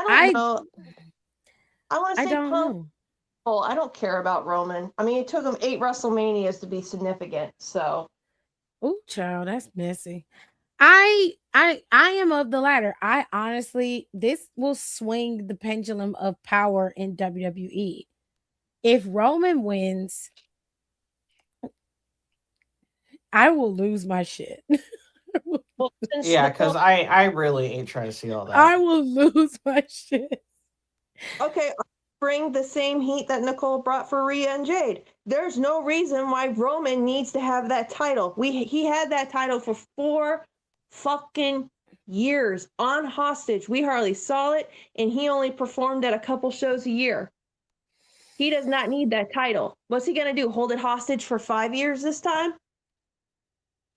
Speaker 2: don't
Speaker 1: I
Speaker 2: know. I want to
Speaker 1: I
Speaker 2: say
Speaker 1: don't
Speaker 2: Punk.
Speaker 1: know.
Speaker 2: Well, I don't care about Roman. I mean, it took him 8 WrestleManias to be significant. So
Speaker 1: Oh, child, that's messy. I am of the latter. I honestly, this will swing the pendulum of power in WWE. If Roman wins, I will lose my shit.
Speaker 2: well, since
Speaker 3: Yeah, because
Speaker 2: Nicole,
Speaker 3: I really ain't trying to see all
Speaker 1: I
Speaker 3: that.
Speaker 1: will lose my shit.
Speaker 2: okay, bring the same heat that Nicole brought for Rhea and Jade. There's no reason why Roman needs to have that title. He had that title for 4 fucking years on hostage. We hardly saw it, and he only performed at a couple shows a year. He does not need that title. What's he gonna do? Hold it hostage for 5 years this time?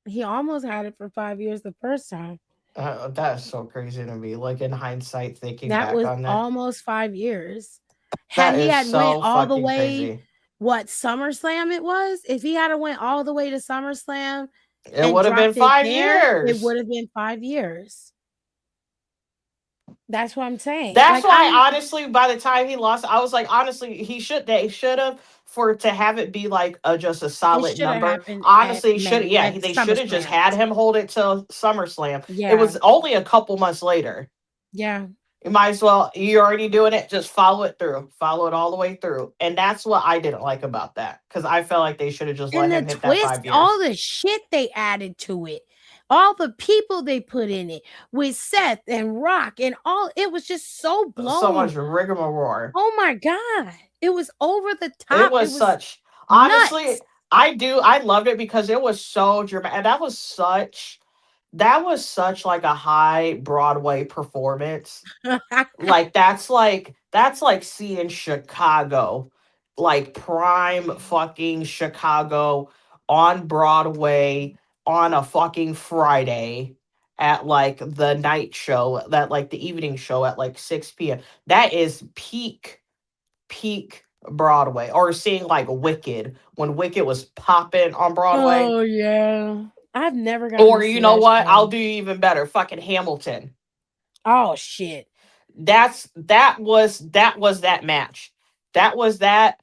Speaker 1: He almost had it for 5 years the first time.
Speaker 3: That's so crazy to me. Like in hindsight, thinking
Speaker 1: That
Speaker 3: back
Speaker 1: was
Speaker 3: on that,
Speaker 1: almost 5 years. Had
Speaker 3: that
Speaker 1: he
Speaker 3: is
Speaker 1: had went
Speaker 3: so
Speaker 1: all the
Speaker 3: fucking
Speaker 1: way,
Speaker 3: crazy.
Speaker 1: what SummerSlam it was? If he had went all the way to SummerSlam
Speaker 3: It
Speaker 1: and
Speaker 3: would have been
Speaker 1: dropped it
Speaker 3: five
Speaker 1: there, it
Speaker 3: years.
Speaker 1: would have been 5 years. That's what I'm saying.
Speaker 3: That's
Speaker 1: Like
Speaker 3: why, honestly, by the time he lost, I was like, honestly, they should have for to have it be like just a
Speaker 1: it
Speaker 3: solid
Speaker 1: should have
Speaker 3: number.
Speaker 1: happened at
Speaker 3: Honestly, should yeah,
Speaker 1: At
Speaker 3: they should have just
Speaker 1: SummerSlam.
Speaker 3: had him hold it till SummerSlam. It
Speaker 1: Yeah,
Speaker 3: was only a couple months later.
Speaker 1: yeah.
Speaker 3: You might as well. You're already doing it. Just follow it through. Follow it all the way through. And that's what I didn't like about that because I felt like they should have just let
Speaker 1: And the
Speaker 3: him hit that
Speaker 1: twist,
Speaker 3: 5 years.
Speaker 1: all the shit they added to it, all the people they put in it with Seth and Rock and all, it was just so
Speaker 3: So
Speaker 1: blown.
Speaker 3: much rigmarole.
Speaker 1: Oh my god. It was over the
Speaker 3: It
Speaker 1: top. It
Speaker 3: was
Speaker 1: was
Speaker 3: such. Honestly,
Speaker 1: nuts.
Speaker 3: I loved it because it was so dramatic. And that was such like a high Broadway performance. Like that's like seeing Chicago, like prime fucking Chicago on Broadway on a fucking Friday at like the night show, that like the evening show at like 6 p.m. That is peak Broadway. Or seeing like Wicked when Wicked was popping on Broadway.
Speaker 1: Oh yeah. I've never gotten to
Speaker 3: Or you
Speaker 1: see
Speaker 3: know
Speaker 1: that
Speaker 3: what? I'll
Speaker 1: show.
Speaker 3: do you even better. Fucking Hamilton.
Speaker 1: Oh shit.
Speaker 3: That was that match. That was that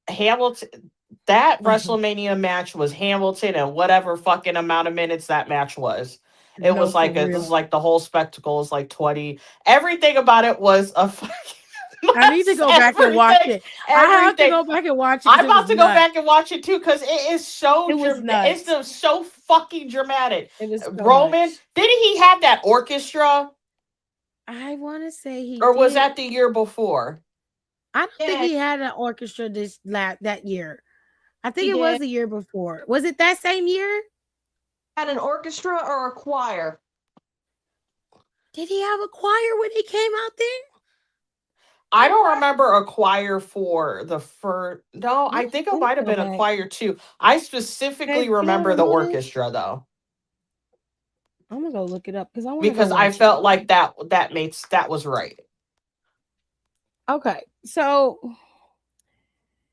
Speaker 3: Hamilton. That WrestleMania match was Hamilton and whatever fucking amount of minutes that match was. It
Speaker 1: No,
Speaker 3: was
Speaker 1: for
Speaker 3: like this is
Speaker 1: real.
Speaker 3: like the whole spectacle is like 20. Everything about it was a fucking
Speaker 1: I need to
Speaker 3: mess.
Speaker 1: go back and watch it. I have to
Speaker 3: Everything.
Speaker 1: go back and watch it
Speaker 3: I'm
Speaker 1: because it was
Speaker 3: about to go
Speaker 1: nuts.
Speaker 3: back and watch it too because it is so
Speaker 1: It was
Speaker 3: it's
Speaker 1: nuts.
Speaker 3: just so fucking dramatic.
Speaker 1: It was so
Speaker 3: Roman,
Speaker 1: much.
Speaker 3: didn't he have that orchestra?
Speaker 1: I want to say he
Speaker 3: Or was
Speaker 1: did.
Speaker 3: that the year before?
Speaker 1: I don't think
Speaker 2: Yeah,
Speaker 1: he had an orchestra that year. I think
Speaker 2: he
Speaker 1: it was
Speaker 2: did.
Speaker 1: the year before. Was it that same year?
Speaker 2: Had an orchestra or a choir?
Speaker 1: Did he have a choir when he came out there?
Speaker 3: I don't remember a choir for the first. No, I
Speaker 1: Let
Speaker 3: think it
Speaker 1: me
Speaker 3: might have
Speaker 1: go
Speaker 3: been a
Speaker 1: back.
Speaker 3: choir too. I specifically
Speaker 1: Hey,
Speaker 3: remember the
Speaker 1: Cameron.
Speaker 3: orchestra though,
Speaker 1: I'm gonna go look it up because I want to go
Speaker 3: because I
Speaker 1: watch it.
Speaker 3: felt like that was right.
Speaker 1: Okay, so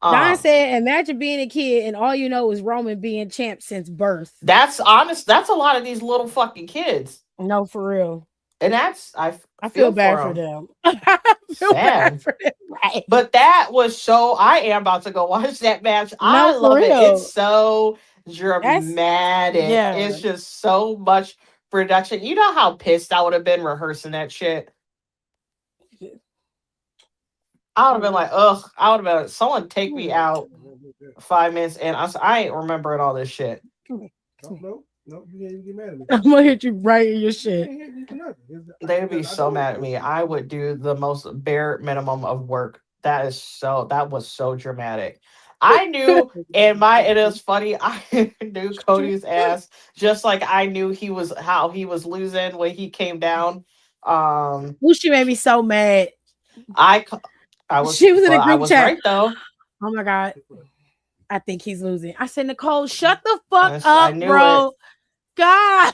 Speaker 1: Don
Speaker 3: Um,
Speaker 1: said, "Imagine being a kid and all you know is Roman being champ since birth."
Speaker 3: that's honest. That's a lot of these little fucking kids,
Speaker 1: No, for real.
Speaker 3: and
Speaker 1: I feel
Speaker 3: feel
Speaker 1: bad
Speaker 3: for
Speaker 1: for
Speaker 3: them.
Speaker 1: them. I feel bad
Speaker 3: Sad.
Speaker 1: for them. Right?
Speaker 3: But that was so. I am about to go watch that match.
Speaker 1: No,
Speaker 3: I
Speaker 1: for
Speaker 3: love it. It's
Speaker 1: real.
Speaker 3: so
Speaker 1: That's
Speaker 3: dramatic.
Speaker 1: yeah.
Speaker 3: It's just so much production. You know how pissed I would have been rehearsing that shit. I would have been like, ugh. I would have been like, someone take me out 5 minutes, and I ain't remembering all this shit.
Speaker 1: Come here. Come here. No, you can't even get mad at me. I'm gonna hit you right in your shit.
Speaker 3: They'd be so mad at me. I would do the most bare minimum of work. That was so dramatic. I knew in my it is funny, I knew Cody's ass just like I knew how he was losing when he came down. Um
Speaker 1: Ooh, she made me so mad.
Speaker 3: I c- I was
Speaker 1: She was in a
Speaker 3: but I
Speaker 1: group
Speaker 3: was
Speaker 1: chat.
Speaker 3: right though.
Speaker 1: Oh my god, I think he's losing. I said, Nicole, shut the fuck
Speaker 3: I
Speaker 1: up,
Speaker 3: knew it.
Speaker 1: bro. God.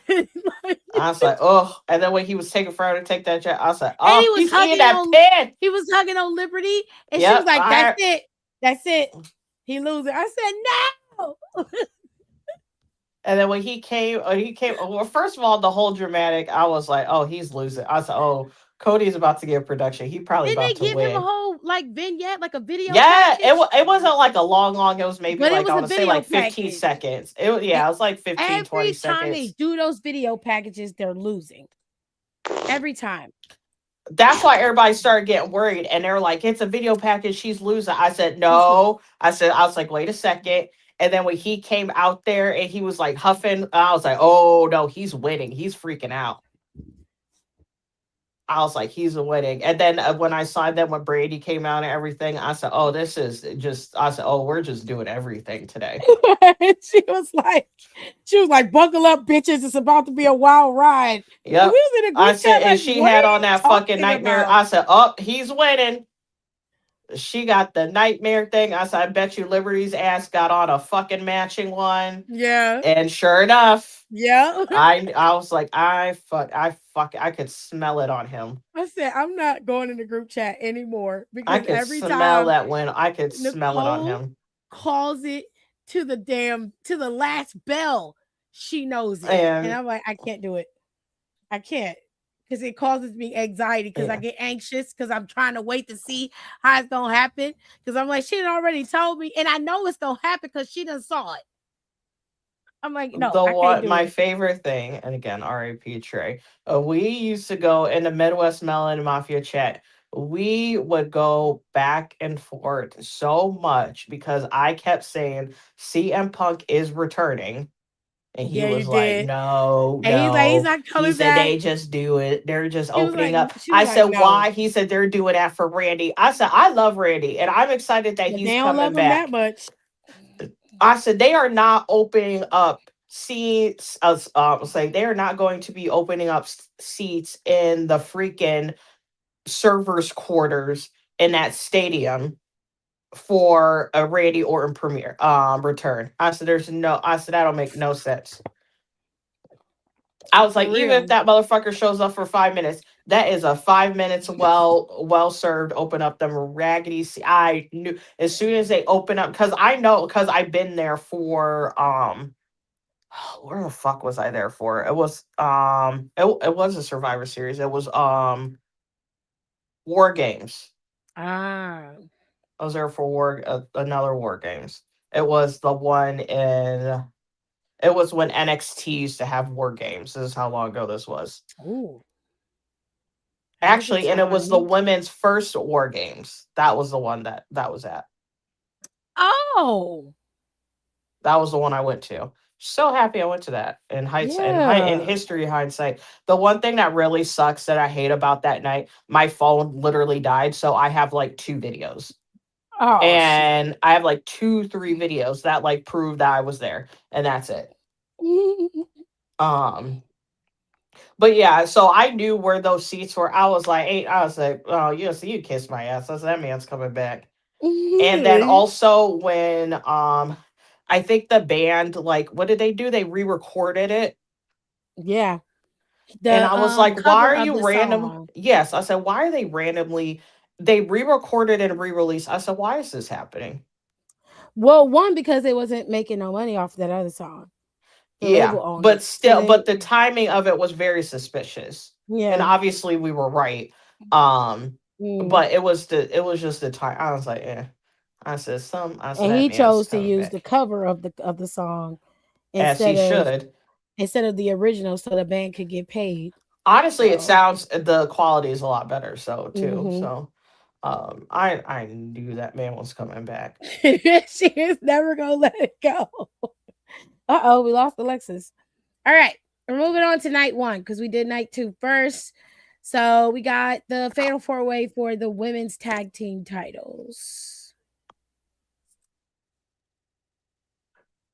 Speaker 1: And
Speaker 3: I was like, oh, and then when he was taking forever to take that jet, I was like,
Speaker 1: he
Speaker 3: oh,
Speaker 1: was
Speaker 3: he's eating
Speaker 1: hugging
Speaker 3: that
Speaker 1: on
Speaker 3: pin.
Speaker 1: he was hugging on Liberty, and she was
Speaker 3: Yep.
Speaker 1: like, "That's it, that's it." He losing. I said, "No."
Speaker 3: And then when he came. Well, first of all, the whole dramatic, I was like, "Oh, he's losing." I said, "Oh, Cody's about to get production. He probably
Speaker 1: Didn't
Speaker 3: about
Speaker 1: they
Speaker 3: to
Speaker 1: give him a
Speaker 3: win."
Speaker 1: whole like vignette, like a video
Speaker 3: Yeah,
Speaker 1: package?
Speaker 3: it wasn't like a long. It was maybe
Speaker 1: But it
Speaker 3: like I
Speaker 1: was a
Speaker 3: want to say
Speaker 1: video
Speaker 3: like 15
Speaker 1: package.
Speaker 3: seconds.
Speaker 1: And
Speaker 3: Yeah, it was like 15, 20
Speaker 1: every time they
Speaker 3: seconds.
Speaker 1: do those video packages, they're losing. Every time.
Speaker 3: That's why everybody started getting worried, and they're like, "It's a video package. She's losing." I said,
Speaker 1: He's losing.
Speaker 3: "No." I was like, "Wait a second." And then when he came out there and he was like huffing, I was like, "Oh no, he's winning. He's freaking out." I was like, he's winning. And then when I saw them when Brady came out and everything, I said, oh, this is just, I said, oh, we're just doing everything today.
Speaker 1: And she was like, buckle up, bitches. It's about to be a wild ride. And we
Speaker 3: Yep.
Speaker 1: was in a
Speaker 3: I
Speaker 1: group chat
Speaker 3: said, and
Speaker 1: like,
Speaker 3: she
Speaker 1: what are
Speaker 3: had on
Speaker 1: you
Speaker 3: that fucking
Speaker 1: talking
Speaker 3: nightmare.
Speaker 1: about?
Speaker 3: I said, oh, he's winning. She got the nightmare thing. I said, I bet you Liberty's ass got on a fucking matching one.
Speaker 1: Yeah.
Speaker 3: And sure enough,
Speaker 1: Yeah.
Speaker 3: I was like, I could smell it on him.
Speaker 1: I said, I'm not going in the group chat anymore
Speaker 3: I
Speaker 1: because
Speaker 3: could
Speaker 1: every
Speaker 3: smell
Speaker 1: time
Speaker 3: that when I could smell it on
Speaker 1: Nicole
Speaker 3: him.
Speaker 1: calls it to the last bell, she knows it. And
Speaker 3: And
Speaker 1: I'm like, I can't do it. I can't. Because it causes me anxiety because I
Speaker 3: yeah.
Speaker 1: get anxious because I'm trying to wait to see how it's gonna happen. Because I'm like, she done already told me, and I know it's gonna happen because she done saw it. I'm like, no,
Speaker 3: The
Speaker 1: I can't
Speaker 3: one
Speaker 1: do
Speaker 3: my
Speaker 1: it.
Speaker 3: favorite thing, and again, R.A.P. Trey. We used to go in the Midwest Melon Mafia chat. We would go back and forth so much because I kept saying CM Punk is returning. And he
Speaker 1: Yeah, you
Speaker 3: was like,
Speaker 1: did.
Speaker 3: no,
Speaker 1: And he's like, he's
Speaker 3: no.
Speaker 1: not
Speaker 3: He
Speaker 1: coming
Speaker 3: said
Speaker 1: back.
Speaker 3: they just do it. They're just
Speaker 1: She was
Speaker 3: opening
Speaker 1: like,
Speaker 3: up.
Speaker 1: she was
Speaker 3: I
Speaker 1: like,
Speaker 3: said,
Speaker 1: no.
Speaker 3: why? He said they're doing that for Randy. I said, I love Randy and I'm excited that
Speaker 1: But they
Speaker 3: he's
Speaker 1: don't
Speaker 3: coming
Speaker 1: love him that
Speaker 3: back.
Speaker 1: much.
Speaker 3: I said they are not opening up seats. Say they are not going to be opening up seats in the freaking servers' quarters in that stadium for a Randy Orton premiere return. I said there's no. I said that'll make no sense. I was
Speaker 1: For
Speaker 3: like, even if
Speaker 1: real.
Speaker 3: that motherfucker shows up for 5 minutes, that is a 5 minutes well served. Open up them raggedy. I knew as soon as they open up because I know because I've been there for where the fuck was I there for? It was it was a Survivor Series. It was War Games.
Speaker 1: Ah.
Speaker 3: I was there for another War Games. It was the one in. It was when NXT used to have War Games. This is how long ago this was.
Speaker 1: Ooh. That was a
Speaker 3: Actually, and it was the
Speaker 1: time.
Speaker 3: women's first War Games. That was the one that was at.
Speaker 1: Oh.
Speaker 3: That was the one I went to. So happy I went to that. In hindsight, in
Speaker 1: Yeah.
Speaker 3: history hindsight, the one thing that really sucks that I hate about that night, my phone literally died, so I have like two videos,
Speaker 1: Oh shit.
Speaker 3: and I have like two, three videos that like prove that I was there, and that's it. Um, but yeah, so I knew where those seats were. I was like, oh, you kiss my ass. I said, that man's coming back. And then also when I think the band like what did they do? They re-recorded it.
Speaker 1: Yeah.
Speaker 3: And
Speaker 1: The
Speaker 3: I was like, why
Speaker 1: cover
Speaker 3: are
Speaker 1: of
Speaker 3: you
Speaker 1: the
Speaker 3: random?
Speaker 1: song.
Speaker 3: Yes, I said, why are they randomly they re-recorded and re-released. I said, why is this happening?
Speaker 1: Well, one, because they wasn't making no money off that other song. The
Speaker 3: Yeah,
Speaker 1: label owned
Speaker 3: but
Speaker 1: it. So
Speaker 3: still, but
Speaker 1: they,
Speaker 3: the timing of it was very suspicious. And
Speaker 1: yeah.
Speaker 3: obviously we were right. Um,
Speaker 1: Mm.
Speaker 3: but it was just the time. I was like, eh. I said
Speaker 1: And
Speaker 3: that
Speaker 1: he
Speaker 3: man's
Speaker 1: chose to
Speaker 3: coming
Speaker 1: use the
Speaker 3: back.
Speaker 1: cover of the song
Speaker 3: As he
Speaker 1: instead of
Speaker 3: should.
Speaker 1: the original so the band could get paid.
Speaker 3: Honestly, it
Speaker 1: So,
Speaker 3: sounds the quality is a lot better, so too.
Speaker 1: hmm
Speaker 3: So I knew that man was coming back.
Speaker 1: she is never gonna let it go. Uh-oh, we lost Alexis. All right, we're moving on to night one because we did night two first. So we got the fatal four way for the women's tag team titles.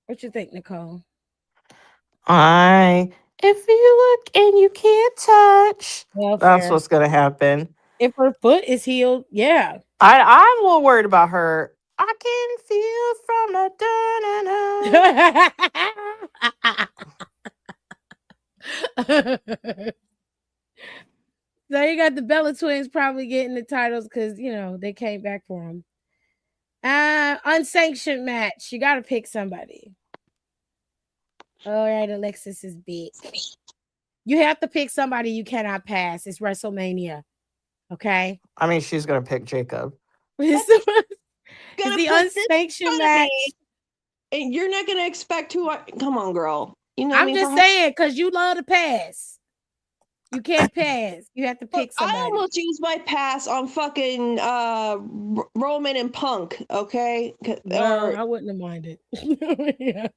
Speaker 1: What you think, Nicole?
Speaker 3: I if you look and you can't touch.
Speaker 1: Well,
Speaker 3: That's
Speaker 1: fair.
Speaker 3: what's gonna happen.
Speaker 1: If her foot is healed, yeah.
Speaker 3: I'm a little worried about her. I can feel from the
Speaker 1: So you got the Bella twins probably getting the titles because they came back for them. Unsanctioned match. You gotta pick somebody. All right, Alexis is big. You have to pick somebody you cannot pass. It's WrestleMania. Okay.
Speaker 3: I mean, she's gonna pick Jacob.
Speaker 1: It's
Speaker 2: Gonna
Speaker 1: the
Speaker 2: put this in
Speaker 1: unsanctioned
Speaker 2: front of me,
Speaker 1: match.
Speaker 2: and you're not gonna expect who I come on, girl. You know
Speaker 1: I'm
Speaker 2: me for
Speaker 1: just saying because you love to pass. You can't pass. You have to
Speaker 2: Look,
Speaker 1: pick
Speaker 2: I
Speaker 1: somebody.
Speaker 2: almost used my pass on fucking Roman and Punk, okay?
Speaker 1: Well,
Speaker 2: Or
Speaker 1: I wouldn't have minded. Yeah.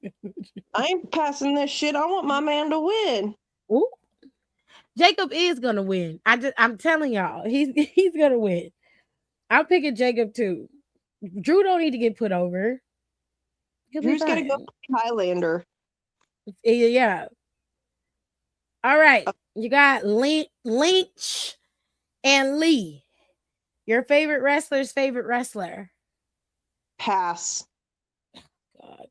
Speaker 2: I ain't passing this shit. I want my man to win.
Speaker 1: Ooh. Jacob is gonna win. I'm telling y'all, he's gonna win. I'm picking Jacob too. Drew don't need to get put over. He'll be
Speaker 2: Drew's gonna go
Speaker 1: fine.
Speaker 2: Highlander.
Speaker 1: Yeah. All right. You got Lynch and Lee. Your favorite wrestler's favorite wrestler.
Speaker 2: Pass.
Speaker 1: God.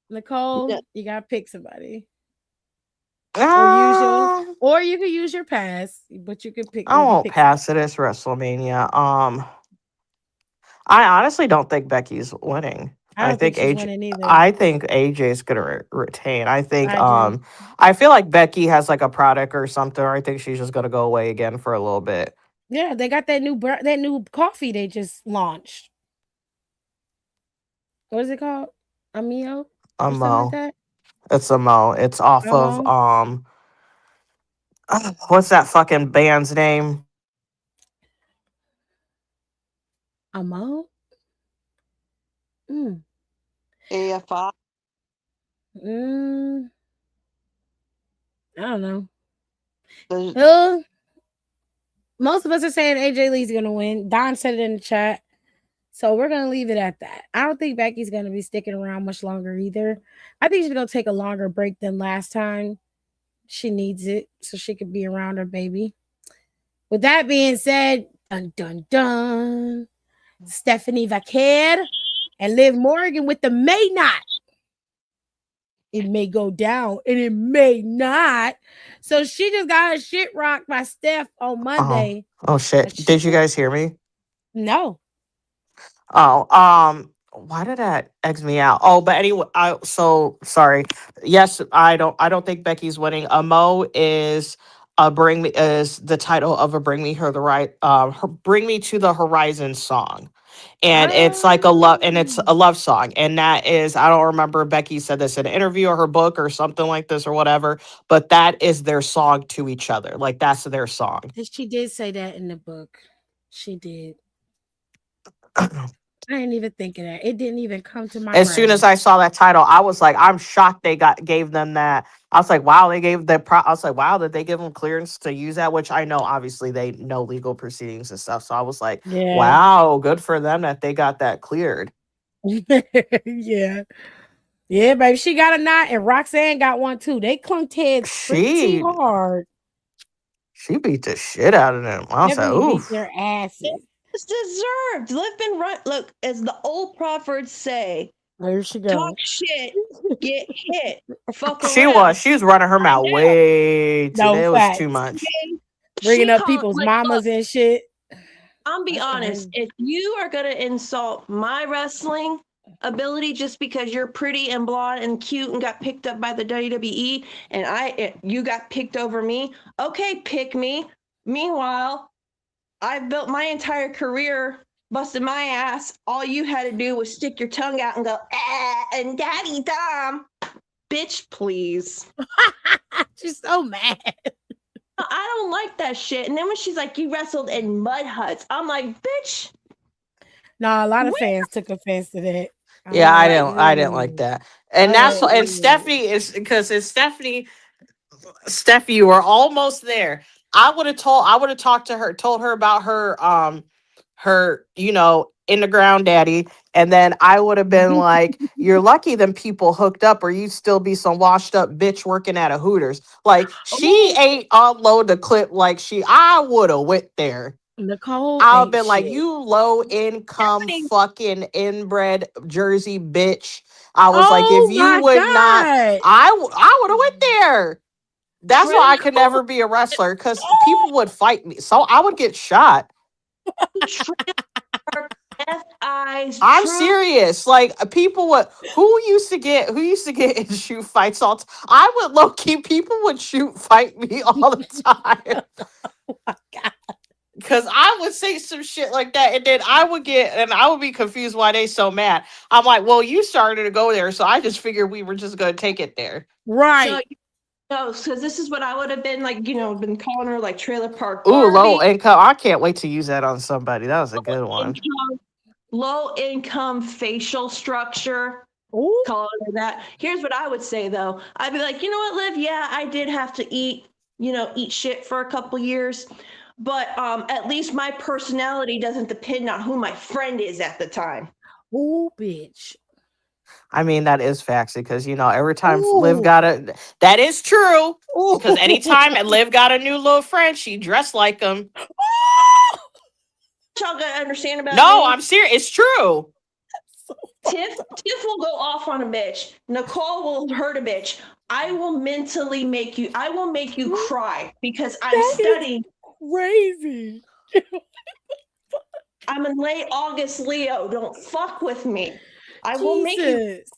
Speaker 1: Nicole,
Speaker 2: No,
Speaker 1: you gotta pick somebody.
Speaker 3: Uh,
Speaker 1: Or you can use your pass, but you can pick
Speaker 3: I
Speaker 1: we can
Speaker 3: won't
Speaker 1: pick somebody.
Speaker 3: pass it as WrestleMania. I honestly don't think Becky's winning.
Speaker 1: I don't think she's winning either.
Speaker 3: I think AJ's gonna retain. I think
Speaker 1: I do.
Speaker 3: I feel like Becky has like a product or something. Or I think she's just gonna go away again for a little bit.
Speaker 1: Yeah, they got that new coffee they just launched. What is it called? Amio
Speaker 3: A
Speaker 1: or something like
Speaker 3: Mo.
Speaker 1: that?
Speaker 3: It's a Mo. It's off of
Speaker 1: Amo?
Speaker 3: what's that fucking band's name?
Speaker 1: Amo? Mm.
Speaker 2: AFI.
Speaker 1: Mm, I don't know.
Speaker 2: The
Speaker 1: Most of us are saying AJ Lee's gonna win. Don said it in the chat. So we're gonna leave it at that. I don't think Becky's gonna be sticking around much longer either. I think she's gonna take a longer break than last time. She needs it so she could be around her baby. With that being said, dun dun dun. Stephanie Vaquer and Liv Morgan with the may not. It may go down and it may not. So she just got her shit rocked by Steph on
Speaker 3: Oh,
Speaker 1: Monday.
Speaker 3: oh shit! Did you guys hear me?
Speaker 1: No.
Speaker 3: Oh, why did that eggs me out? Oh, but anyway, I so sorry. Yes, I don't think Becky's winning. A Mo is bring me is the title of a bring me her the right bring me to the horizon song. And it's like a love and it's a
Speaker 1: Um,
Speaker 3: love song. And that is I don't remember if Becky said this in an interview or her book or something like this or whatever, but that is their song to each other. Like that's their song.
Speaker 1: she did say that in the book. She did. I didn't even think of that. It didn't even come to my
Speaker 3: As soon as
Speaker 1: brain.
Speaker 3: I saw that title, I was like, I'm shocked they gave them that. I was like, wow, they gave the I was like, wow, did they give them clearance to use that? Which I know obviously they know legal proceedings and stuff. So I was like,
Speaker 1: Yeah.
Speaker 3: wow, good for them that they got that cleared.
Speaker 1: Yeah. Yeah, baby. She got a knot and Roxanne got one too. They clunked heads pretty
Speaker 3: She
Speaker 1: hard.
Speaker 3: she beat the shit out of them. I was like,
Speaker 1: Definitely beat
Speaker 3: oof.
Speaker 1: their asses.
Speaker 2: it's deserved. Live been run. Look, as the old prophets say,
Speaker 1: There she
Speaker 2: talk
Speaker 1: go.
Speaker 2: shit, get hit, or fuck
Speaker 3: She
Speaker 2: around.
Speaker 3: was. She was running her
Speaker 2: I
Speaker 3: mouth
Speaker 2: know.
Speaker 3: way too.
Speaker 1: No
Speaker 3: It was too
Speaker 1: facts.
Speaker 3: much.
Speaker 1: Bringing
Speaker 2: She
Speaker 1: up
Speaker 2: called
Speaker 1: people's
Speaker 2: like, look,
Speaker 1: mamas and shit.
Speaker 2: I'll be
Speaker 1: That's
Speaker 2: honest.
Speaker 1: crazy.
Speaker 2: If you are going to insult my wrestling ability just because you're pretty and blonde and cute and got picked up by the WWE and you got picked over me, okay, pick me. Meanwhile, I've built my entire career busting my ass. All you had to do was stick your tongue out and go, and Daddy Dom. Bitch, please.
Speaker 1: She's so mad.
Speaker 2: I don't like that shit. And then when she's like, you wrestled in mud huts, I'm like, bitch.
Speaker 1: Nah, a lot of
Speaker 2: Where?
Speaker 1: fans took offense to that. I'm
Speaker 3: Yeah,
Speaker 1: like,
Speaker 3: I didn't like that. And
Speaker 1: I
Speaker 3: that's
Speaker 1: like,
Speaker 3: what, and Stephanie is, because it's Stephanie, you were almost there. I would have talked to her, told her about her, in the ground daddy, and then I would have been like, you're lucky them people hooked up, or you'd still be some washed up bitch working at a Hooters. Like, she
Speaker 2: Oh,
Speaker 3: ain't unload the clip like I would have went there.
Speaker 1: Nicole
Speaker 3: I've
Speaker 1: ain't
Speaker 3: been like,
Speaker 1: shit.
Speaker 3: you low income
Speaker 2: Stephanie,
Speaker 3: fucking inbred Jersey bitch. I was like, if
Speaker 1: Oh
Speaker 3: you
Speaker 1: my
Speaker 3: would not,
Speaker 1: god.
Speaker 3: I would have went there. That's why I could
Speaker 2: Nicole,
Speaker 3: never be a wrestler, because people would fight me, so I would get shot.
Speaker 2: trademark FI's
Speaker 3: I'm
Speaker 2: true.
Speaker 3: serious. Like, people would, who used to get in shoot fights all I would low key, people would shoot fight me all the time.
Speaker 1: Oh my god.
Speaker 3: Cause I would say some shit like that, and then I would be confused why they so mad. I'm like, well, you started to go there, so I just figured we were just gonna take it there.
Speaker 2: No,
Speaker 1: Right.
Speaker 2: no, because this is what I would have been like, been calling her like Trailer Park
Speaker 3: Ooh, low
Speaker 2: Barbie,
Speaker 3: income. I can't wait to use that on somebody. That was a good one.
Speaker 2: income, low income facial structure.
Speaker 1: Ooh.
Speaker 2: Calling her that. Here's what I would say though. I'd be like, you know what, Liv? Yeah, I did have to eat shit for a couple years, but at least my personality doesn't depend on who my friend is at the time.
Speaker 1: Ooh, bitch.
Speaker 3: I mean, that is facts, because every time Liv
Speaker 1: Ooh.
Speaker 3: got a, that is true. Because
Speaker 1: Ooh.
Speaker 3: anytime Liv got a new little friend, she dressed like him.
Speaker 2: What y'all gotta understand about
Speaker 3: No,
Speaker 2: me?
Speaker 3: I'm serious. It's true.
Speaker 2: Tiff will go off on a bitch. Nicole will hurt a bitch. I will mentally make you. I will make you cry because I'm
Speaker 1: That is
Speaker 2: studying.
Speaker 1: crazy.
Speaker 2: I'm in late August Leo. Don't fuck with me. I will make you.
Speaker 1: Jesus.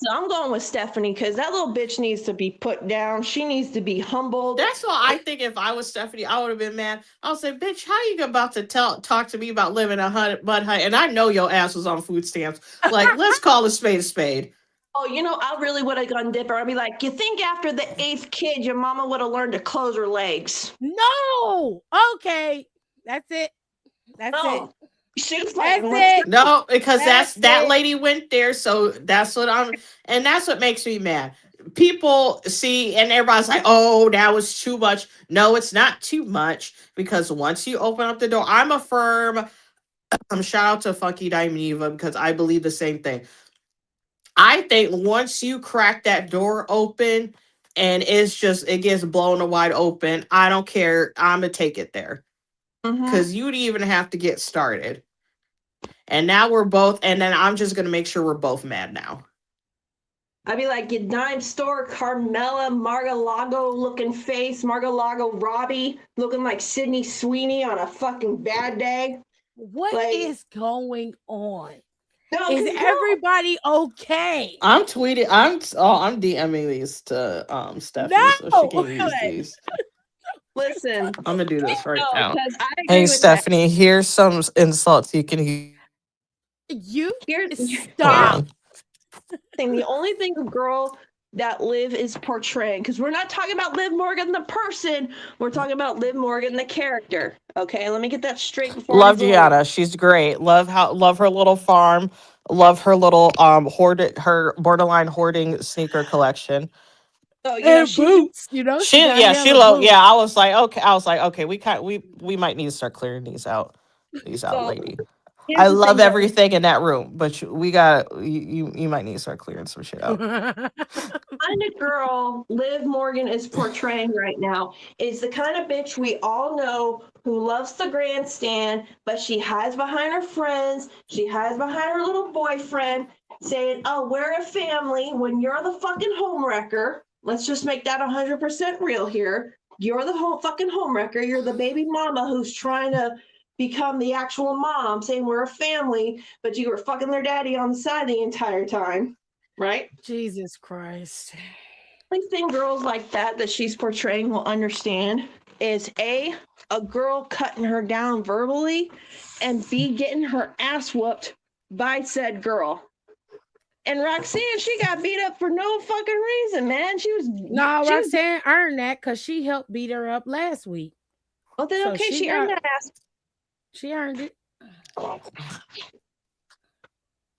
Speaker 2: So I'm going with Stephanie because that little bitch needs to be put down. She needs to be humbled.
Speaker 3: That's why I think if I was Stephanie, I would have been mad. I would say, bitch, how you about to talk to me about living a mud hut? And I know your ass was on food stamps. Like, let's call a spade a spade.
Speaker 2: Oh, I really would have gone dipper. I'd be like, you think after the 8th kid, your mama would have learned to close her legs?
Speaker 1: No. Okay. That's it. That's it.
Speaker 2: No. She's
Speaker 1: That's
Speaker 2: like,
Speaker 1: it.
Speaker 3: No, because
Speaker 1: That's
Speaker 3: that
Speaker 1: it.
Speaker 3: lady went there, so that's what makes me mad. People see, and everybody's like, oh, that was too much. No, it's not too much, because once you open up the door, I'm a firm shout out to Funky Diamond Eva, because I believe the same thing. I think once you crack that door open and it gets blown wide open, I don't care. I'm gonna take it there, because you'd even have to get started. And now and then I'm just gonna make sure we're both mad now.
Speaker 2: I'd be like, your dime store, Carmella, Margalago looking face, Margalago Robbie looking like Sydney Sweeney on a fucking bad day.
Speaker 1: What
Speaker 2: Like,
Speaker 1: is going on?
Speaker 2: no,
Speaker 1: Is everybody okay?
Speaker 3: I'm tweeting. I'm DMing these to Stephanie, so she
Speaker 1: No.
Speaker 3: can use these.
Speaker 2: listen,
Speaker 3: I'm gonna do this right
Speaker 2: no,
Speaker 3: now.
Speaker 2: because I agree
Speaker 3: Hey
Speaker 2: with that.
Speaker 3: Stephanie, here's some insults you can use.
Speaker 1: You
Speaker 2: Here's
Speaker 3: Hold
Speaker 1: stop.
Speaker 3: on.
Speaker 2: the only thing a girl that Liv is portraying, because we're not talking about Liv Morgan the person, we're talking about Liv Morgan the character. Okay, let me get that straight before
Speaker 3: Love
Speaker 2: we go.
Speaker 3: Gianna. She's great. Love her little farm. Love her little her borderline hoarding sneaker collection.
Speaker 2: So
Speaker 1: And
Speaker 2: she's
Speaker 1: boots. She got
Speaker 3: She
Speaker 1: hella
Speaker 3: low.
Speaker 1: boots.
Speaker 3: Yeah, I was like, okay, we might need to start clearing these out. These out,
Speaker 2: so
Speaker 3: lady. I
Speaker 2: here's the
Speaker 3: love
Speaker 2: thing though.
Speaker 3: everything in that room, but you might need to start clearing some shit out.
Speaker 2: Kind of girl Liv Morgan is portraying right now is the kind of bitch we all know who loves the grandstand, but she hides behind her friends, she hides behind her little boyfriend, saying, oh, we're a family when you're the fucking homewrecker. Let's just make that 100% real here. you're the whole fucking homewrecker. You're the baby mama who's trying to become the actual mom, saying we're a family, but you were fucking their daddy on the side the entire time, right?
Speaker 1: Jesus Christ.
Speaker 2: Only thing girls like that she's portraying will understand is a girl cutting her down verbally, and B, getting her ass whooped by said girl. And Roxanne, she got beat up for no fucking reason, man.
Speaker 1: No, Roxanne earned that because she helped beat her up last week.
Speaker 2: Well, then
Speaker 1: So
Speaker 2: okay, she earned that ass.
Speaker 1: She earned it.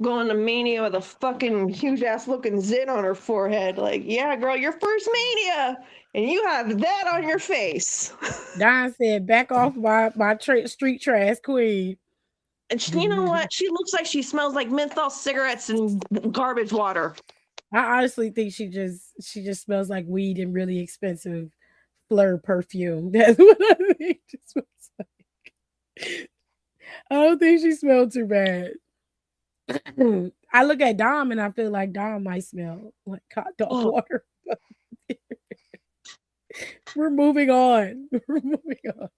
Speaker 2: Going to Mania with a fucking huge ass looking zit on her forehead. Like, yeah, girl, your first Mania, and you have that on your face.
Speaker 1: Don said, "Back off my street trash queen."
Speaker 2: And you know what? She looks like she smells like menthol cigarettes and garbage water.
Speaker 1: I honestly think she just smells like weed and really expensive Fleur perfume. That's what I think. She smells like. I don't think she smelled too bad. I look at Dom and I feel like Dom might smell like hot dog water. We're moving on. We're moving on.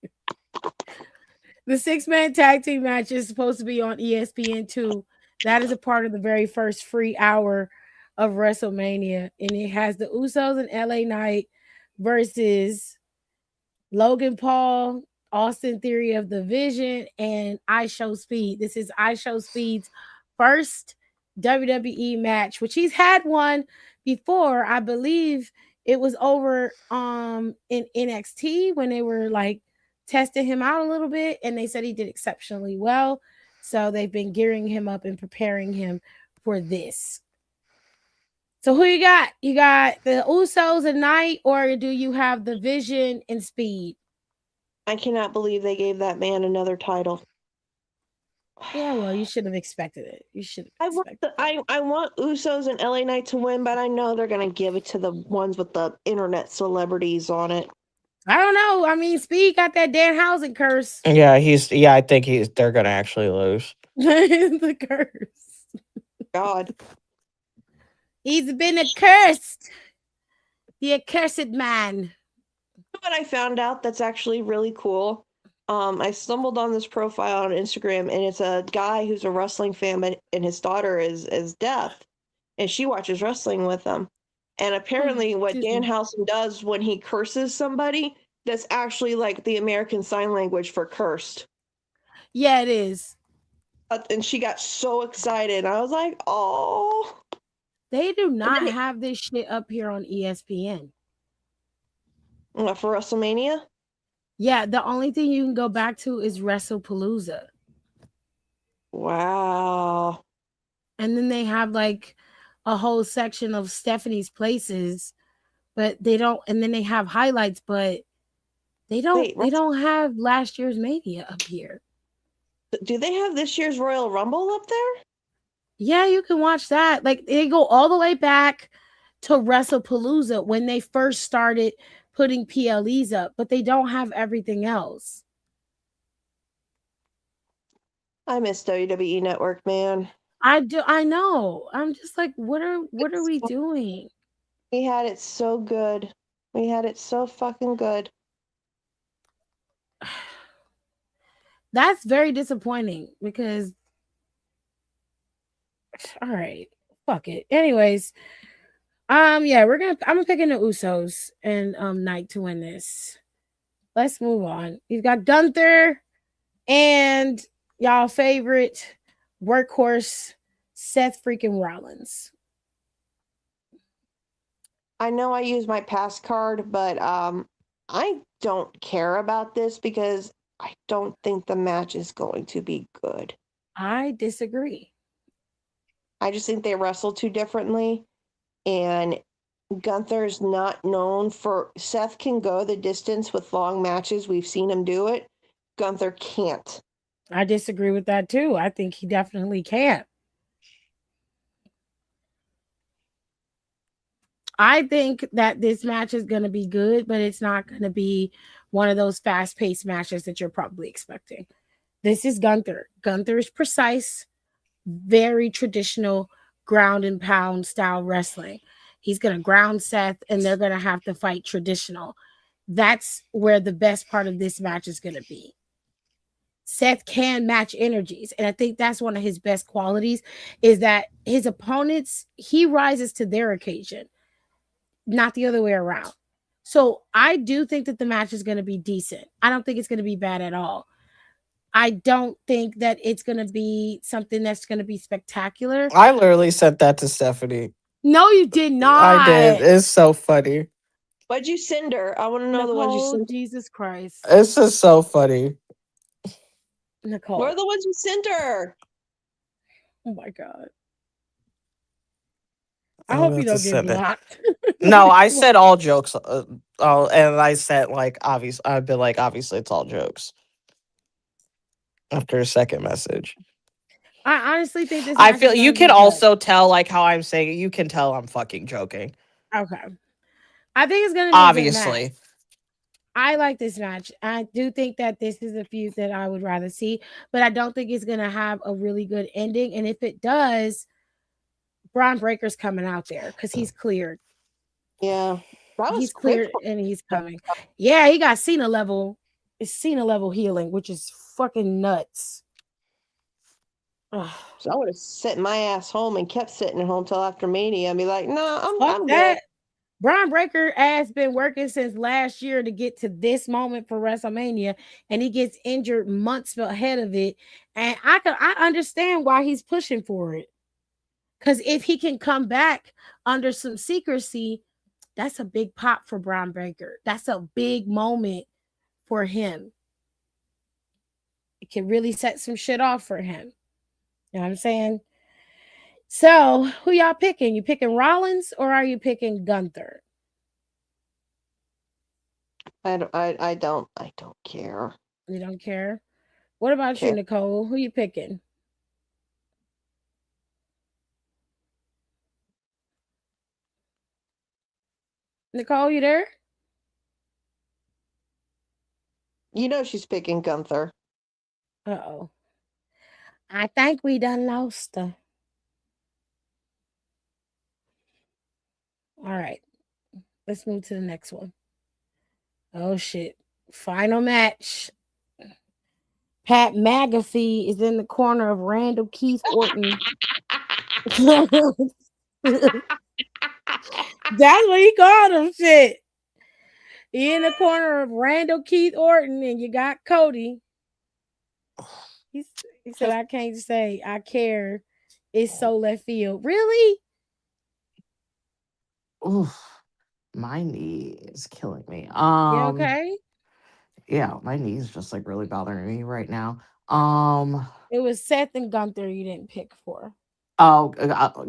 Speaker 1: The 6-man tag team match is supposed to be on ESPN2. That is a part of the very first free hour of WrestleMania. And it has the Usos and LA Knight versus Logan Paul, Austin Theory of the Vision, and I Show Speed. This is I Show Speed's first WWE match, which he's had one before. I believe it was over in NXT when they were like testing him out a little bit, and they said he did exceptionally well. So they've been gearing him up and preparing him for this. So who you got? You got the Usos and Knight, or do you have the Vision and Speed?
Speaker 2: I cannot believe they gave that man another title.
Speaker 1: Yeah, well, you should have expected it. You should have expected
Speaker 2: I want Usos and LA Knight to win, but I know they're gonna give it to the ones with the internet celebrities on it.
Speaker 1: I don't know. I mean, Speed got that Danhausen curse.
Speaker 3: Yeah, I think they're gonna actually lose.
Speaker 1: The curse.
Speaker 2: God.
Speaker 1: He's been accursed. The accursed man.
Speaker 2: What I found out that's actually really cool. I stumbled on this profile on Instagram, and it's a guy who's a wrestling fan, and his daughter is deaf, and she watches wrestling with him. And apparently, what Danhausen does when he curses somebody, that's actually like the American Sign Language for cursed.
Speaker 1: Yeah, it is.
Speaker 2: And she got so excited. I was like, oh.
Speaker 1: They do not have this shit up here on ESPN.
Speaker 2: For WrestleMania?
Speaker 1: Yeah, the only thing you can go back to is WrestlePalooza.
Speaker 2: Wow.
Speaker 1: And then they have like a whole section of Stephanie's places, but they don't. And then they have highlights, but they don't. They don't have last year's Mania up here.
Speaker 2: Do they have this year's Royal Rumble up there?
Speaker 1: Yeah, you can watch that. Like they go all the way back to WrestlePalooza when they first started putting PLEs up, but they don't have everything else.
Speaker 2: I miss WWE Network, man.
Speaker 1: I do. I know. I'm just like, what are we doing?
Speaker 2: We had it so good. We had it so fucking good.
Speaker 1: That's very disappointing because all right, fuck it. Anyways, yeah, I'm picking the Usos and Knight to win this. Let's move on. You've got Gunther and y'all favorite workhorse Seth freaking Rollins.
Speaker 2: I know I use my pass card, but I don't care about this because I don't think the match is going to be good.
Speaker 1: I disagree.
Speaker 2: I just think they wrestle too differently, and Gunther's not known for. Seth can go the distance with long matches. We've seen him do it. Gunther can't.
Speaker 1: I disagree with that too. I think he definitely can't. I think that this match is going to be good, but it's not going to be one of those fast-paced matches that you're probably expecting. This is Gunther. Gunther is precise, very traditional ground and pound style wrestling. He's going to ground Seth, and they're going to have to fight traditional. That's where the best part of this match is going to be. Seth can match energies, and I think that's one of his best qualities is that his opponents, he rises to their occasion, not the other way around. So I do think that the match is going to be decent. I don't think it's going to be bad at all. I don't think that it's going to be something that's going to be spectacular.
Speaker 3: I literally sent that to Stephanie.
Speaker 1: No, you did
Speaker 3: I did.
Speaker 1: not.
Speaker 3: It's so funny.
Speaker 2: What'd you send her? I want to know the ones you
Speaker 1: Nicole,
Speaker 2: sent.
Speaker 1: Jesus Christ.
Speaker 3: It's just so funny.
Speaker 2: What are
Speaker 1: Nicole.
Speaker 2: the ones you sent her?
Speaker 1: Oh my God. I
Speaker 3: I'm
Speaker 1: hope you
Speaker 3: about to
Speaker 1: don't get
Speaker 3: send it.
Speaker 1: blocked.
Speaker 3: No, I said all jokes. Oh, and I said like obvious. I've been like obviously it's all jokes. After a second message,
Speaker 1: I honestly think this
Speaker 3: I
Speaker 1: match is
Speaker 3: feel
Speaker 1: going
Speaker 3: you
Speaker 1: to be
Speaker 3: can
Speaker 1: good.
Speaker 3: also tell like how I'm saying it. You can tell I'm fucking joking.
Speaker 1: Okay. I think it's going to be a good match.
Speaker 3: Obviously,
Speaker 1: I like this match. I do think that this is a feud that I would rather see, but I don't think it's going to have a really good ending. And if it does, Braun Breaker's coming out there because he's cleared.
Speaker 2: Yeah, that was
Speaker 1: He's
Speaker 2: quick.
Speaker 1: cleared and he's coming. Yeah, he got Cena level. It's Cena level healing, which is fucking nuts. Ugh.
Speaker 2: So I would have sat my ass home and kept sitting at home till after Mania and be like, "No,
Speaker 1: Fuck
Speaker 2: I'm good."
Speaker 1: that. Braun Breaker has been working since last year to get to this moment for WrestleMania, and he gets injured months ahead of it. And I understand why he's pushing for it. Because if he can come back under some secrecy, that's a big pop for Braun Breaker. That's a big moment for him. It can really set some shit off for him. You know what I'm saying? So, who y'all picking? You picking Rollins or are you picking Gunther?
Speaker 2: I don't care.
Speaker 1: You don't care. What about you,
Speaker 2: Care.
Speaker 1: Nicole? Who you picking? Nicole, you there?
Speaker 2: You know she's picking Gunther.
Speaker 1: Uh-oh. I think we done lost her. All right. Let's move to the next one. Oh shit. Final match. Pat McAfee is in the corner of Randall Keith Orton. That's what he called him. Shit. He in the corner of Randall Keith Orton, and you got Cody. He said, I can't say I care. It's so left field. Really?
Speaker 3: oof, my knee is killing me.
Speaker 1: Yeah, okay.
Speaker 3: Yeah, my knee is just like really bothering me right now.
Speaker 1: It was Seth and Gunther you didn't pick for.
Speaker 3: Oh,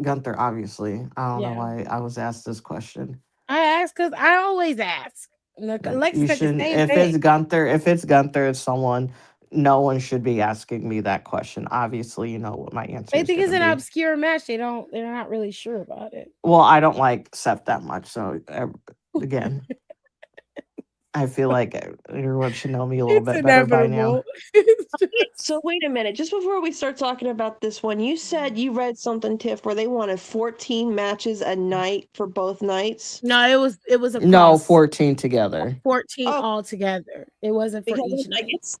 Speaker 3: Gunther, obviously. I don't know
Speaker 1: Yeah.
Speaker 3: why I was asked this question.
Speaker 1: I asked because I always ask. Look, Alexa
Speaker 3: You
Speaker 1: said the
Speaker 3: shouldn't.
Speaker 1: same thing.
Speaker 3: If it's Gunther, it's someone. No one should be asking me that question. Obviously, you know what my answer
Speaker 1: They
Speaker 3: is
Speaker 1: think
Speaker 3: going
Speaker 1: it's
Speaker 3: to
Speaker 1: an
Speaker 3: be.
Speaker 1: obscure match. They're not really sure about it.
Speaker 3: Well, I don't like Seth that much, so again, I feel like everyone should know me a little
Speaker 1: It's
Speaker 3: bit better by now.
Speaker 1: inevitable. It's just...
Speaker 2: So wait a minute, just before we start talking about this one, you said you read something, Tiff, where they wanted 14 matches a night for both nights.
Speaker 1: No, it was
Speaker 3: No,
Speaker 1: across
Speaker 3: 14 together.
Speaker 1: 14
Speaker 2: Oh,
Speaker 1: altogether. It wasn't for
Speaker 2: because
Speaker 1: each
Speaker 2: like
Speaker 1: night.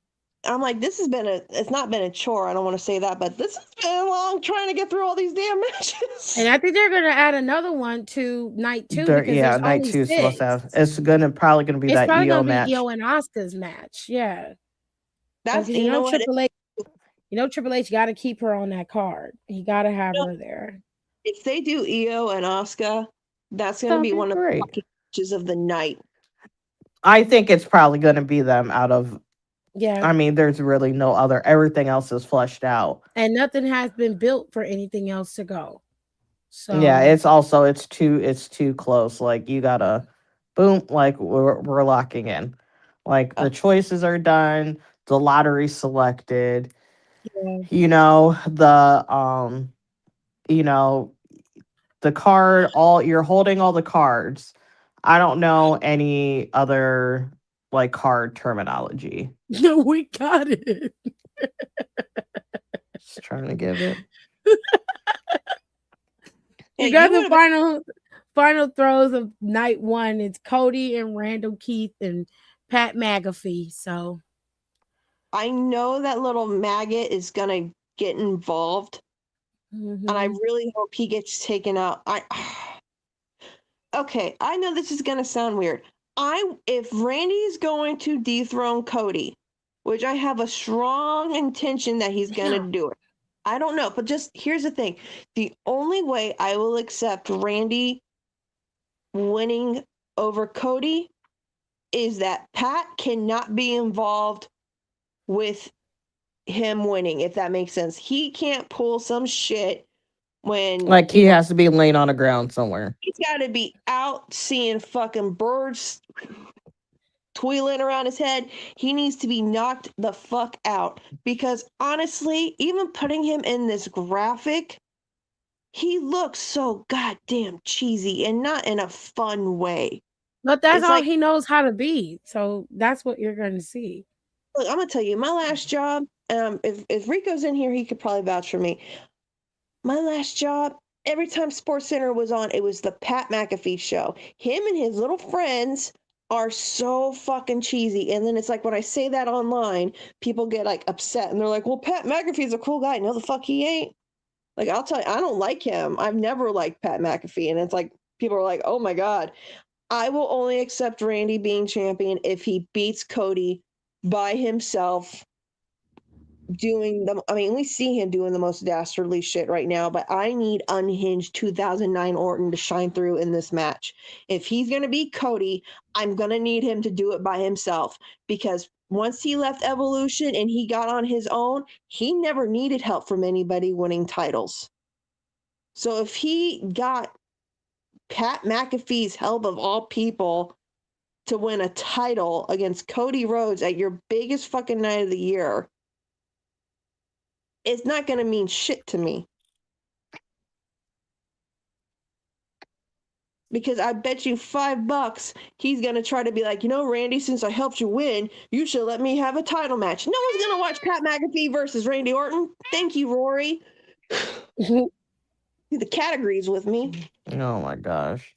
Speaker 2: I'm like, it's not been a chore. I don't want to say that, but this has been long trying to get through all these damn matches.
Speaker 1: And I think they're gonna add another one to night two because
Speaker 3: Yeah,
Speaker 1: there's
Speaker 3: night
Speaker 1: only
Speaker 3: two is supposed to
Speaker 1: six.
Speaker 3: have. It's probably gonna be
Speaker 1: It's
Speaker 3: that
Speaker 1: probably
Speaker 3: EO
Speaker 1: gonna be
Speaker 3: match.
Speaker 1: Io and Oscar's match. Yeah.
Speaker 2: That's,
Speaker 1: Because
Speaker 2: you know what?
Speaker 1: Triple H got to keep her on that card. He got to have her there.
Speaker 2: If they do Io and Asuka, that's going to
Speaker 3: That'll
Speaker 2: be
Speaker 3: be
Speaker 2: one of the
Speaker 3: great.
Speaker 2: lucky matches of the night.
Speaker 3: I think it's probably gonna be them out of.
Speaker 1: Yeah.
Speaker 3: I mean, there's really no other. Everything else is fleshed out.
Speaker 1: And nothing has been built for anything else to go.
Speaker 3: Yeah,
Speaker 1: So
Speaker 3: it's too close. Like you gotta, boom. Like we're locking in. Like the choices are done. The lottery selected.
Speaker 1: yeah.
Speaker 3: You know you know the card. All you're holding all the cards. I don't know any other like card terminology.
Speaker 1: No, we got it.
Speaker 3: Just trying to give it.
Speaker 1: You got the final throws of night one. It's Cody and Randall Keith and Pat McAfee. So
Speaker 2: I know that little maggot is gonna get involved, and I
Speaker 1: mhm.
Speaker 2: really hope he gets taken out. I okay, I know this is gonna sound weird. If Randy's going to dethrone Cody, which I have a strong intention that he's gonna
Speaker 1: Yeah.
Speaker 2: do it. I don't know, but just here's the thing. The only way I will accept Randy winning over Cody is that Pat cannot be involved with him winning, if that makes sense. He can't pull some shit when,
Speaker 3: Like he has to be laying on the ground somewhere.
Speaker 2: he's got to be out seeing fucking birds twirling around his head. He needs to be knocked the fuck out because honestly, even putting him in this graphic, he looks so goddamn cheesy and not in a fun way.
Speaker 1: But that's
Speaker 2: It's
Speaker 1: all
Speaker 2: like,
Speaker 1: he knows how to be. So that's what you're going to see.
Speaker 2: look, I'm gonna tell you, my last job. If Rico's in here, he could probably vouch for me. My last job, every time Sports Center was on, it was the Pat McAfee show. Him and his little friends are so fucking cheesy. And then it's like when I say that online, people get like upset and they're like, well, Pat McAfee's a cool guy. No, the fuck he ain't. Like, I'll tell you, I don't like him. I've never liked Pat McAfee. And it's like, people are like, oh my God. I will only accept Randy being champion if he beats Cody by himself doing the, I mean, we see him doing the most dastardly shit right now, but I need unhinged 2009 Orton to shine through in this match. If he's going to be Cody, I'm going to need him to do it by himself because once he left Evolution and he got on his own, he never needed help from anybody winning titles. So if he got Pat McAfee's help of all people to win a title against Cody Rhodes at your biggest fucking night of the year, it's not going to mean shit to me. Because I bet you $5 he's going to try to be like, you know, Randy, since I helped you win, you should let me have a title match. No one's going to watch Pat McAfee versus Randy Orton. Thank you, Rory. The categories with me.
Speaker 3: Oh my gosh.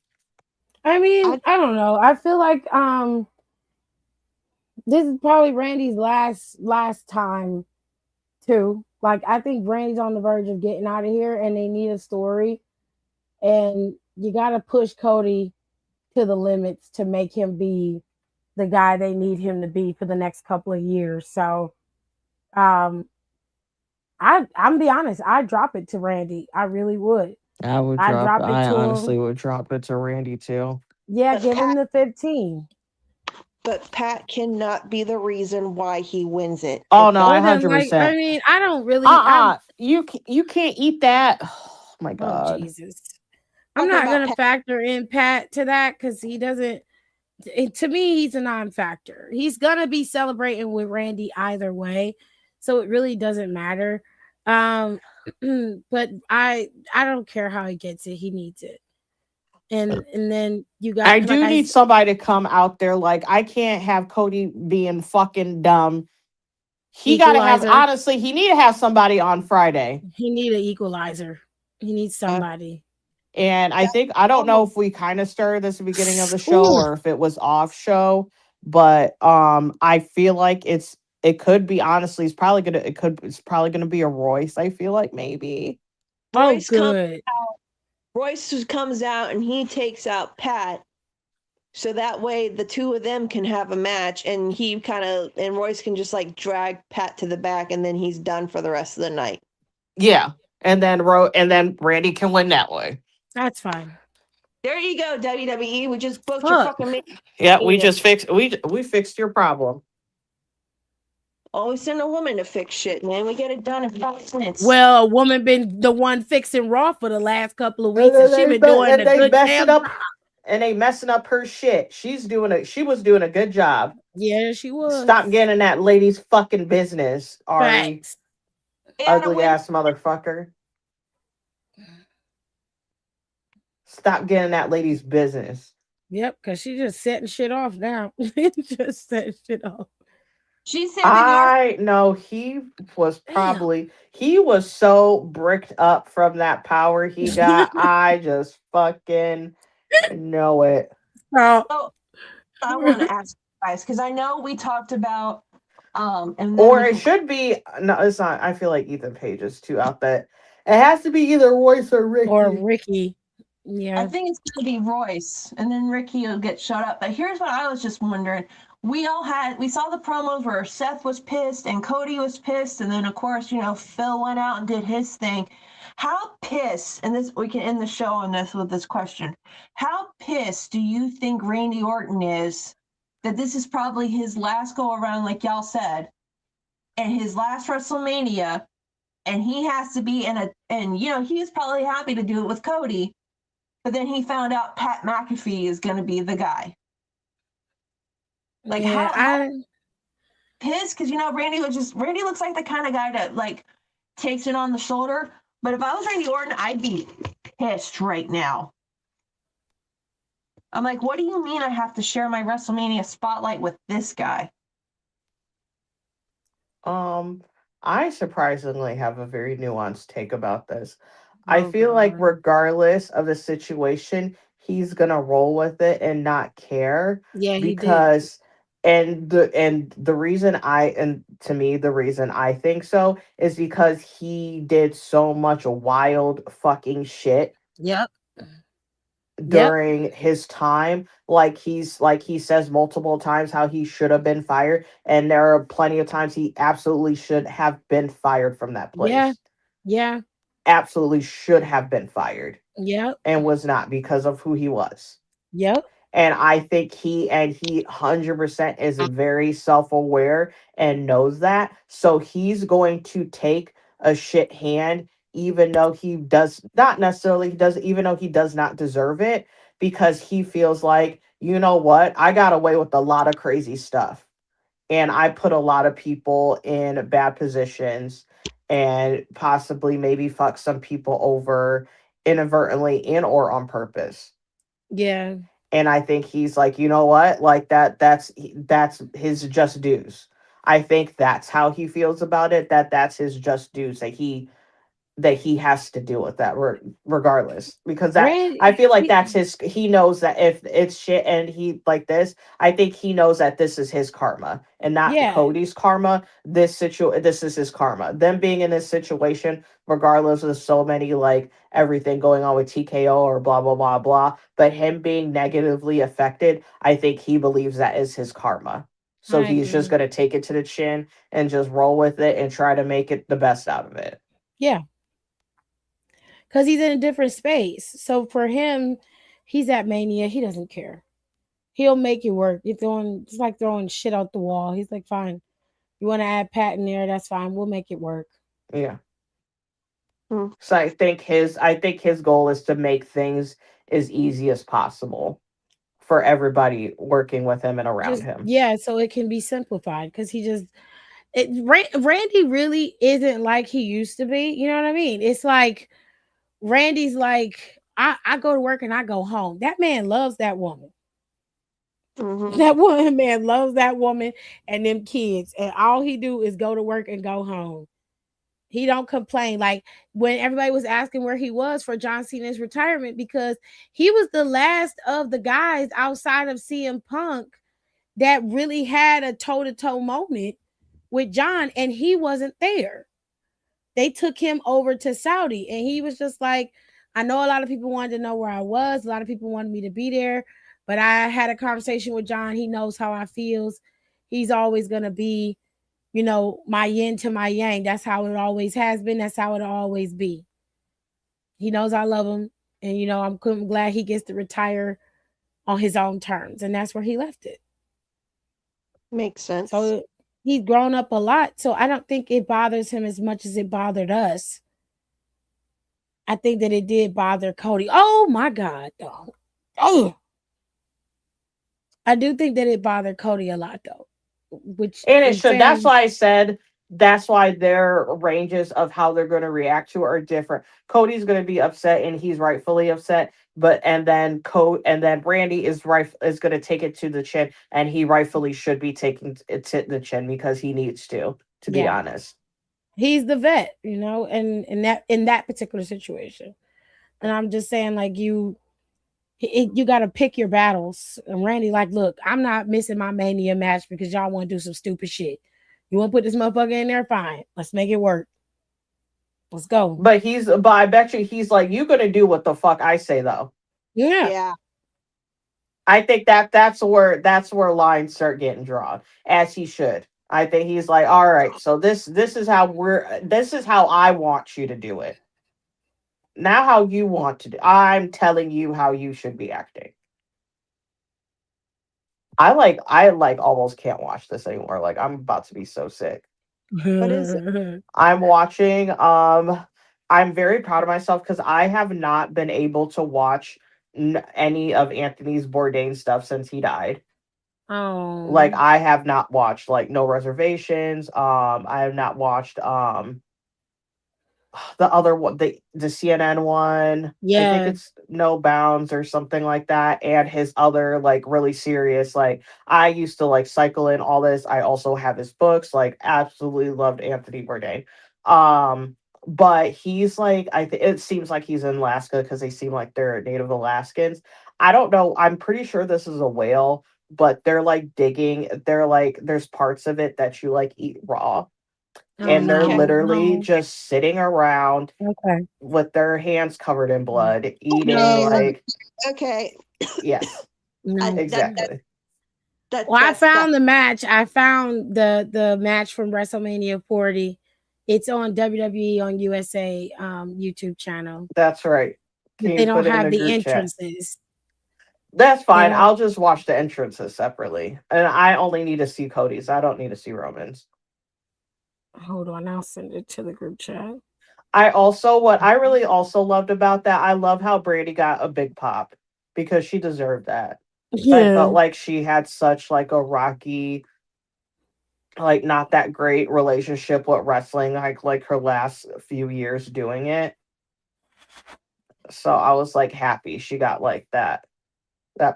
Speaker 1: I mean,
Speaker 2: I,
Speaker 1: I don't know. I feel like this is probably Randy's last time too. Like I think Randy's on the verge of getting out of here and they need a story and you got to push Cody to the limits to make him be the guy they need him to be for the next couple of years. So, um I'm be honest, I drop it to Randy. I really would. I drop it
Speaker 3: I
Speaker 1: to him.
Speaker 3: honestly would drop it to Randy too.
Speaker 1: Yeah,
Speaker 2: but
Speaker 1: give him
Speaker 2: Pat,
Speaker 1: the 15.
Speaker 2: but Pat cannot be the reason why he wins it.
Speaker 3: Oh
Speaker 2: If
Speaker 3: no,
Speaker 2: that,
Speaker 3: I
Speaker 1: Or the like I
Speaker 3: 100%.
Speaker 1: mean, I don't really I'm
Speaker 3: You can't eat that. Oh my
Speaker 1: oh
Speaker 3: god.
Speaker 1: Jesus. I'm
Speaker 2: talking
Speaker 1: not
Speaker 2: about
Speaker 1: gonna
Speaker 2: Pat,
Speaker 1: factor in Pat to that because he doesn't. To me, he's a non-factor. He's gonna be celebrating with Randy either way, so it really doesn't matter. Um, but I don't care how he gets it. He needs it, and then you got
Speaker 3: I
Speaker 1: like
Speaker 3: do need somebody to come out there. Like I can't have Cody being fucking dumb. He got to have,
Speaker 1: equalizer.
Speaker 3: honestly, he need to have somebody on Friday.
Speaker 1: He need an equalizer. He needs
Speaker 2: uh,
Speaker 1: somebody.
Speaker 3: And I
Speaker 2: that
Speaker 3: think, I don't know
Speaker 2: almost,
Speaker 3: if we kind of started this at the beginning of the show
Speaker 1: Ooh,
Speaker 3: or if it was off show, but I feel like it could be, honestly, it's probably gonna be a Royce. I feel like maybe.
Speaker 1: oh
Speaker 2: Royce comes
Speaker 1: good.
Speaker 2: Royce comes out and he takes out Pat. So that way the two of them can have a match and he kind of and Royce can just like drag Pat to the back and then he's done for the rest of the night.
Speaker 3: Yeah. And then Randy can win that way.
Speaker 1: That's fine.
Speaker 2: There you go, WWE. We just booked your
Speaker 1: Fuck.
Speaker 2: fucking
Speaker 3: Yeah,
Speaker 2: mania.
Speaker 3: we fixed your problem.
Speaker 2: Always send a woman to fix shit, man. We get it done in 5 minutes.
Speaker 1: Well, a woman been the one fixing Raw for the last couple of
Speaker 3: And
Speaker 1: weeks, and she
Speaker 3: then
Speaker 1: been doing a
Speaker 3: they
Speaker 1: good
Speaker 3: messing
Speaker 1: damn job.
Speaker 3: up and they messing up her shit. She was doing a good job.
Speaker 1: Yeah, she was.
Speaker 3: Stop getting in that lady's fucking business, Ari.
Speaker 1: Facts.
Speaker 2: They had a
Speaker 3: Ugly
Speaker 2: win.
Speaker 3: ass motherfucker. Stop getting in that lady's business.
Speaker 1: Yep, because she just setting shit off now. Just setting shit off.
Speaker 2: She said the yard.
Speaker 3: I know
Speaker 1: Damn.
Speaker 3: he was so bricked up from that power he got. I just fucking I know it.
Speaker 1: So,
Speaker 2: So I want to ask you guys because I know we talked about, and then
Speaker 3: Or
Speaker 2: we
Speaker 3: it
Speaker 2: can.
Speaker 3: should be no, it's not. I feel like Ethan Page is too out that it has to be either Royce or
Speaker 1: or
Speaker 3: Ricky.
Speaker 1: Ricky.
Speaker 2: I
Speaker 1: Yeah.
Speaker 2: think it's going to be Royce, and then Ricky will get shut up. But here's what I was just wondering: we saw the promos where Seth was pissed and Cody was pissed, and then of course Phil went out and did his thing. How pissed? And this we can end the show on this with this question: how pissed do you think Randy Orton is that this is probably his last go around, like y'all said, and his last WrestleMania, and he has to be in a, and he's probably happy to do it with Cody, but then he found out Pat McAfee is going to be the guy. Like
Speaker 1: Yeah.
Speaker 2: how pissed? Because Randy looks like the kind of guy that like takes it on the shoulder. But if I was Randy Orton, I'd be pissed right now. I'm like, what do you mean I have to share my WrestleMania spotlight with this guy?
Speaker 3: Um, I surprisingly have a very nuanced take about this. I
Speaker 1: Oh
Speaker 3: feel like
Speaker 1: God.
Speaker 3: regardless of the situation, he's gonna roll with it and not care
Speaker 1: Yeah, he did.
Speaker 3: because and the reason and to me the reason I think so is because he did so much wild fucking shit
Speaker 1: Yep. Yep.
Speaker 3: during his time, like he says multiple times how he should have been fired, and there are plenty of times he absolutely should have been fired from that
Speaker 1: Yeah.
Speaker 3: place,
Speaker 1: Yeah.
Speaker 3: absolutely should have been fired,
Speaker 1: Yep.
Speaker 3: and was not because of who he was.
Speaker 1: Yep.
Speaker 3: And I think he 100% is very self-aware and knows that. So he's going to take a shit hand even though he does not necessarily he does even though he does not deserve it, because he feels like, you know what? I got away with a lot of crazy stuff. And I put a lot of people in bad positions and possibly maybe fuck some people over inadvertently and or on purpose.
Speaker 1: Yeah.
Speaker 3: And I think he's like, you know what, like that's his just dues. I think that's how he feels about it, that's his just dues, that he has to deal with that regardless, because that I
Speaker 1: Randy.
Speaker 3: feel like that's his, he knows that if it's shit and he like this, I think he knows that this is his karma and not
Speaker 1: Yeah.
Speaker 3: Cody's karma. This is his karma, them being in this situation, regardless of so many like everything going on with TKO or blah blah blah blah, but him being negatively affected, I think he believes that is his karma. So
Speaker 1: I
Speaker 3: he's just
Speaker 1: agree.
Speaker 3: going to take it to the chin and just roll with it and try to make it the best out of it.
Speaker 1: Yeah. Because he's in a different space. So for him, he's at Mania. He doesn't care. He'll make it work. You're throwing, it's like throwing shit out the wall. He's like, fine. You want to add Pat in there? That's fine. We'll make it work.
Speaker 3: Yeah.
Speaker 2: Hmm.
Speaker 3: So I think his goal is to make things as easy as possible for everybody working with him and around
Speaker 1: Just,
Speaker 3: him.
Speaker 1: yeah, so it can be simplified because he just, Randy really isn't like he used to be. You know what I mean? It's like, Randy's like, I go to work and I go home. That man loves that woman.
Speaker 2: Mm-hmm.
Speaker 1: That one man loves that woman and them kids. And all he do is go to work and go home. He don't complain. Like when everybody was asking where he was for John Cena's retirement, because he was the last of the guys outside of CM Punk that really had a toe-to-toe moment with John, and he wasn't there. They took him over to Saudi, and he was just like, I know a lot of people wanted to know where I was. A lot of people wanted me to be there, but I had a conversation with John. He knows how I feels. He's always gonna be, my yin to my yang. That's how it always has been. That's how it'll always be. He knows I love him, and I'm glad he gets to retire on his own terms, and that's where he left it.
Speaker 2: Makes sense.
Speaker 1: So he's grown up a lot. So I don't think it bothers him as much as it bothered us. I think that it did bother Cody. Oh my God, though. Oh, I do think that it bothered Cody a lot, though. Which
Speaker 3: And it
Speaker 1: in
Speaker 3: should. That's
Speaker 1: fairness,
Speaker 3: why I said that's why their ranges of how they're going to react to it are different. Cody's going to be upset and he's rightfully upset, but and then Randy is going to take it to the chin, and he rightfully should be taking it to the chin because he needs to be
Speaker 1: yeah,
Speaker 3: honest.
Speaker 1: he's the vet, and in that particular situation. And I'm just saying, like, You got to pick your battles. And Randy, like, look, I'm not missing my Mania match because y'all want to do some stupid shit. You want to put this motherfucker in there? Fine. Let's make it work. Let's go.
Speaker 3: But I bet you he's like, you gonna do what the fuck I say though.
Speaker 1: Yeah.
Speaker 2: Yeah.
Speaker 3: I think that's where lines start getting drawn, as he should. I think he's like, all right, so this is how I want you to do it. Now how you want to do. I'm telling you how you should be acting. I like almost can't watch this anymore. Like I'm about to be so sick.
Speaker 2: What is it?
Speaker 3: I'm watching I'm very proud of myself because I have not been able to watch any of Anthony's Bourdain stuff since he died. Like
Speaker 1: Oh.
Speaker 3: I have not watched like No Reservations. I have not watched the other one, the CNN one. I think
Speaker 1: Yeah.
Speaker 3: it's No Bounds or something like that, and his other like really serious. Like I used to like cycle in all this. I also have his books. Like absolutely loved Anthony Bourdain. But he's like it seems like he's in Alaska because they seem like they're Native Alaskans. I don't know. I'm pretty sure this is a whale, but they're like digging. They're like there's parts of it that you like eat raw,
Speaker 1: Oh
Speaker 3: and they're
Speaker 2: Okay.
Speaker 1: no.
Speaker 3: literally
Speaker 1: No.
Speaker 3: just sitting around
Speaker 1: Okay.
Speaker 3: with their hands covered in blood, eating
Speaker 2: Okay.
Speaker 1: No.
Speaker 3: like
Speaker 2: Okay.
Speaker 3: yes,
Speaker 1: No.
Speaker 3: exactly.
Speaker 1: Well, I
Speaker 2: That.
Speaker 1: found the match. I found the match from WrestleMania 40. It's on WWE on USA YouTube channel.
Speaker 3: That's right. Can
Speaker 1: But
Speaker 3: you
Speaker 1: they don't
Speaker 3: put it in
Speaker 1: have
Speaker 3: the
Speaker 1: the
Speaker 3: group chat?
Speaker 1: entrances.
Speaker 3: That's
Speaker 1: They
Speaker 3: fine.
Speaker 1: don't.
Speaker 3: I'll just watch the entrances separately. And I only need to see Cody's. I don't need to see Roman's.
Speaker 1: Hold on, I'll send it to the group chat.
Speaker 3: What I really also loved about that, I love how Brady got a big pop because she deserved that. So I
Speaker 1: Yeah.
Speaker 3: felt like she had such like a rocky, like not that great relationship with wrestling, like her last few years doing it. So I was like happy she got like that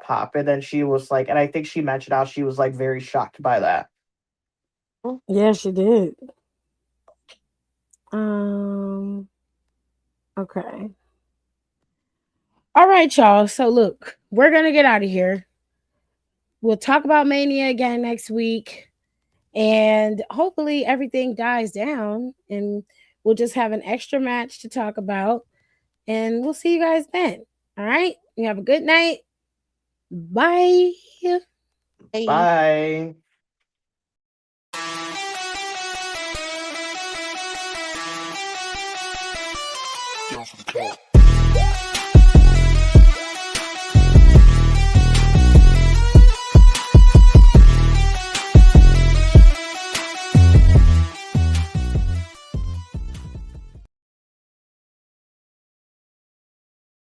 Speaker 3: pop, and then she was like, and I think she mentioned how she was like very shocked by that.
Speaker 1: Yeah, she did. Um. Okay. All right, y'all. So look, we're gonna get out of here. We'll talk about Mania again next week, and hopefully everything dies down, and we'll just have an extra match to talk about, and we'll see you guys then. All right. You have a good night. Bye.
Speaker 2: Hey.
Speaker 3: Bye.